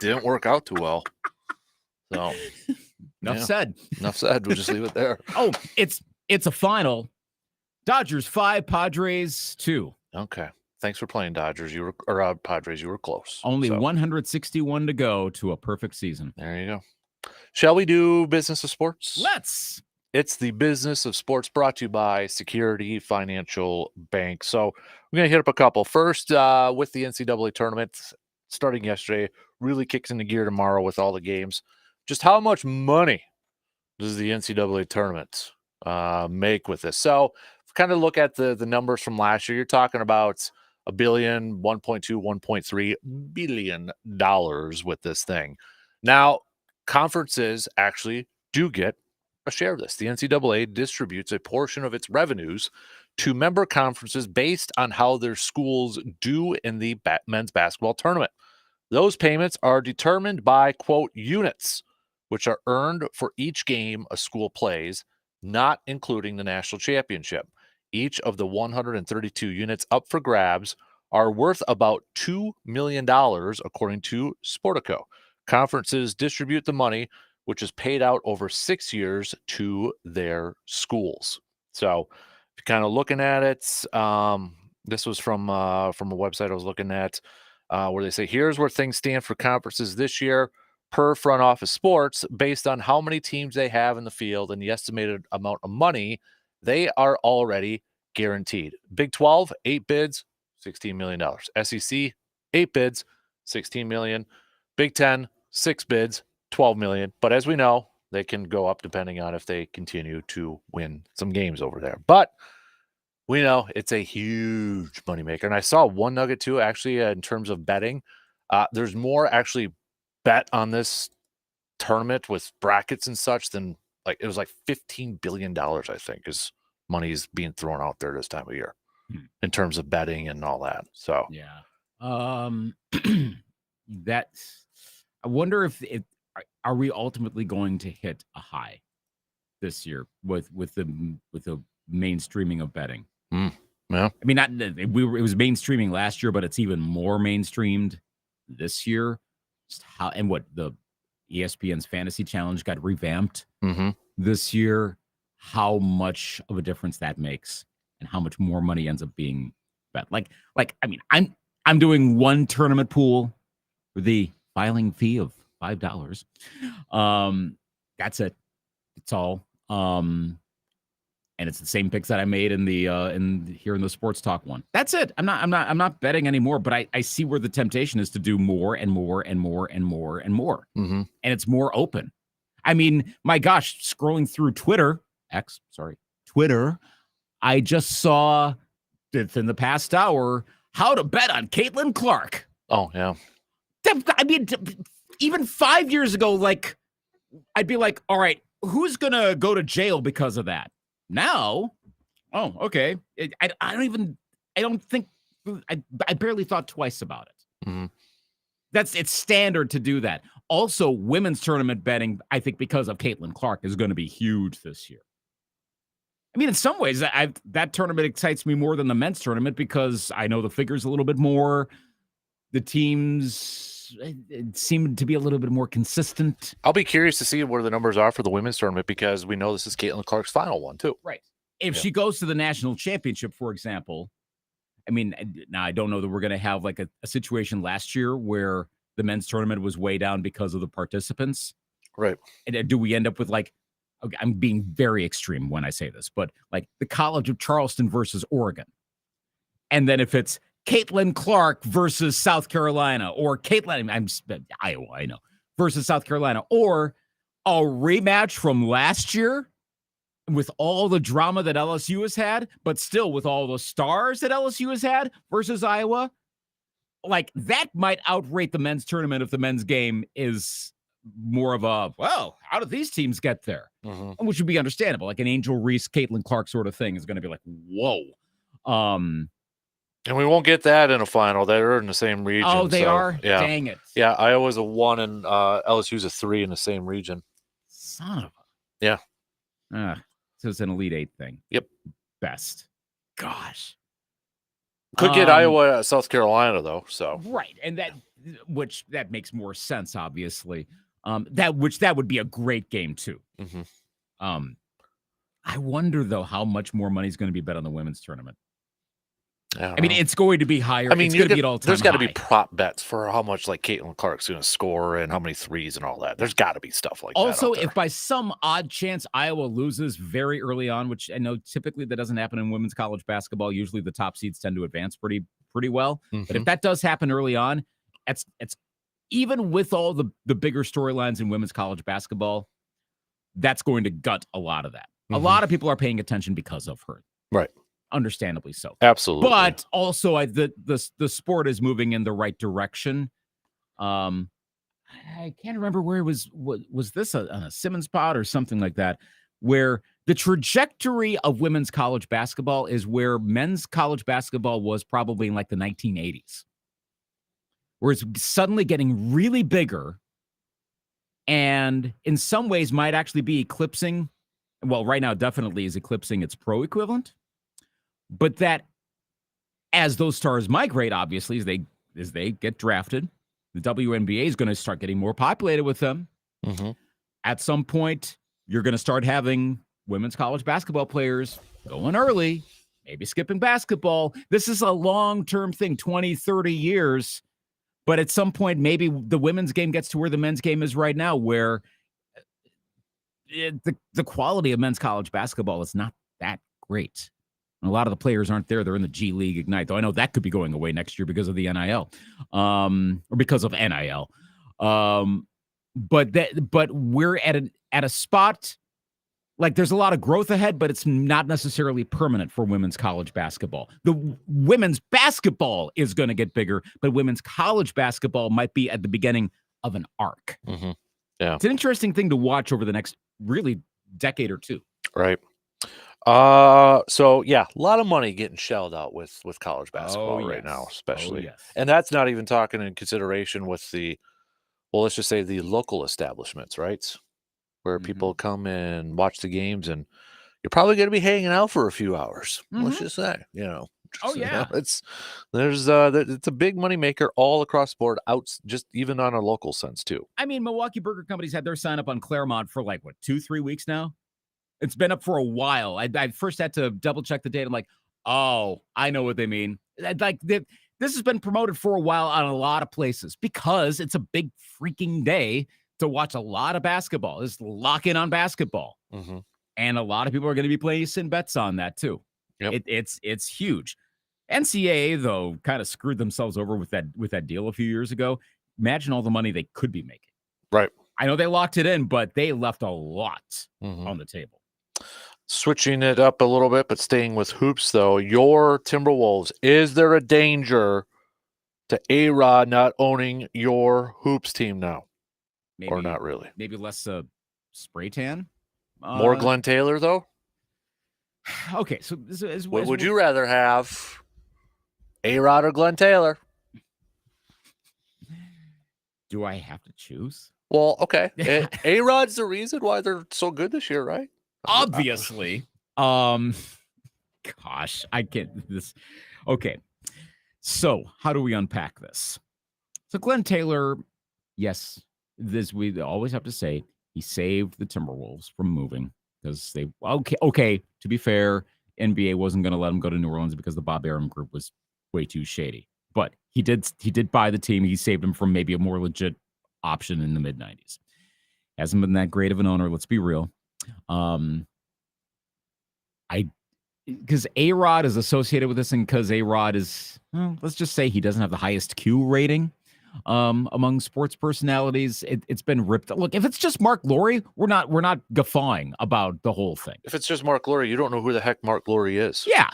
A: Didn't work out too well. So
C: enough said.
A: Enough said. We'll just leave it there.
C: Oh, it's a final. Dodgers 5, Padres 2.
A: Okay. Thanks for playing Dodgers. Padres. You were close.
C: Only 161 to go to a perfect season.
A: There you go. Shall we do business of sports?
C: Let's.
A: It's the business of sports brought to you by Security Financial Bank. So we're going to hit up a couple. First, with the NCAA tournament starting yesterday, really kicks into gear tomorrow with all the games. Just how much money does the NCAA tournament make with this? So kind of look at the numbers from last year. You're talking about $1 billion, 1.2, 1.3 billion dollars with this thing. Now, conferences actually do get a share of this. The NCAA distributes a portion of its revenues to member conferences based on how their schools do in the men's basketball tournament. Those payments are determined by, quote, units, which are earned for each game a school plays, not including the national championship. Each of the 132 units up for grabs are worth about $2 million, according to Sportico. Conferences distribute the money, which is paid out over 6 years to their schools. So if you're kind of looking at it, this was from a website I was looking at, where they say, here's where things stand for conferences this year per Front Office Sports, based on how many teams they have in the field and the estimated amount of money they are already guaranteed. Big 12, 8 bids, $16 million. SEC, 8 bids, $16 million. Big 10, 6 bids, $12 million. But as we know, they can go up depending on if they continue to win some games over there. But we know it's a huge moneymaker. And I saw one nugget too, actually, in terms of betting. There's more actually bet on this tournament with brackets and such than it was like $15 billion, I think, is money's being thrown out there this time of year in terms of betting and all that. So,
C: yeah. I wonder if are we ultimately going to hit a high this year with the mainstreaming of betting?
A: Yeah.
C: I mean, it was mainstreaming last year, but it's even more mainstreamed this year. Just how and what the ESPN's Fantasy Challenge got revamped this year. How much of a difference that makes, and how much more money ends up being bet. I mean, I'm doing one tournament pool for the filing fee of $5. That's it. It's all. And it's the same picks that I made in the here in the sports talk one. That's it. I'm not betting anymore, but I see where the temptation is to do more and more and more and more and more.
A: Mm-hmm.
C: And it's more open. I mean, my gosh, scrolling through Twitter, I just saw in the past hour how to bet on Caitlin Clark.
A: Oh, yeah.
C: I mean, even 5 years ago, like, I'd be like, all right, who's going to go to jail because of that? Now, oh, okay. I barely thought twice about it.
A: Mm-hmm.
C: It's standard to do that. Also, women's tournament betting, I think because of Caitlin Clark, is going to be huge this year. I mean, in some ways, that tournament excites me more than the men's tournament because I know the figures a little bit more. The teams seem to be a little bit more consistent.
A: I'll be curious to see where the numbers are for the women's tournament because we know this is Caitlin Clark's final one, too.
C: Right. If she goes to the national championship, for example, I mean, now I don't know that we're going to have like a situation last year where the men's tournament was way down because of the participants.
A: Right.
C: And do we end up with like, okay, I'm being very extreme when I say this, but like the College of Charleston versus Oregon. And then if it's Caitlin Clark versus South Carolina or Iowa, I know, versus South Carolina, or a rematch from last year with all the drama that LSU has had, but still with all the stars that LSU has had versus Iowa, like that might outrate the men's tournament if the men's game is more of a, well, how did these teams get there?
A: Mm-hmm.
C: Which would be understandable. Like an Angel Reese, Caitlin Clark sort of thing is going to be like, whoa.
A: And we won't get that in a final. They're in the same region.
C: Oh, they are?
A: Yeah.
C: Dang it.
A: Yeah, Iowa's a 1 and LSU's a 3 in the same region.
C: Son of a.
A: Yeah.
C: So it's an Elite Eight thing.
A: Yep.
C: Best. Gosh.
A: Could get Iowa, South Carolina, though. So
C: right. And that makes more sense, obviously. That would be a great game, too.
A: Mm-hmm.
C: I wonder, though, how much more money is going to be bet on the women's tournament.
A: I mean,
C: it's going to be higher.
A: I mean,
C: it's going to be at all time.
A: There's got to be prop bets for how much like Caitlin Clark's going to score and how many threes and all that. There's got to be stuff like that.
C: Also, if by some odd chance Iowa loses very early on, which I know typically that doesn't happen in women's college basketball, usually the top seeds tend to advance pretty well.
A: Mm-hmm.
C: But if that does happen early on, it's even with all the bigger storylines in women's college basketball, that's going to gut a lot of that.
A: Mm-hmm.
C: A lot of people are paying attention because of her.
A: Right.
C: Understandably so.
A: Absolutely.
C: But also the sport is moving in the right direction. I can't remember where it was this on a Simmons pod or something like that, where the trajectory of women's college basketball is where men's college basketball was probably in like the 1980s, where it's suddenly getting really bigger and in some ways might actually be eclipsing, well, right now definitely is eclipsing its pro equivalent. But that as those stars migrate, obviously, as they get drafted, the WNBA is going to start getting more populated with them.
A: Mm-hmm.
C: At some point, you're going to start having women's college basketball players going early, maybe skipping basketball. This is a long-term thing, 20, 30 years. But at some point, maybe the women's game gets to where the men's game is right now, where the quality of men's college basketball is not that great. And a lot of the players aren't there. They're in the G League Ignite, though I know that could be going away next year because of the NIL, or because of NIL. But we're at a spot like there's a lot of growth ahead, but it's not necessarily permanent for women's college basketball. The women's basketball is going to get bigger, but women's college basketball might be at the beginning of an arc.
A: Mm-hmm. Yeah,
C: it's an interesting thing to watch over the next really decade or two.
A: Right. So yeah, a lot of money getting shelled out with college basketball right now, especially.
C: Yes.
A: And that's not even talking in consideration with let's just say the local establishments, right? Where people come and watch the games and you're probably going to be hanging out for a few hours. Let's just say, it's a big money maker all across the board, just even on a local sense too.
C: I mean, Milwaukee Burger Company's had their sign up on Claremont for like 2-3 weeks now. It's been up for a while. I first had to double check the date. I'm like, oh, I know what they mean. This has been promoted for a while on a lot of places because it's a big freaking day to watch a lot of basketball. Just lock in on basketball.
A: Mm-hmm.
C: And a lot of people are going to be placing bets on that too.
A: Yep.
C: It's huge. NCAA, though, kind of screwed themselves over with that deal a few years ago. Imagine all the money they could be making.
A: Right.
C: I know they locked it in, but they left a lot on the table.
A: Switching it up a little bit, but staying with hoops, though, your Timberwolves, is there a danger to A-Rod not owning your hoops team now?
C: Maybe,
A: or not really?
C: Maybe less spray tan?
A: More Glenn Taylor, though?
C: Okay, so
A: would you rather have A-Rod or Glenn Taylor?
C: Do I have to choose?
A: Well, okay. A-Rod's the reason why they're so good this year, right?
C: Obviously. Gosh, I get this. Okay. So how do we unpack this? So Glenn Taylor, yes, we always have to say he saved the Timberwolves from moving because okay. To be fair, NBA wasn't going to let him go to New Orleans because the Bob Arum group was way too shady. But he did buy the team. He saved him from maybe a more legit option in the mid-90s. Hasn't been that great of an owner, let's be real. Because A-Rod is associated with this, and because A-Rod is, let's just say he doesn't have the highest Q rating among sports personalities. It's been ripped. Look, if it's just Mark Lowry, we're not guffawing about the whole thing.
A: If it's just Mark Lowry, you don't know who the heck Mark Lowry is.
C: Yeah,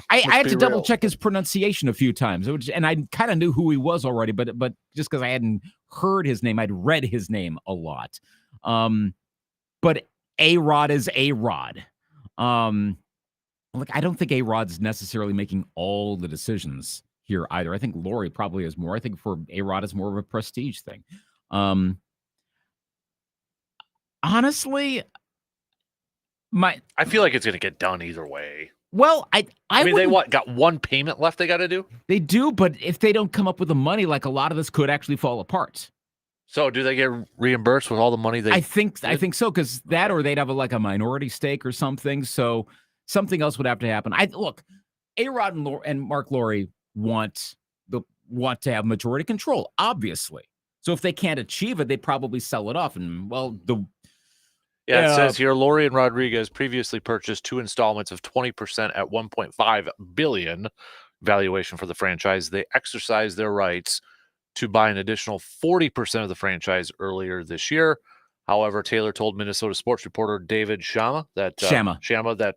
C: I had to
A: real.
C: double check his pronunciation a few times, and I kind of knew who he was already, but just because I hadn't heard his name, I'd read his name a lot. But A-Rod is A-Rod. Look, I don't think A-Rod's necessarily making all the decisions here either. I think Lowry probably is more. I think for A-Rod, it's more of a prestige thing. Honestly,
A: I feel like it's going to get done either way.
C: Well, I
A: mean, they got one payment left they got to do?
C: They do, but if they don't come up with the money, like a lot of this could actually fall apart.
A: So do they get reimbursed with all the money
C: I think so, because that or they'd have a minority stake or something. So something else would have to happen. Look, A-Rod and Mark Lowry want to have majority control, obviously. So if they can't achieve it, they probably sell it off. And
A: it says here, Lowry and Rodriguez previously purchased 2 installments of 20% at $1.5 billion valuation for the franchise. They exercised their rights to buy an additional 40% of the franchise earlier this year. However, Taylor told Minnesota sports reporter David Shama that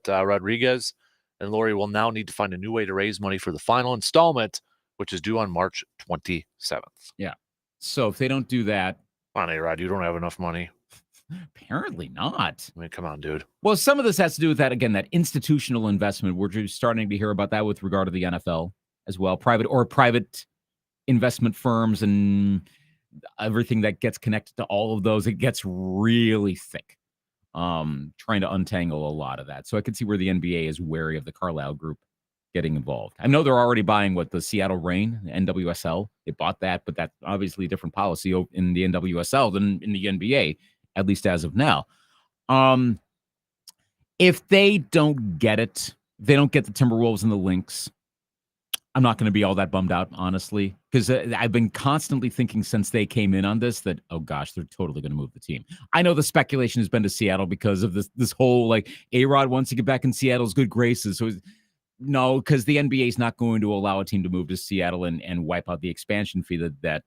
A: Rodriguez and Lowry will now need to find a new way to raise money for the final installment, which is due on March 27th.
C: Yeah. So if they don't do that,
A: come on, A-Rod, you don't have enough money.
C: Apparently not.
A: I mean, come on, dude.
C: Well, some of this has to do with that, again, that institutional investment. We're just starting to hear about that with regard to the NFL as well. Private investment firms and everything that gets connected to all of those. It gets really thick. Trying to untangle a lot of that. So I can see where the NBA is wary of the Carlyle Group getting involved. I know they're already buying the Seattle Reign, the NWSL. They bought that, but that's obviously a different policy in the NWSL than in the NBA, at least as of now. If they don't get it, they don't get the Timberwolves and the Lynx, I'm not going to be all that bummed out, honestly, because I've been constantly thinking since they came in on this that, oh gosh, they're totally going to move the team. I know the speculation has been to Seattle because of this whole A-Rod wants to get back in Seattle's good graces. So no, because the NBA is not going to allow a team to move to Seattle and wipe out the expansion fee that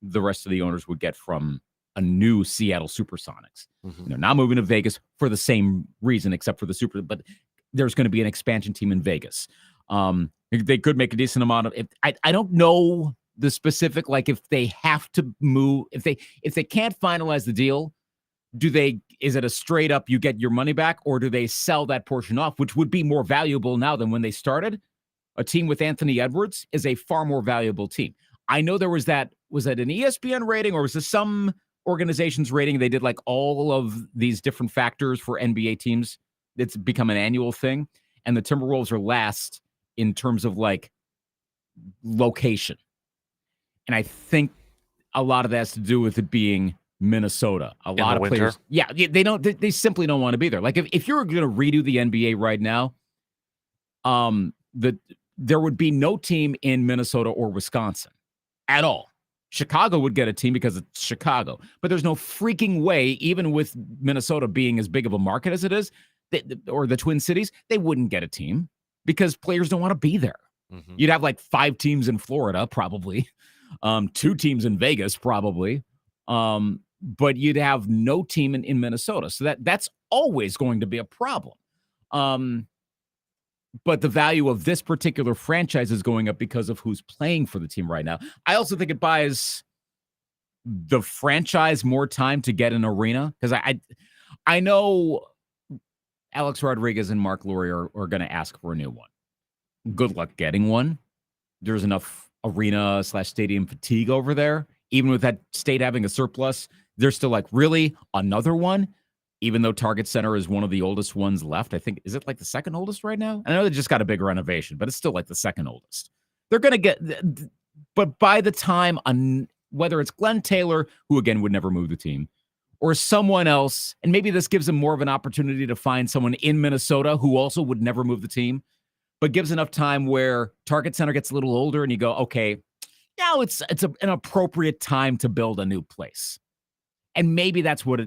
C: the rest of the owners would get from a new Seattle Supersonics. Mm-hmm. They're not moving to Vegas for the same reason, except for but there's going to be an expansion team in Vegas. They could make a decent amount of it. I don't know the specific, if they have to move, if they can't finalize the deal, is it a straight up you get your money back, or do they sell that portion off, which would be more valuable now than when they started? A team with Anthony Edwards is a far more valuable team. I know there was that an ESPN rating, or was this some organization's rating? They did all of these different factors for NBA teams. It's become an annual thing, and the Timberwolves are last in terms of location. And I think a lot of that has to do with it being Minnesota. A lot of players. Yeah, they simply don't want to be there. If you're going to redo the NBA right now, there would be no team in Minnesota or Wisconsin at all. Chicago would get a team because it's Chicago, but there's no freaking way, even with Minnesota being as big of a market as it is, or the Twin Cities, they wouldn't get a team because players don't want to be there.
A: Mhm.
C: You'd have like 5 teams in Florida, probably, 2 teams in Vegas, probably, but you'd have no team in Minnesota. So that's always going to be a problem. But the value of this particular franchise is going up because of who's playing for the team right now. I also think it buys the franchise more time to get an arena because I know Alex Rodriguez and Mark Lurie are going to ask for a new one. Good luck getting one. There's enough arena / stadium fatigue over there. Even with that state having a surplus, they're still like, really? Another one? Even though Target Center is one of the oldest ones left. I think, is it like the second oldest right now? I know they just got a big renovation, but it's still like the second oldest. They're going to get, but by the time, whether it's Glenn Taylor, who again would never move the team, or someone else, and maybe this gives them more of an opportunity to find someone in Minnesota who also would never move the team, but gives enough time where Target Center gets a little older and you go, okay, now it's an appropriate time to build a new place. And maybe that's what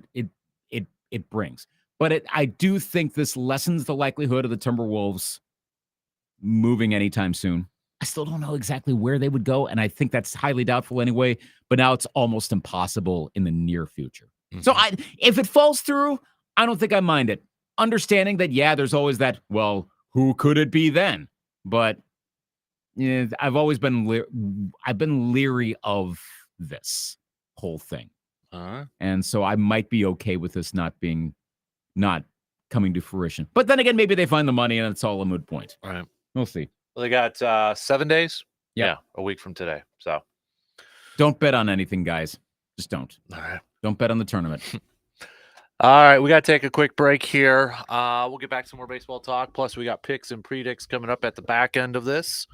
C: it brings. But I do think this lessens the likelihood of the Timberwolves moving anytime soon. I still don't know exactly where they would go, and I think that's highly doubtful anyway, but now it's almost impossible in the near future.
A: Mhm.
C: So if it falls through, I don't think I mind it. Understanding that, yeah, there's always that, well, who could it be then? But yeah, I've always been leery of this whole thing.
A: Uh-huh.
C: And so I might be okay with this not coming to fruition. But then again, maybe they find the money and it's all a moot point.
A: All right.
C: We'll see.
A: Well, they got 7 days.
C: Yep.
A: Yeah, a week from today. So
C: don't bet on anything, guys. Just don't.
A: all right.
C: Don't bet on the tournament.
A: All right, we got to take a quick break here. We'll get back to some more baseball talk. Plus, we got picks and predicts coming up at the back end of this.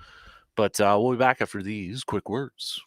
A: But we'll be back after these quick words.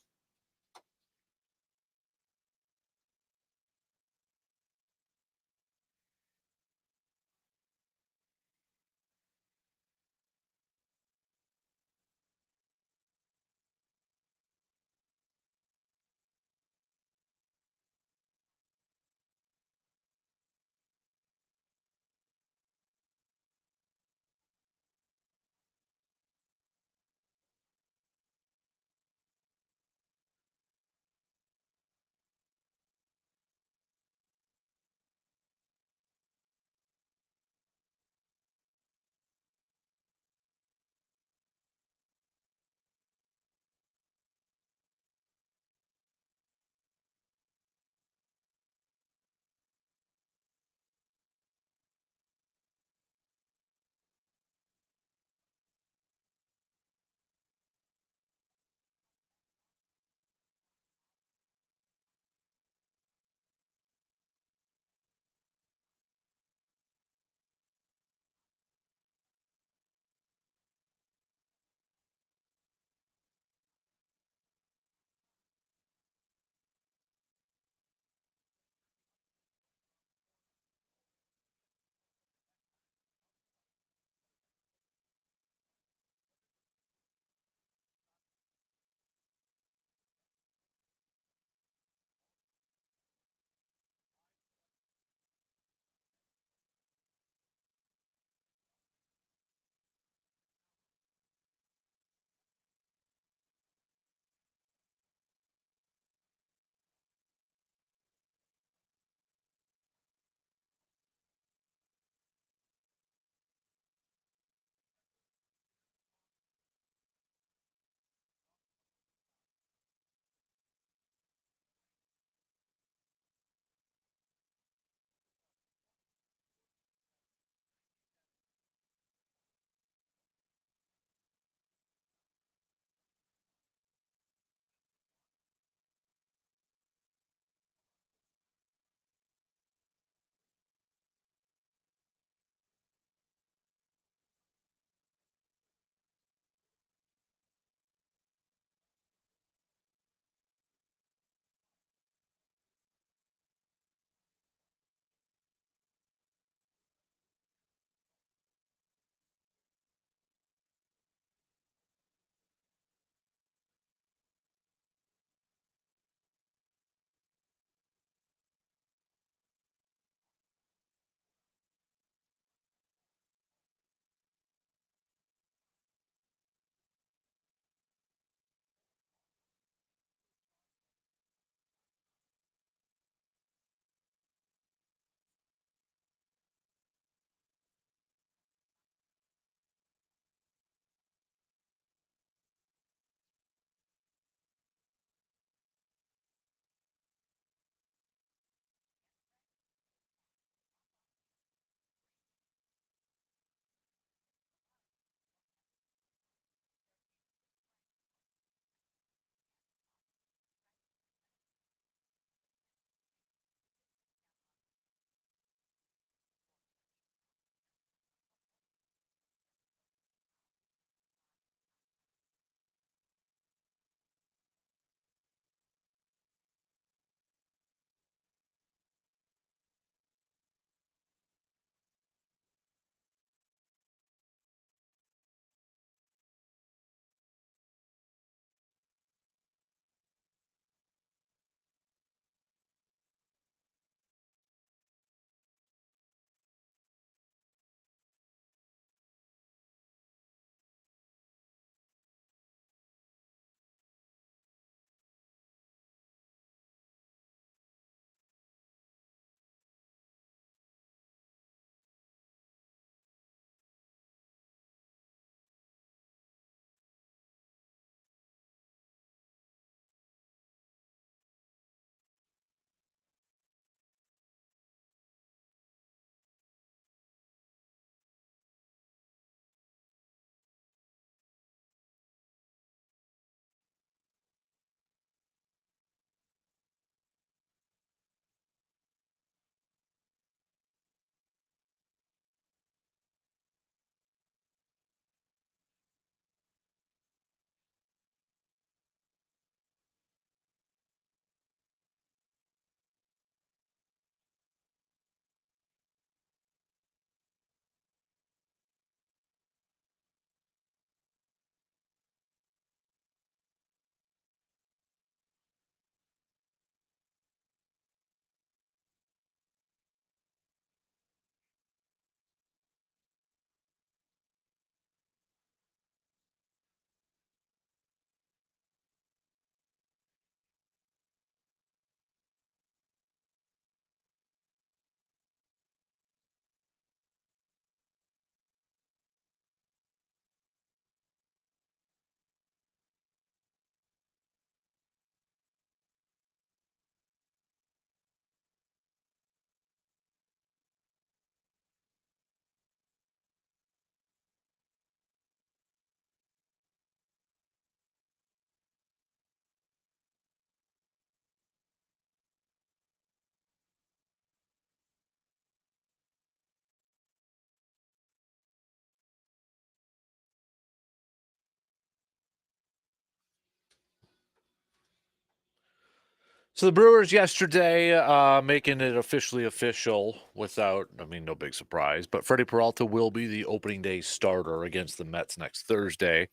A: So the Brewers yesterday making it officially official without, no big surprise, but Freddie Peralta will be the opening day starter against the Mets next Thursday.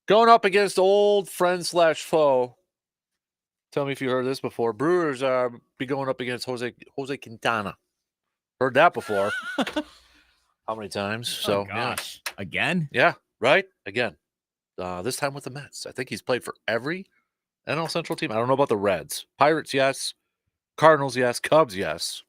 A: Going up against old friend / foe. Tell me if you heard this before. Brewers be going up against Jose Quintana. Heard that before. How many times? So,
C: gosh. Again?
A: Yeah, right? Again. This time with the Mets. I think he's played for every NL Central team. I don't know about the Reds. Pirates, yes. Cardinals, yes. Cubs, yes.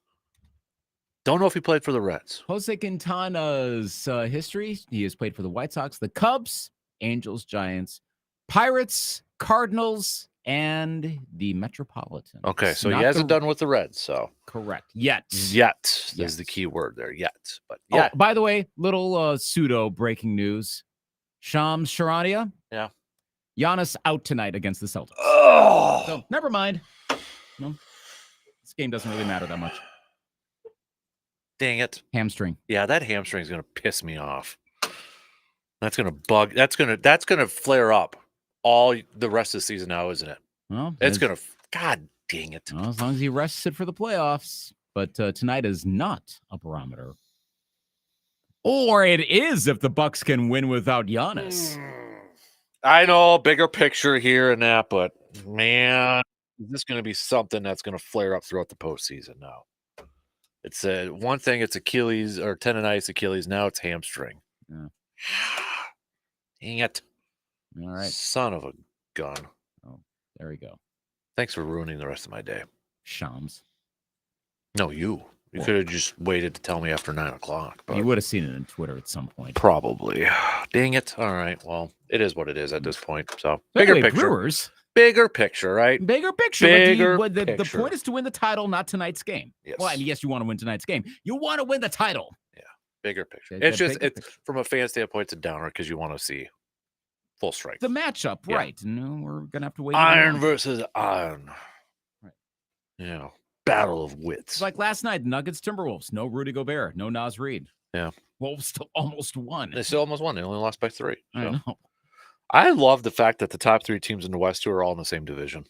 A: Don't know if he played for the Reds.
C: Jose Quintana's history. He has played for the White Sox, the Cubs, Angels, Giants, Pirates, Cardinals, and the Metropolitans.
A: Okay, so he hasn't done with the Reds, so.
C: Correct. Yet
A: is the key word there. Yet. But yeah.
C: Oh, by the way, little pseudo breaking news. Shams Charania.
A: Yeah.
C: Giannis out tonight against the Celtics.
A: Oh.
C: So never mind. No, this game doesn't really matter that much.
A: Dang it.
C: Hamstring.
A: Yeah, that hamstring is going to piss me off. That's going to bug. That's going to flare up all the rest of the season now, isn't it?
C: Well,
A: it's going to. God dang it.
C: Well, as long as he rests it for the playoffs. But tonight is not a barometer. Or it is if the Bucks can win without Giannis.
A: I know, bigger picture here and that, but man, is this going to be something that's going to flare up throughout the postseason now? It's one thing, it's Achilles or tendonitis Achilles. Now it's hamstring.
C: Yeah.
A: Dang it.
C: All right.
A: Son of a gun.
C: Oh, there we go.
A: Thanks for ruining the rest of my day.
C: Shams.
A: No, you. You could have just waited to tell me after 9 o'clock.
C: You would have seen it on Twitter at some point.
A: Probably. Dang it. All right. Well, it is what it is at this point. So,
C: bigger
A: picture.
C: Brewers.
A: Bigger picture, right?
C: Bigger picture. The point is to win the title, not tonight's game.
A: Yes.
C: Well, I mean, yes, you want to win tonight's game. You want to win the title.
A: Yeah. Bigger picture. It's just, from a fan standpoint, it's a downer because you want to see full strength.
C: The matchup, right. And we're going to have to wait.
A: Iron versus iron. Right. Yeah. Battle of wits.
C: It's like last night, Nuggets, Timberwolves. No Rudy Gobert. No Naz Reid.
A: Yeah.
C: Wolves still almost won.
A: They still almost won. They only lost by 3. So.
C: I know.
A: I love the fact that the top 3 teams in the West are all in the same division.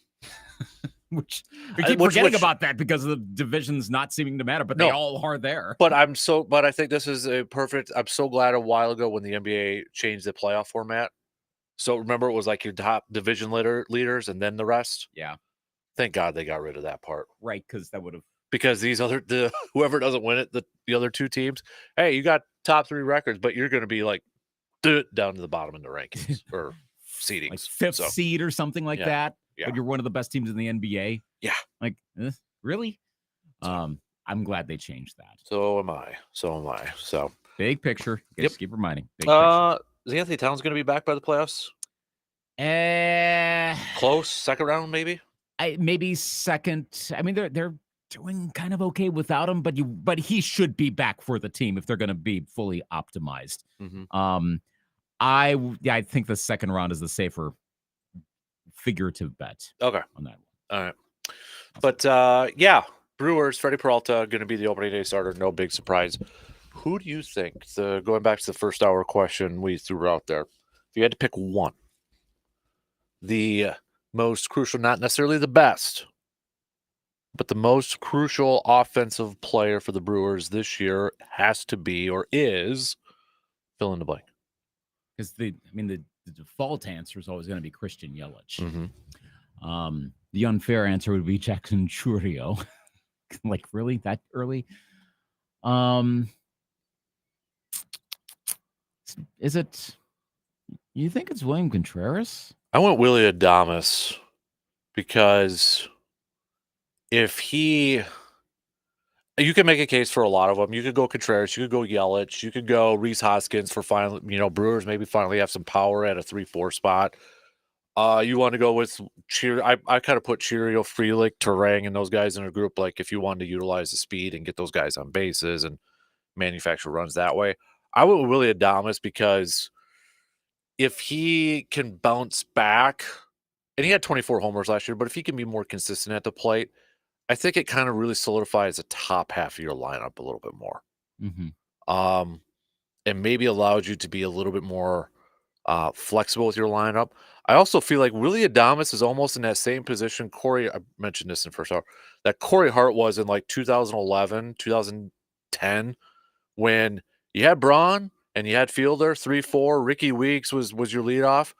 C: Which we keep forgetting about that because of the divisions not seeming to matter, but they all are there.
A: But I think this is a perfect. I'm so glad a while ago when the NBA changed the playoff format. So remember, it was like your top division leaders and then the rest.
C: Yeah.
A: Thank God they got rid of that part.
C: Right, because that would have.
A: Because whoever doesn't win it, the other 2 teams, hey, you got top 3 records, but you're going to be like down to the bottom in the rankings or seedings,
C: like 5th seed or something like that.
A: Yeah.
C: But you're one of the best teams in the NBA.
A: Yeah.
C: Like, really? I'm glad they changed that.
A: So am I. So
C: big picture. Just keep reminding. Big
A: is Anthony Towns going to be back by the playoffs? Close second round, maybe.
C: Maybe second. I mean, they're doing kind of okay without him, but he should be back for the team if they're going to be fully optimized.
A: Mm-hmm.
C: I think the second round is the safer figurative bet.
A: Okay.
C: On that one.
A: All right. But Brewers, Freddie Peralta going to be the opening day starter. No big surprise. Who do you think, going back to the first hour question we threw out there, if you had to pick one, the most crucial, not necessarily the best, but the most crucial offensive player for the Brewers this year has to be or is fill in the blank?
C: Because the default answer is always going to be Christian Yelich.
A: Mm-hmm.
C: The unfair answer would be Jackson Chourio. Like, really? That early? Is it? You think it's William Contreras?
A: I went Willy Adames because you can make a case for a lot of them. You could go Contreras, you could go Yelich, you could go Rhys Hoskins for finally, Brewers maybe finally have some power at a 3-4 spot. You want to go with I kind of put Chourio, Frelick, Turang, and those guys in a group. Like if you wanted to utilize the speed and get those guys on bases and manufacture runs that way, I went with Willy Adames because if he can bounce back, and he had 24 homers last year, but if he can be more consistent at the plate, I think it kind of really solidifies the top half of your lineup a little bit more.
C: Mm-hmm.
A: And maybe allows you to be a little bit more flexible with your lineup. I also feel like Willie Adames is almost in that same position. I mentioned this in first hour, that Corey Hart was in like 2011, 2010, when you had Braun and you had Fielder, 3-4. Ricky Weeks was your leadoff.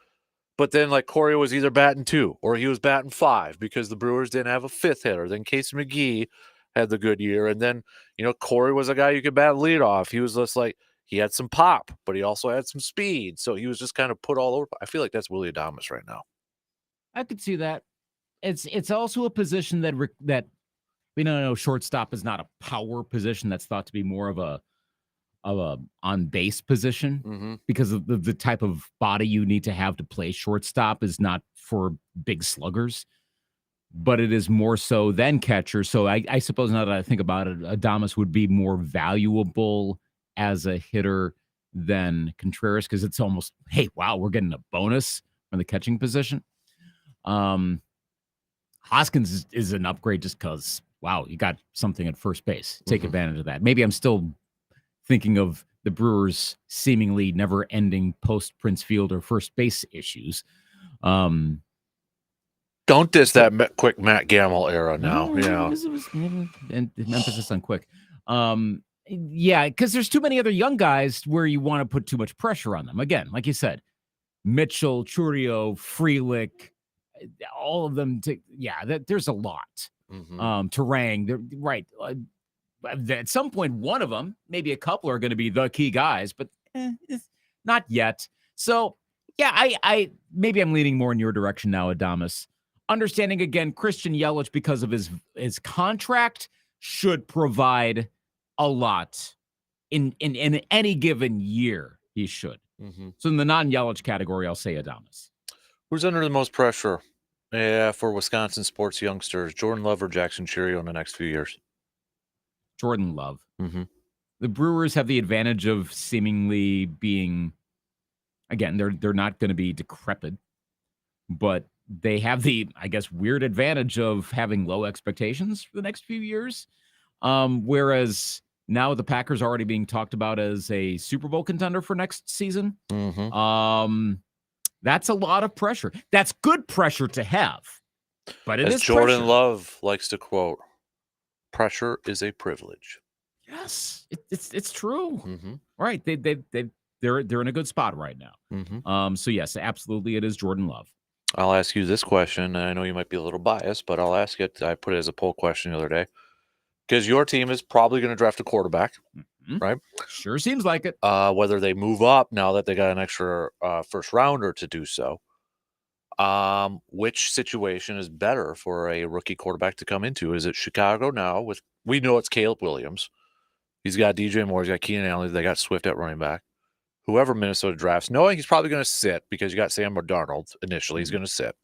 A: But then, like, Corey was either batting 2 or he was batting 5 because the Brewers didn't have a fifth hitter. Then Casey McGee had the good year. And then, Corey was a guy you could bat leadoff. He was just like, he had some pop, but he also had some speed. So he was just kind of put all over. I feel like that's Willie Adames right now.
C: I could see that. It's also a position that we know shortstop is not a power position. That's thought to be more of a on base position because of the type of body you need to have to play shortstop is not for big sluggers, but it is more so than catcher. So I suppose now that I think about it, Adames would be more valuable as a hitter than Contreras because it's almost, hey, wow, we're getting a bonus from the catching position. Hoskins is an upgrade just because, wow, you got something at first base. Take advantage of that. Maybe I'm still thinking of the Brewers' seemingly never-ending post-Prince Fielder first base issues.
A: Don't diss that quick Matt Gamble era now.
C: And emphasis on quick. Yeah, because there's too many other young guys where you want to put too much pressure on them. Again, like you said, Mitchell, Churio, Frelick, all of them. There's a lot. Terang, right. At some point, one of them, maybe a couple are going to be the key guys, but not yet. So, yeah, I maybe I'm leaning more in your direction now, Adames. Understanding, again, Christian Yelich, because of his contract, should provide a lot in any given year. He should. So in the non-Yelich category, I'll say Adames.
A: Who's under the most pressure for Wisconsin sports youngsters, Jordan Love or Jackson Churio in the next few years?
C: Jordan Love. The Brewers have the advantage of seemingly being, again, they're not going to be decrepit, but they have the, I guess, weird advantage of having low expectations for the next few years. Whereas now the Packers are already being talked about as a Super Bowl contender for next season. That's a lot of pressure. That's good pressure to have, but it is
A: Jordan
C: pressure.
A: Love likes to quote, "Pressure is a privilege."
C: Yes, it's true. Right. They're in a good spot right now. So yes, absolutely, it is Jordan Love.
A: I'll ask you this question, and I know you might be a little biased, but I'll ask it. I put it as a poll question the other day because your team is probably going to draft a quarterback, right?
C: Sure seems like it.
A: Whether they move up now that they got an extra first rounder to do so. Which situation is better for a rookie quarterback to come into? Is it Chicago now? We know it's Caleb Williams. He's got DJ Moore. He's got Keenan Allen. They got Swift at running back. Whoever Minnesota drafts, knowing he's probably going to sit because you got Sam Darnold initially, he's going to sit.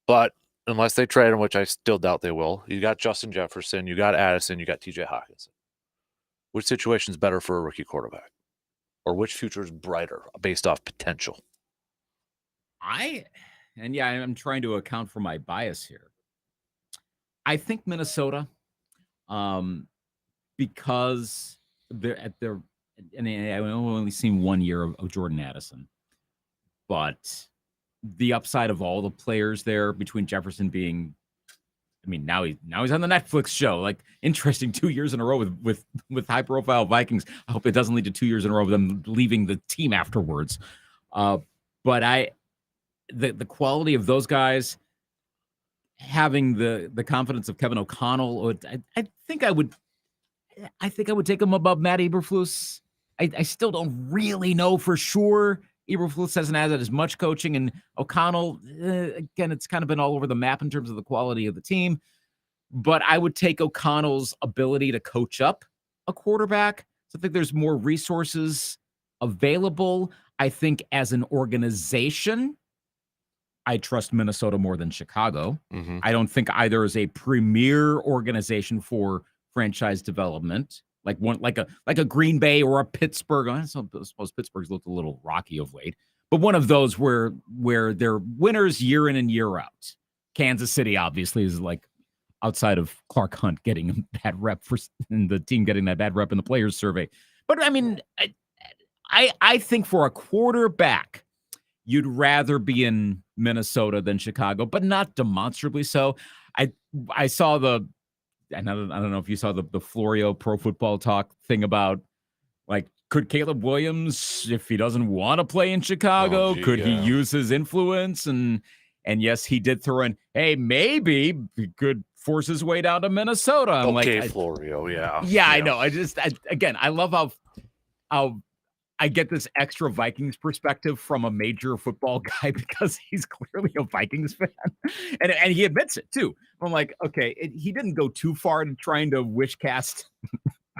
A: But unless they trade him, which I still doubt they will, you got Justin Jefferson, you got Addison, you got TJ Hawkinson. Which situation is better for a rookie quarterback? Or which future is brighter based off potential?
C: I'm trying to account for my bias here. I think Minnesota, because and I've only seen 1 year of Jordan Addison, but the upside of all the players there between Jefferson being, now he's on the Netflix show. Like, interesting 2 years in a row with high profile Vikings. I hope it doesn't lead to 2 years in a row of them leaving the team afterwards. But the quality of those guys, having the confidence of Kevin O'Connell, I think I would take him above Matt Eberflus. I still don't really know for sure. Eberflus hasn't had as much coaching, and O'Connell, again, it's kind of been all over the map in terms of the quality of the team. But I would take O'Connell's ability to coach up a quarterback. So I think there's more resources available. I think as an organization, I trust Minnesota more than Chicago. I don't think either is a premier organization for franchise development, like a Green Bay or a Pittsburgh. I suppose Pittsburgh's looked a little rocky of late, but one of those where they're winners year in and year out. Kansas City obviously is like, outside of Clark Hunt getting a bad rep and the team getting that bad rep in the players survey. But I think for a quarterback, you'd rather be in Minnesota than Chicago, but not demonstrably so. I saw and I don't know if you saw the Florio Pro Football Talk thing about, like, could Caleb Williams, if he doesn't want to play in Chicago, could he use his influence? And yes, he did throw in, hey, maybe he could force his way down to Minnesota. I'm
A: Florio, yeah.
C: Yeah, I know. Again, I love how I get this extra Vikings perspective from a major football guy because he's clearly a Vikings fan. And he admits it too. I'm like, okay, he didn't go too far in trying to wish cast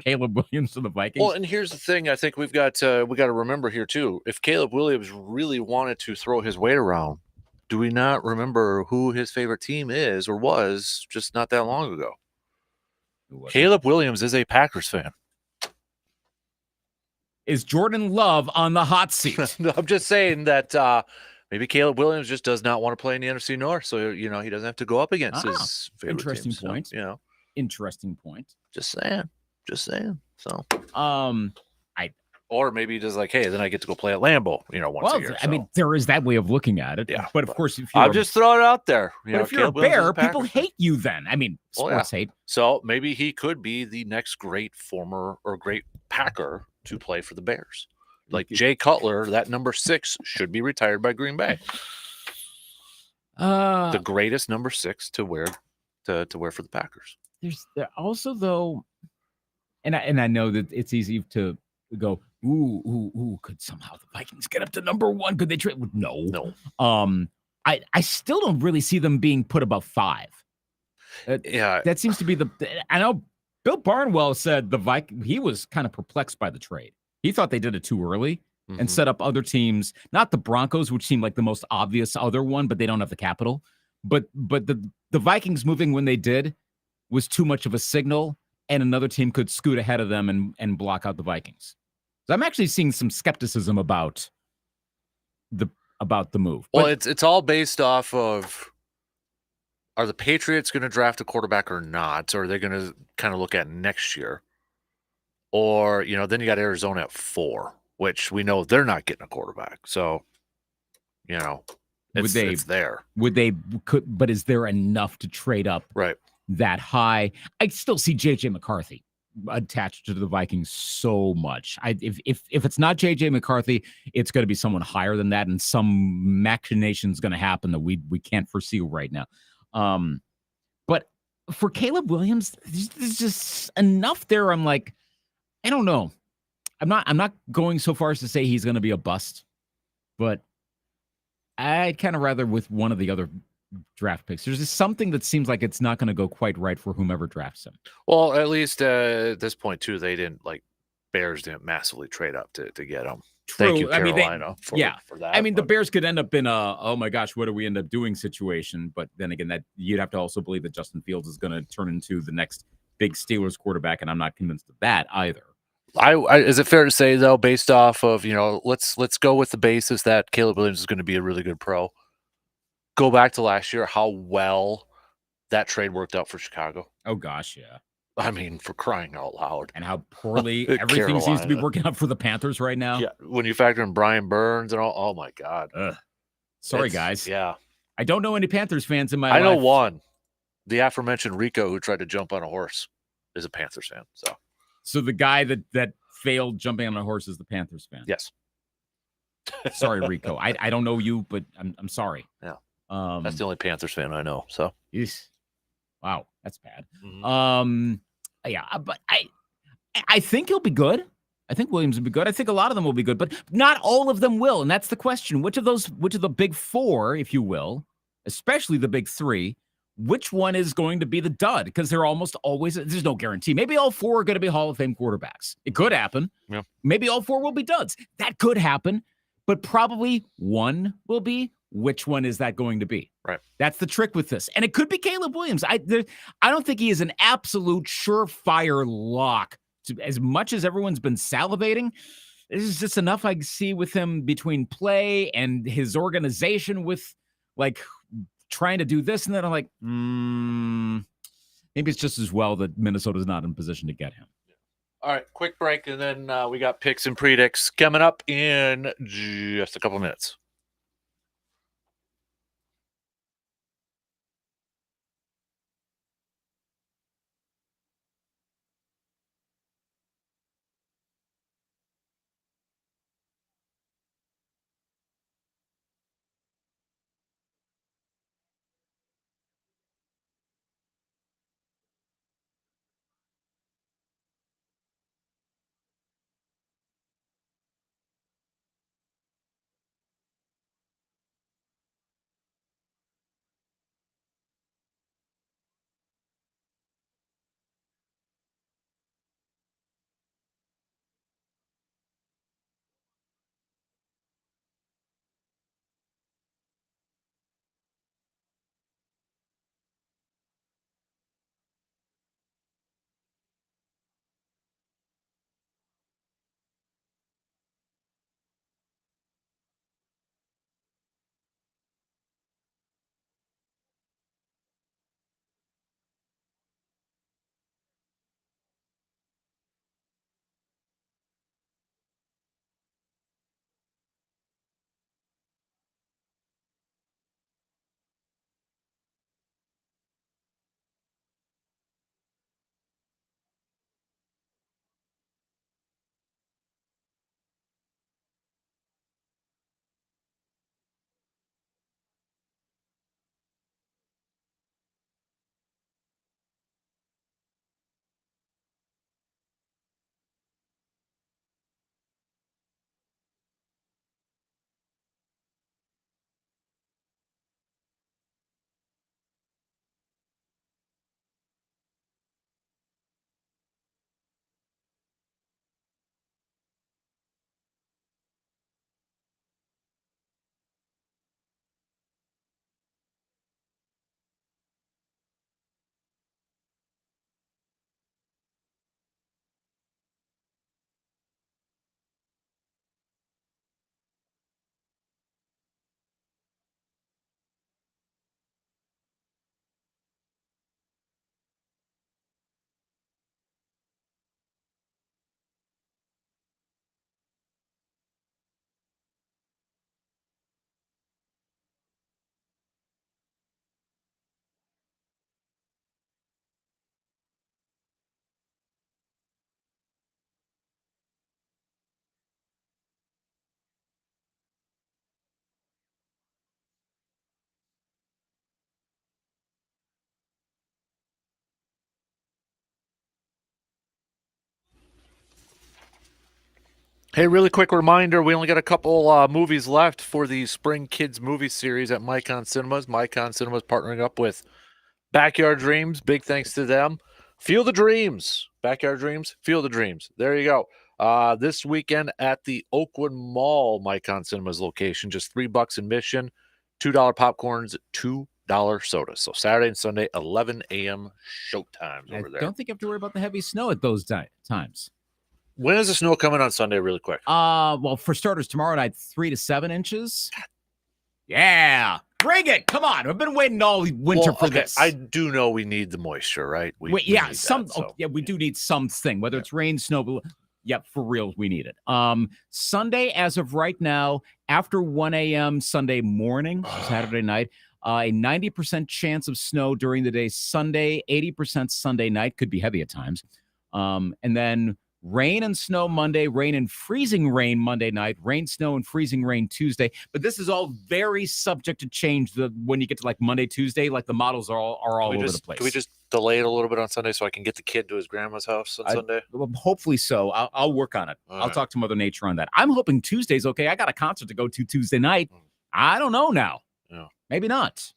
C: Caleb Williams to the Vikings.
A: Well, and here's the thing. I think we got to remember here too. If Caleb Williams really wanted to throw his weight around, do we not remember who his favorite team is or was just not that long ago? Caleb Williams is a Packers fan.
C: Is Jordan Love on the hot seat?
A: I'm just saying that maybe Caleb Williams just does not want to play in the NFC North, so he doesn't have to go up against his favorite
C: interesting
A: team.
C: point.
A: So,
C: interesting point.
A: Just saying. So,
C: or
A: maybe just like, hey, then I get to go play at Lambeau, once a year.
C: I mean, there is that way of looking at it.
A: Yeah,
C: but of course, if you're
A: I'll just throw it out there.
C: If you're a Bear, people hate you. Then sports hate.
A: So maybe he could be the next great great Packer to play for the Bears. Like Jay Cutler, that number 6 should be retired by Green Bay. The greatest number 6 to wear for the Packers.
C: There's also, though, and I know that it's easy to go, ooh, could somehow the Vikings get up to number 1? Could they trade? No. I still don't really see them being put above 5. That seems to be I know Bill Barnwell said he was kind of perplexed by the trade. He thought they did it too early and set up other teams, not the Broncos, which seemed like the most obvious other one, but they don't have the capital. But the Vikings moving when they did was too much of a signal, and another team could scoot ahead of them and block out the Vikings. So I'm actually seeing some skepticism about the move.
A: Well, it's all based off of, are the Patriots going to draft a quarterback or not? Or are they going to kind of look at next year? Or, then you got Arizona at 4, which we know they're not getting a quarterback. So, it's there.
C: But is there enough to trade up that high? I still see J.J. McCarthy attached to the Vikings so much. If it's not J.J. McCarthy, it's going to be someone higher than that, and some machination's going to happen that we can't foresee right now. But for Caleb Williams, there's just enough there. I'm like, I don't know. I'm not going so far as to say he's going to be a bust, but I'd kind of rather with one of the other draft picks. There's just something that seems like it's not going to go quite right for whomever drafts him.
A: Well, at least at this point too, Bears didn't massively trade up to get him.
C: True.
A: Thank you, Carolina, for that.
C: I mean, the Bears could end up in a, oh my gosh, what do we end up doing situation? But then again, that you'd have to also believe that Justin Fields is going to turn into the next big Steelers quarterback, and I'm not convinced of that either.
A: Is it fair to say, though, based off of, let's go with the basis that Caleb Williams is going to be a really good pro. Go back to last year, how well that trade worked out for Chicago.
C: Oh gosh, yeah.
A: I mean, for crying out loud.
C: And how poorly everything seems to be working out for the Panthers right now.
A: Yeah, when you factor in Brian Burns and all, oh my God.
C: Sorry, guys.
A: Yeah.
C: I don't know any Panthers fans in my life.
A: I know one. The aforementioned Rico, who tried to jump on a horse, is a Panthers fan.
C: So the guy that failed jumping on a horse is the Panthers fan.
A: Yes.
C: Sorry, Rico. I don't know you, but I'm sorry.
A: Yeah. That's the only Panthers fan I know. So.
C: Yes. Wow, that's bad.
A: Mm-hmm.
C: Yeah, but I think he'll be good. I think Williams will be good. I think a lot of them will be good, but not all of them will. And that's the question. Which of the big 4, if you will, especially the big 3, which one is going to be the dud? Because they're almost always, there's no guarantee. Maybe all 4 are going to be Hall of Fame quarterbacks. It could happen.
A: Yeah.
C: Maybe all 4 will be duds. That could happen, but probably one will be. Which one is that going to be?
A: Right.
C: That's the trick with this. And it could be Caleb Williams. I don't think he is an absolute surefire lock. As much as everyone's been salivating, this is just enough I see with him between play and his organization with trying to do this and then I'm like, maybe it's just as well that Minnesota's not in position to get him.
A: All right, quick break, and then we got picks and predicts coming up in just a couple minutes. Hey, really quick reminder, we only got a couple movies left for the Spring Kids movie series at Mycon Cinemas. Mycon Cinemas partnering up with Backyard Dreams. Big thanks to them. Feel the dreams. Backyard Dreams, feel the dreams. There you go. This weekend at the Oakwood Mall, Mycon Cinemas location, just $3 admission, $2 popcorns, $2 sodas. So Saturday and Sunday, 11 a.m. showtimes over there.
C: I don't think you have to worry about the heavy snow at those times.
A: When is the snow coming on Sunday, really quick?
C: Well, for starters, tomorrow night, 3 to 7 inches. Yeah, bring it! Come on, I've been waiting all winter for this.
A: I do know we need the moisture, right? We need that,
C: we do need something, whether it's rain, snow. Yep, for real, we need it. Sunday, as of right now, after 1 a.m. Sunday morning, Saturday night, a 90% chance of snow during the day. Sunday, 80% Sunday night, could be heavy at times, and then rain and snow Monday, rain and freezing rain Monday night, rain, snow, and freezing rain Tuesday. But this is all very subject to change when you get to like Monday, Tuesday, like the models are all over the place.
A: Can we just delay it a little bit on Sunday so I can get the kid to his grandma's house on Sunday?
C: Well, hopefully so. I'll work on it. I'll talk to Mother Nature on that. I'm hoping Tuesday's okay. I got a concert to go to Tuesday night. I don't know now.
A: Yeah.
C: Maybe not.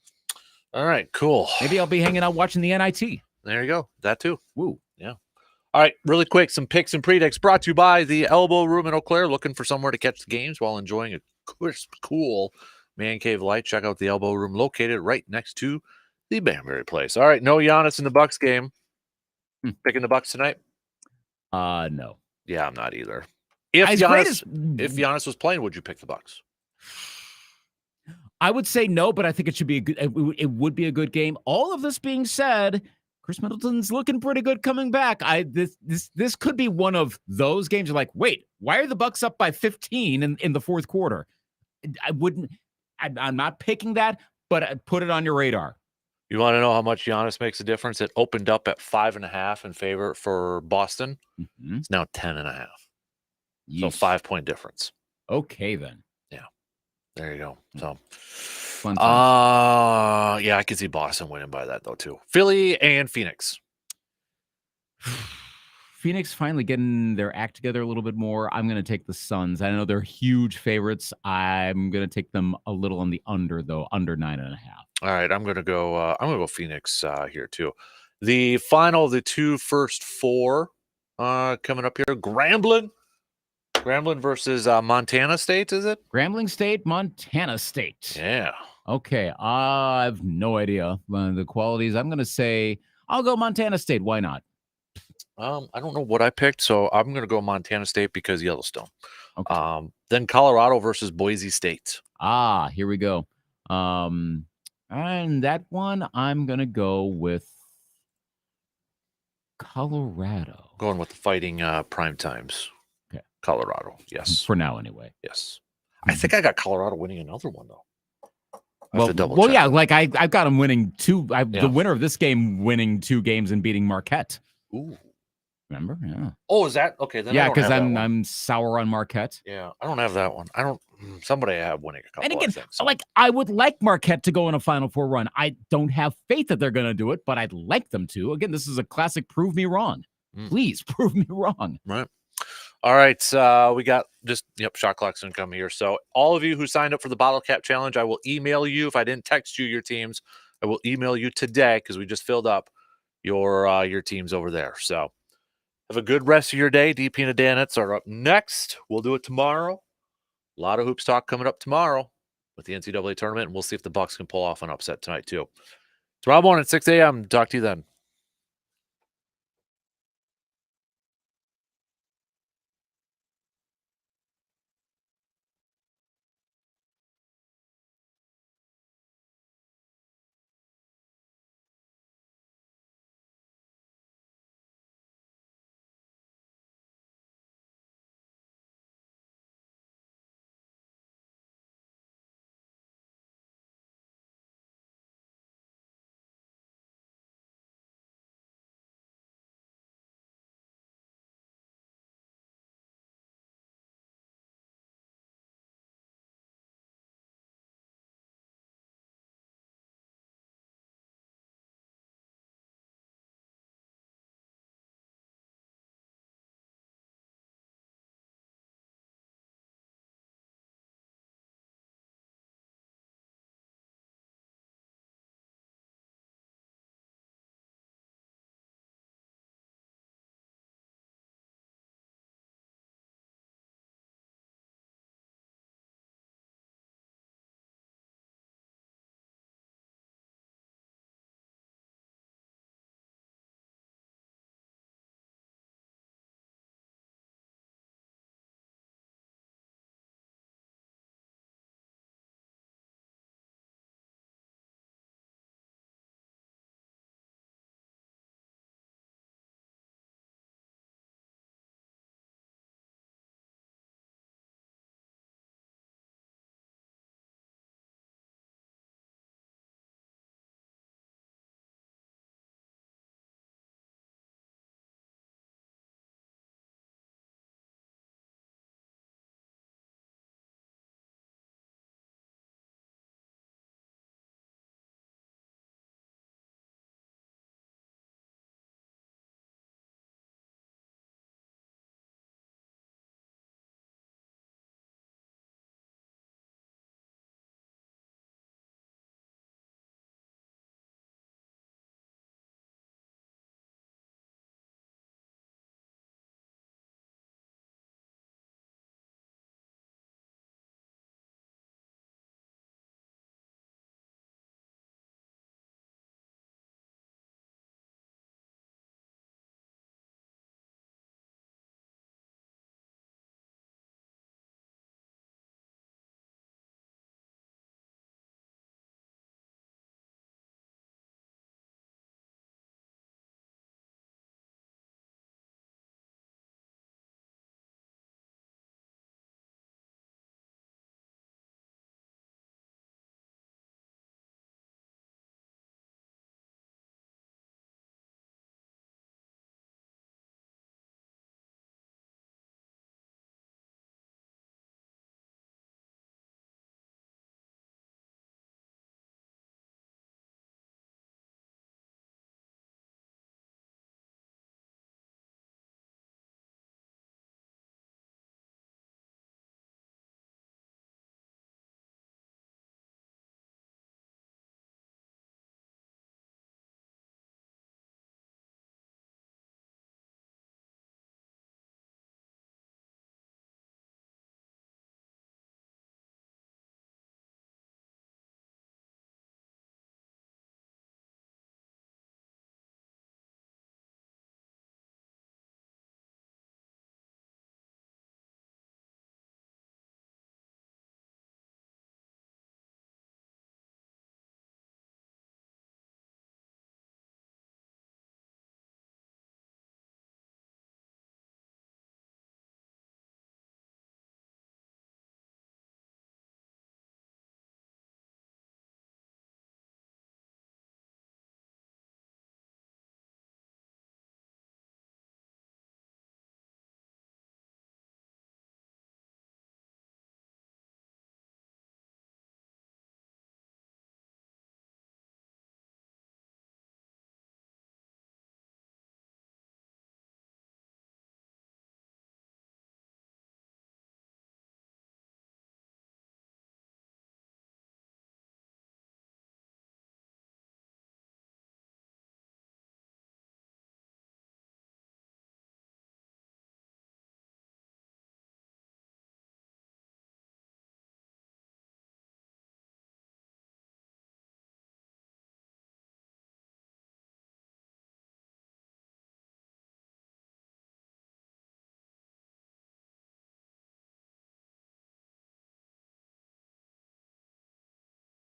A: All right, cool.
C: Maybe I'll be hanging out watching the NIT.
A: There you go. That too.
C: Woo.
A: Yeah. All right, really quick, some picks and predicts brought to you by the Elbow Room in Eau Claire. Looking for somewhere to catch the games while enjoying a crisp, cool man cave light? Check out the Elbow Room located right next to the Banbury Place. All right, no Giannis in the Bucks game. Picking the Bucks tonight?
C: No.
A: Yeah, I'm not either. If Giannis was playing, would you pick the Bucks?
C: I would say no, but I think it should be it would be a good game. All of this being said, Chris Middleton's looking pretty good coming back. This could be one of those games you're like, wait, why are the Bucks up by 15 in the fourth quarter? I'm not picking that, but put it on your radar.
A: You want to know how much Giannis makes a difference? It opened up at 5.5 in favor for Boston. Mm-hmm. It's now 10.5. So 5-point difference.
C: Okay, then.
A: Yeah. There you go. So
C: fun.
A: Yeah, I can see Boston winning by that though too. Philly and Phoenix.
C: Phoenix finally getting their act together a little bit more. I'm going to take the Suns. I know they're huge favorites. I'm going to take them a little on the under though, under 9.5.
A: All right, I'm going to go Phoenix here too. The final, the two first four coming up here. Grambling versus Montana State, is it?
C: Grambling State, Montana State.
A: Yeah.
C: Okay. I have no idea the qualities. I'm going to say I'll go Montana State. Why not?
A: I don't know what I picked, so I'm going to go Montana State because Yellowstone.
C: Okay.
A: Then Colorado versus Boise State.
C: Here we go. And that one, I'm going to go with Colorado.
A: Going with the fighting prime times.
C: Okay.
A: Colorado, yes.
C: For now, anyway.
A: Yes. I think I got Colorado winning another one, though.
C: Yeah, like I've got them winning two. The winner of this game winning 2 games and beating Marquette.
A: Ooh.
C: Remember? Yeah.
A: Oh, is that okay? Then
C: yeah, because I'm sour on Marquette.
A: Yeah, I don't have that one. I don't. Somebody I have winning a couple.
C: And again,
A: I think, so.
C: like I would like Marquette to go in a Final Four run. I don't have faith that they're going to do it, but I'd like them to. Again, this is a classic. Prove me wrong, please. Prove me wrong.
A: Right. All right. We got shot clock's gonna come here. So all of you who signed up for the bottle cap challenge, I will email you. If I didn't text you your teams, I will email you today because we just filled up your teams over there. So have a good rest of your day. DP and Danettes are up next. We'll do it tomorrow. A lot of hoops talk coming up tomorrow with the NCAA tournament, and we'll see if the Bucks can pull off an upset tonight too. Tomorrow morning, 6 a.m. Talk to you then.